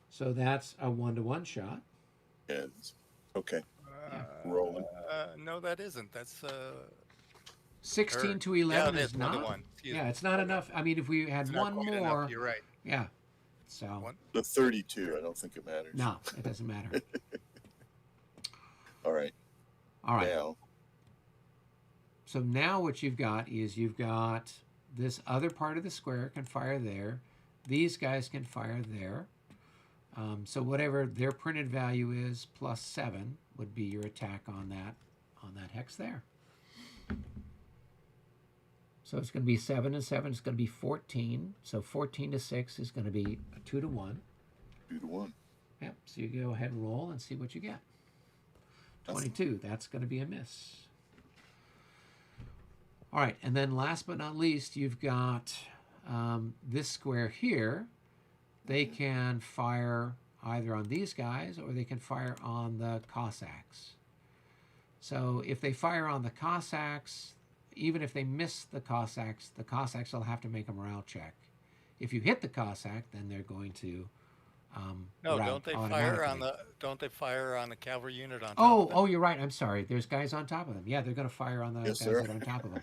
So that's a 1-to-1 shot. Heads. Okay. Yeah. Rolling. No, that isn't. That's 16 to yeah, 11 it is is 1 to not. 1. Excuse Yeah, me. it's not enough. I mean, if we had It's not one quite enough, more, You're right. yeah. So One- The 32. I don't think it matters. no, it doesn't matter. All right. All right. Now. So now what you've got is you've got this other part of the square can fire there. These guys can fire there. So whatever their printed value is plus 7 would be your attack on that hex there. So it's going to be 7 and 7. It's going to be 14. So 14 to 6 is going to be a 2-to-1. 2-to-1. Yep. So you go ahead and roll and see what you get. Awesome. 22. That's going to be a miss. All right. And then last but not least, you've got this square here. They can fire either on these guys or they can fire on the Cossacks. So if they fire on the Cossacks, even if they miss the Cossacks will have to make a morale check. If you hit the Cossack, then they're going to No, rout don't they automatically. fire on the cavalry unit on top Oh, of them? oh, you're right. I'm sorry. There's guys on top of them. Yeah, they're going to fire on the Yes, guys sir. that are on top of them.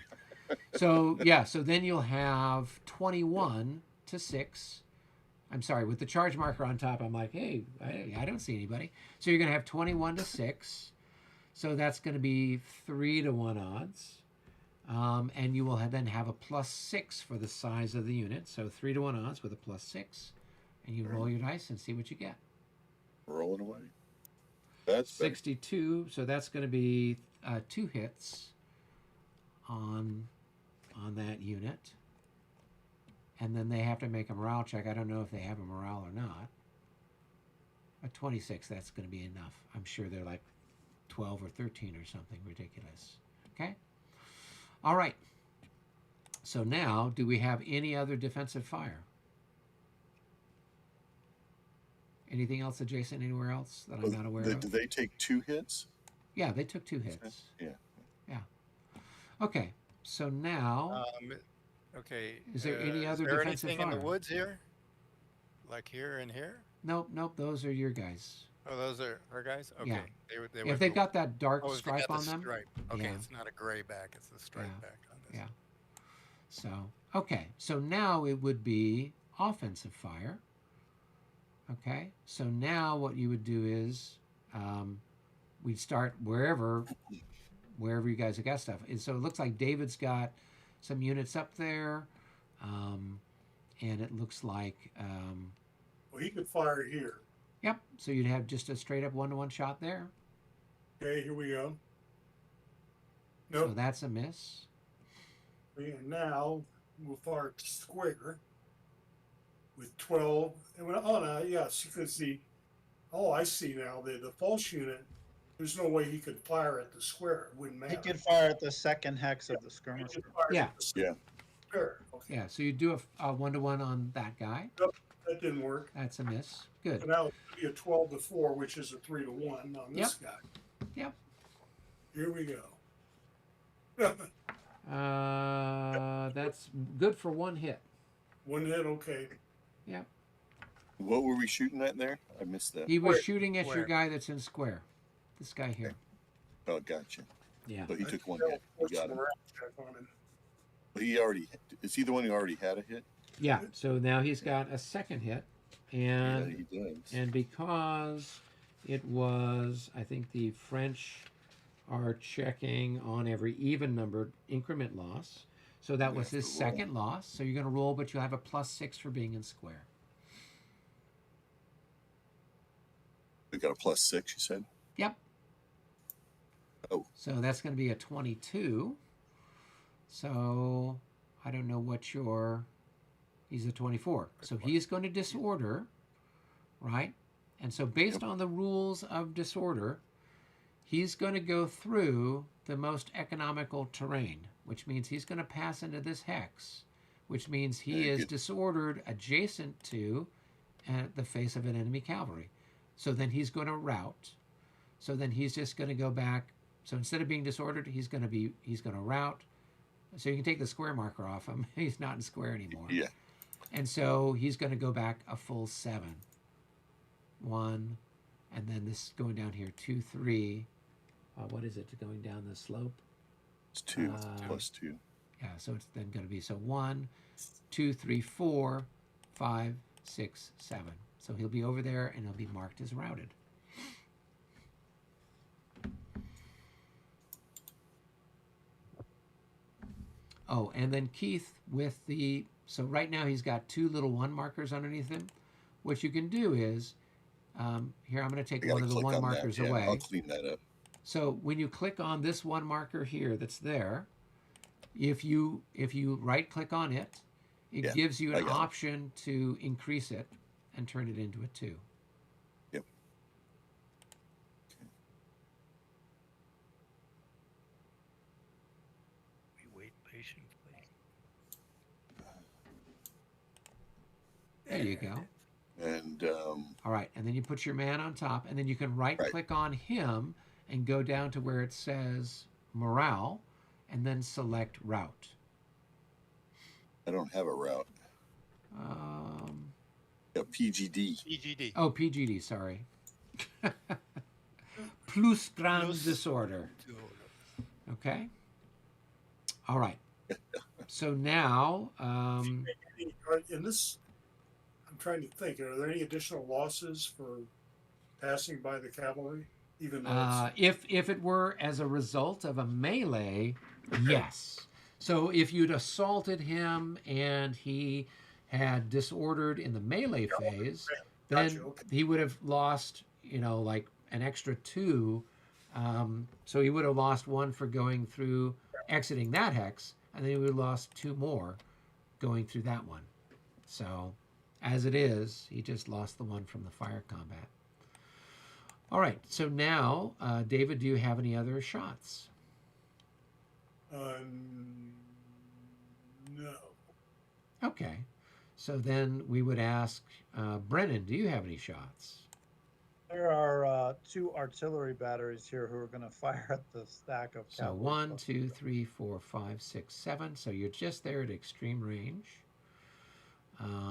So yeah, so then you'll have 21 to 6. I'm sorry, with the charge marker on top, I'm like, hey, I don't see anybody. So you're going to have 21 to 6. So that's going to be 3-to-1 odds. And you will then have a plus 6 for the size of the unit. So 3-to-1 odds with a plus 6. And you roll your dice and see what you get. Rolling away. That's better. 62. So that's going to be 2 hits on that unit. and then they have to make a morale check. I don't know if they have a morale or not. A 26, that's going to be enough. I'm sure they're like 12 or 13 or something ridiculous. Okay? All right. So now, do we have any other defensive fire? Anything else adjacent anywhere else that I'm not aware of? Do they take 2 hits? Yeah, they took 2 hits. Yeah. Yeah. Okay. So now, Okay. is there any other is there defensive anything in fire? the woods here? Like here and here? Nope, those are your guys. Oh, those are our guys? Okay. Yeah. They If went they've the- got that dark oh, they stripe got on the them. Stripe. Okay, Yeah. it's not a gray back, it's a stripe Yeah. back on this. Yeah. So, okay. So now it would be offensive fire. Okay. So now what you would do is we'd start wherever you guys have got stuff. And so it looks like David's got some units up there. And it looks like, Well, he could fire here. yep. So you'd have just a straight up 1-to-1 shot there. Okay, here we go. So Nope. that's a miss. And now we'll fire square with 12. And when, oh, no, yes, because I see now. The false unit, there's no way he could fire at the square. It wouldn't matter. He could fire at the second hex of the He skirmisher. could fire Yeah. at the square. Okay. Yeah. So you do a 1-to-1 on that guy. That didn't work. That's a miss. Good. So now it's going to be a 12-4, which is a 3-1 on this guy. Yep. Here we go. That's good for 1 hit. 1 hit, okay. Yep. What were we shooting at there? I missed that. He was Where? shooting at your Where? guy that's in square. This guy here. Oh, gotcha. Yeah. So he took 1 That'll hit. force Got some him. morale check on him. Is he the one who already had a hit? Yeah. So now he's got a second hit, Yeah, and he does. and because it was, I think the French are checking on every even numbered increment loss. So that You was have his to roll. second loss. So you're going to roll, but you'll have a +6 for being in square. We got a +6, you said? Yep. Oh. So that's going to be a 22. So I don't know what he's a 24. So he's going to disorder, right? And so based on the rules of disorder, he's going to go through the most economical terrain, which means he's going to pass into this hex, which means he Very is good. disordered adjacent to the face of an enemy cavalry. So then he's going to rout. So then he's just going to go back. So instead of being disordered, he's going to rout. So you can take the square marker off him. He's not in square anymore. Yeah. And so he's going to go back a full 7. 1, and then this going down here 2, 3. What is it going down the slope? It's 2 Uh, +2. Yeah, so it's then going to be 1, 2, 3, 4, 5, 6, 7. So he'll be over there and he'll be marked as routed. Oh, and then Keith so right now he's got 2 little 1 markers underneath him. What you can do is, here I'm going to take I gotta one of the click 1 on markers that. Yeah, away. I'll clean that up. So when you click on this 1 marker here that's there, if you right click on it, it Yeah, gives you I an got it. option to increase it and turn it into a 2. Yep. We wait patiently. There you go. And All right, and then you put your man on top, and then you can right click on him and go down to where it says morale, and then select route. I don't have a route. Yeah, PGD. EGD. Oh, PGD, sorry. Plus grand Plus- disorder. Okay. All right. So now, In this, I'm trying to think, are there any additional losses for passing by the cavalry? Even though if it were as a result of a melee, yes. So if you'd assaulted him and he had disordered in the melee phase, then Gotcha, okay. he would have lost, like an extra 2. So he would have lost 1 for going through, exiting that hex, and then he would have lost 2 more going through that one. So, as it is, he just lost the one from the fire combat. All right. So now, David, do you have any other shots? No. Okay. So then we would ask Brennan, do you have any shots? There are 2 artillery batteries here who are going to fire at the stack of So cavalry. 1, plus 2, 3, 4, 5, 6, 7. So you're just there at extreme range.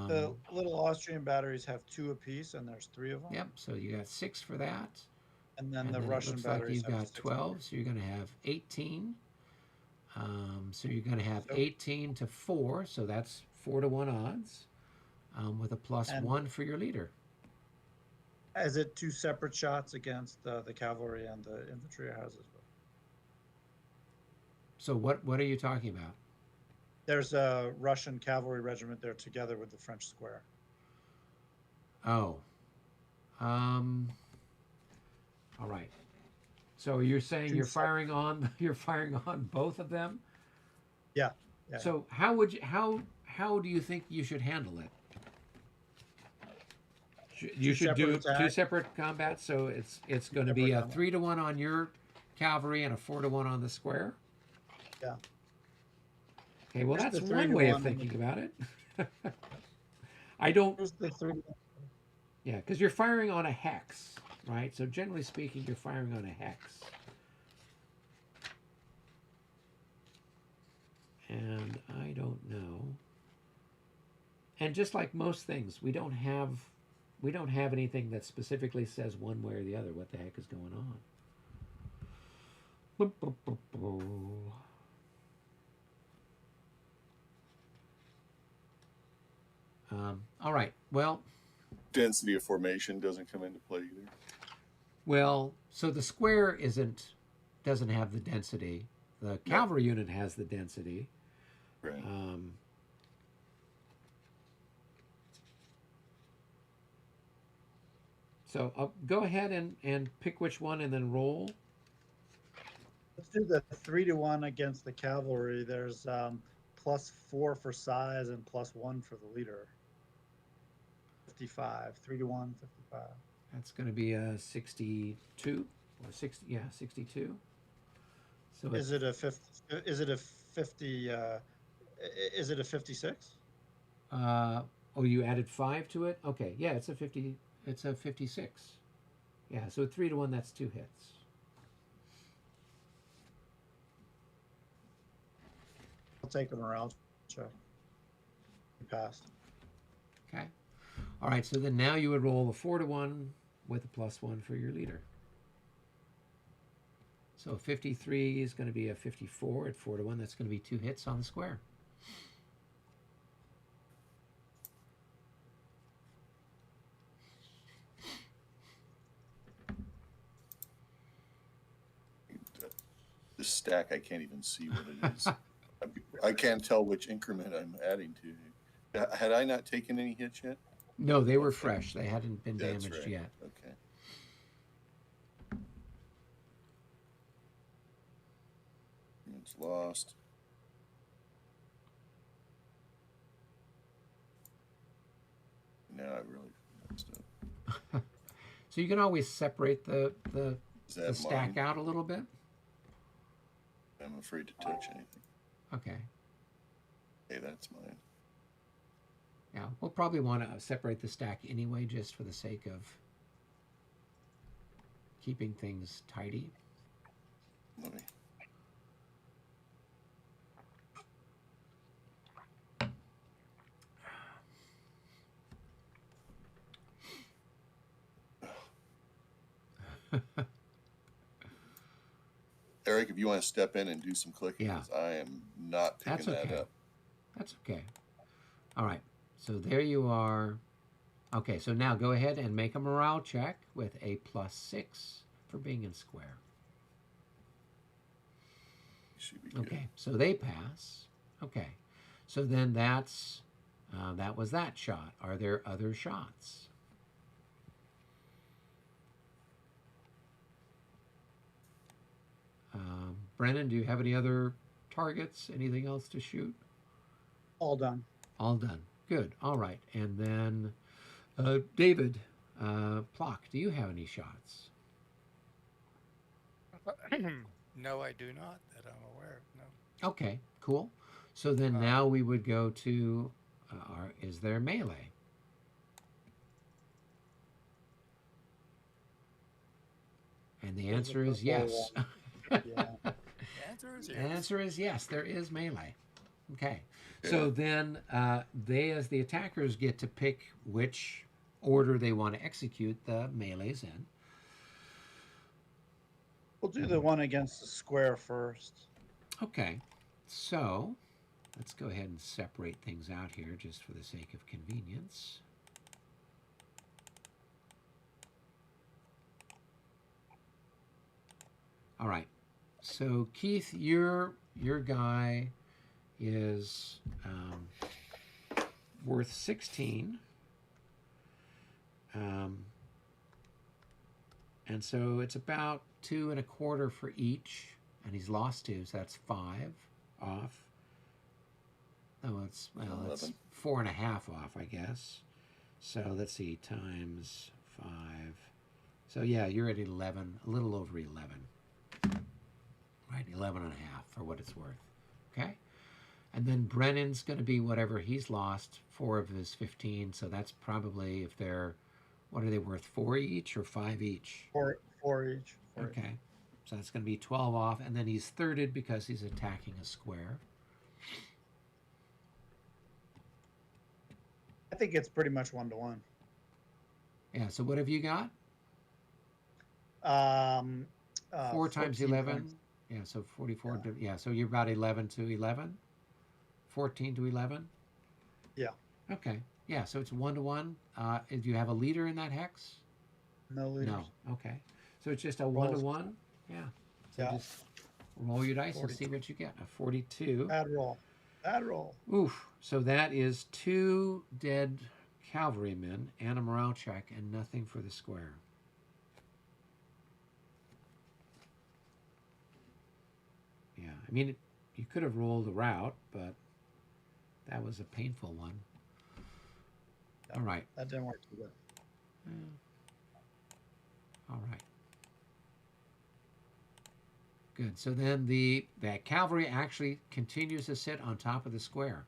The little Austrian batteries have 2 apiece, and there's 3 of them. Yep. So you got 6 for that. And then And the then it Russian looks like batteries you've have got 6 12. So you're going to have 18. So you're going to have So- 18 to 4. So that's 4 to 1 odds with a plus And- 1 for your leader. Is it 2 separate shots against the cavalry and the infantry, or how's this work? So what are you talking about? There's a Russian cavalry regiment there together with the French square. Oh. All right. So you're saying Two you're sep- firing on both of them? Yeah. Yeah. So how do you think you should handle it? You should do separate 2 attacks. separate combats. So it's going to be separate a combats. 3 to 1 on your cavalry and a 4 to 1 on the square. Yeah. Okay. Well, Where's that's the 3 one to way of 1 on the- thinking about it. I don't. Here's the 3. Yeah, because you're firing on a hex, right? So generally speaking, you're firing on a hex. And I don't know. And just like most things, we don't have anything that specifically says one way or the other what the heck is going on. All right. Well, Density of formation doesn't come into play either. so the square doesn't have the density. The cavalry unit has the density. Right. So go ahead and pick which one and then roll. Let's do the 3 to 1 against the cavalry. There's plus 4 for size and plus 1 for the leader. 55. 3 to 1, 55. That's going to be a 62 or 60. Yeah, 62. So Is it a 50? Is it a 50? Is it a 56? oh, you added 5 to it. Okay, yeah, it's a 50. It's a 56. Yeah, so 3 to 1. That's 2 hits. I'll take a morale check. You passed. Okay. All right. So then now you would roll a 4 to 1 with a plus 1 for your leader. So 53 is going to be a 54 at 4 to 1. That's going to be 2 hits on the square. This stack, I can't even see what it is. I can't tell which increment I'm adding to. Had I not taken any hits yet? No, they were Okay. fresh. They hadn't been That's damaged right. yet. Okay. It's lost. Now I really messed up. So you can always separate the Is that stack mine? out a little bit. I'm afraid to touch anything. Okay. Hey, that's mine. Yeah, we'll probably want to separate the stack anyway, just for the sake of keeping things tidy. Let me. Eric, if you want to step in and do some clicking, Yeah. 'cause I am not That's picking that okay. up. That's okay. All right. So there you are. Okay, so now go ahead and make a morale check with a +6 for being in square. Should be good. Okay, so they pass. Okay, so then that was that shot. Are there other shots? Brennan, do you have any other targets? Anything else to shoot? All done. All done. Good. All right. And then, David, Plock, do you have any shots? No, I do not, that I'm aware of. No. Okay, cool. So then now we would go to, is there melee? And the answer is yes. Yeah. The answer is The yes. answer is yes, there is melee. Okay. So then they, as the attackers, get to pick which order they want to execute the melees in. We'll do the one against the square first. Okay. So let's go ahead and separate things out here just for the sake of convenience. All right. So Keith, your guy is worth 16. And so it's about 2 1/4 for each, and he's lost 2, so that's 5 off. Oh, it's 11. 4 1/2 off, I guess. So let's see, times 5. So yeah, you're at 11, a little over 11. Right, 11 1/2 for what it's worth. Okay? And then Brennan's going to be whatever he's lost, 4 of his 15. So that's probably, if they're, what are they worth, 4 each or 5 each? Four each. Four each. Okay. So that's going to be 12 off. And then he's thirded because he's attacking a square. I think it's pretty much 1-to-1. Yeah, so what have you got? 4 times 14 11. points. Yeah, so 44. Yeah, so you're about 11 to 11? 14 to 11? Yeah. Okay. Yeah, so it's 1-to-1. Do you have a leader in that hex? No leaders. No. Okay. So it's just a 1-to-1? Yeah. So Yeah. just roll your dice 40. and see what you get. A 42. Bad roll. Bad roll. Oof. So that is 2 dead cavalrymen and a morale check and nothing for the square. Yeah. I mean, you could have rolled a route, but that was a painful one. Yeah. All right. That didn't work too good. All right. Good. So then that cavalry actually continues to sit on top of the square.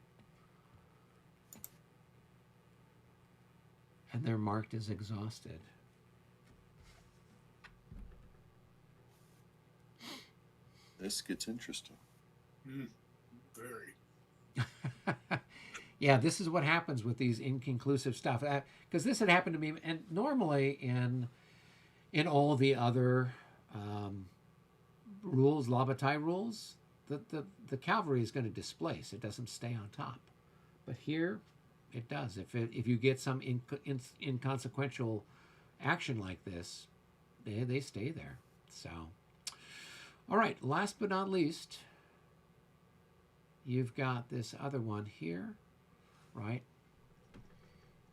And they're marked as exhausted. This gets interesting. Very. Yeah, this is what happens with these inconclusive stuff. Because this had happened to me, and normally in all the other rules, La Bataille rules, the cavalry is going to displace. It doesn't stay on top. But here, it does. If you get some inconsequential action like this, they stay there. So, all right. Last but not least, you've got this other one here, right?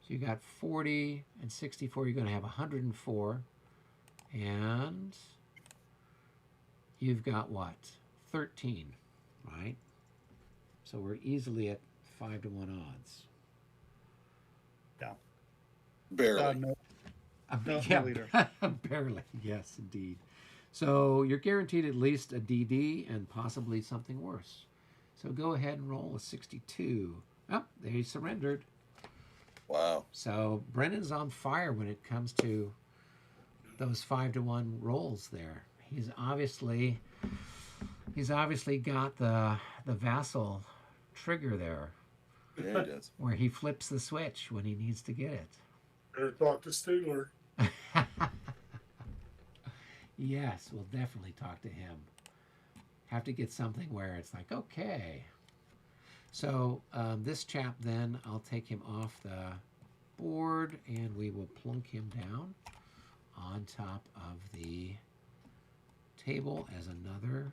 So you got 40 and 64. You're going to have 104, and you've got what? 13, right? So we're easily at 5-to-1 odds. Yeah. Barely. No, no Yeah, leader. barely. Yes, indeed. So you're guaranteed at least a DD and possibly something worse. So go ahead and roll a 62. Oh, they surrendered. Wow. So Brennan's on fire when it comes to those 5-to-1 rolls there. He's obviously got the Vassal trigger there, Yeah, he does. where he flips the switch when he needs to get it. Better talk to Stigler. Yes, we'll definitely talk to him. Have to get something where it's like, okay. So this chap then, I'll take him off the board and we will plunk him down on top of the table as another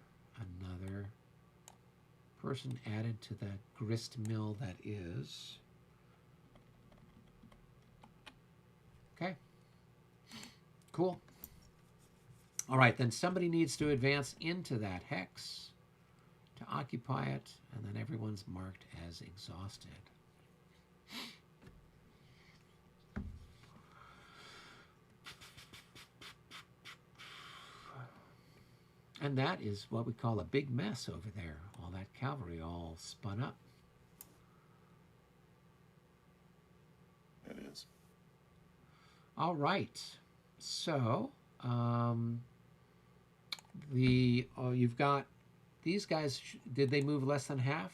person added to the grist mill that is. Okay. Cool. All right, then somebody needs to advance into that hex to occupy it, and then everyone's marked as exhausted. And that is what we call a big mess over there. All that cavalry all spun up. It is. All right. So, you've got these guys. Did they move less than half?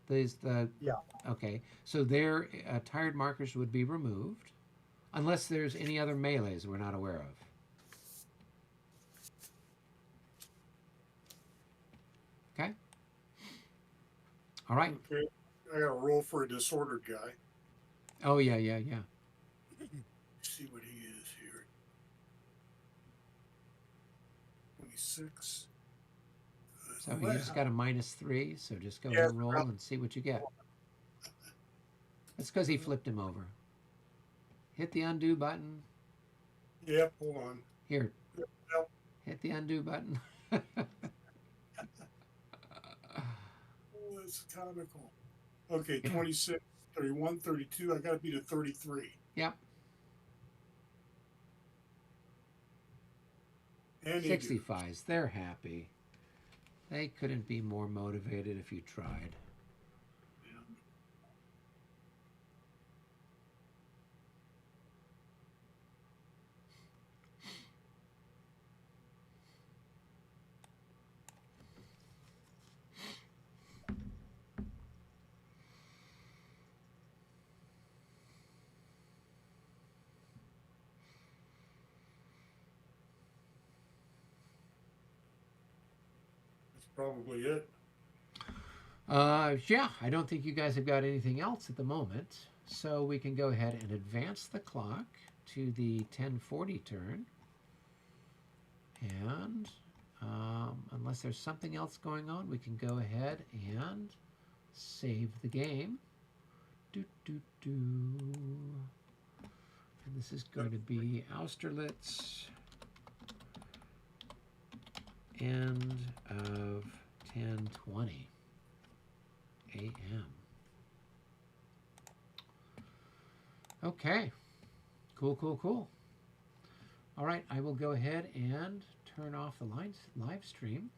Yeah. Okay. So their tired markers would be removed, unless there's any other melees we're not aware of. Okay. All right. Okay. I got to roll for a disordered guy. Oh yeah. See what he is here. 26. So you just got a -3. So just go Yeah, ahead and roll and see what you get. That's because he flipped him over. Hit the undo button. Yep, hold on. Here. Yep. Hit the undo button. Oh, it's comical. Okay, 26, 31, 32. I got to beat a 33. Yep. And 65s. They're happy. They couldn't be more motivated if you tried. That's probably it. Yeah, I don't think you guys have got anything else at the moment. So we can go ahead and advance the clock to the 10:40 turn. And unless there's something else going on, we can go ahead and save the game. And this is going to be Austerlitz, end of 10:20 a.m. Okay. Cool. All right, I will go ahead and turn off the live stream.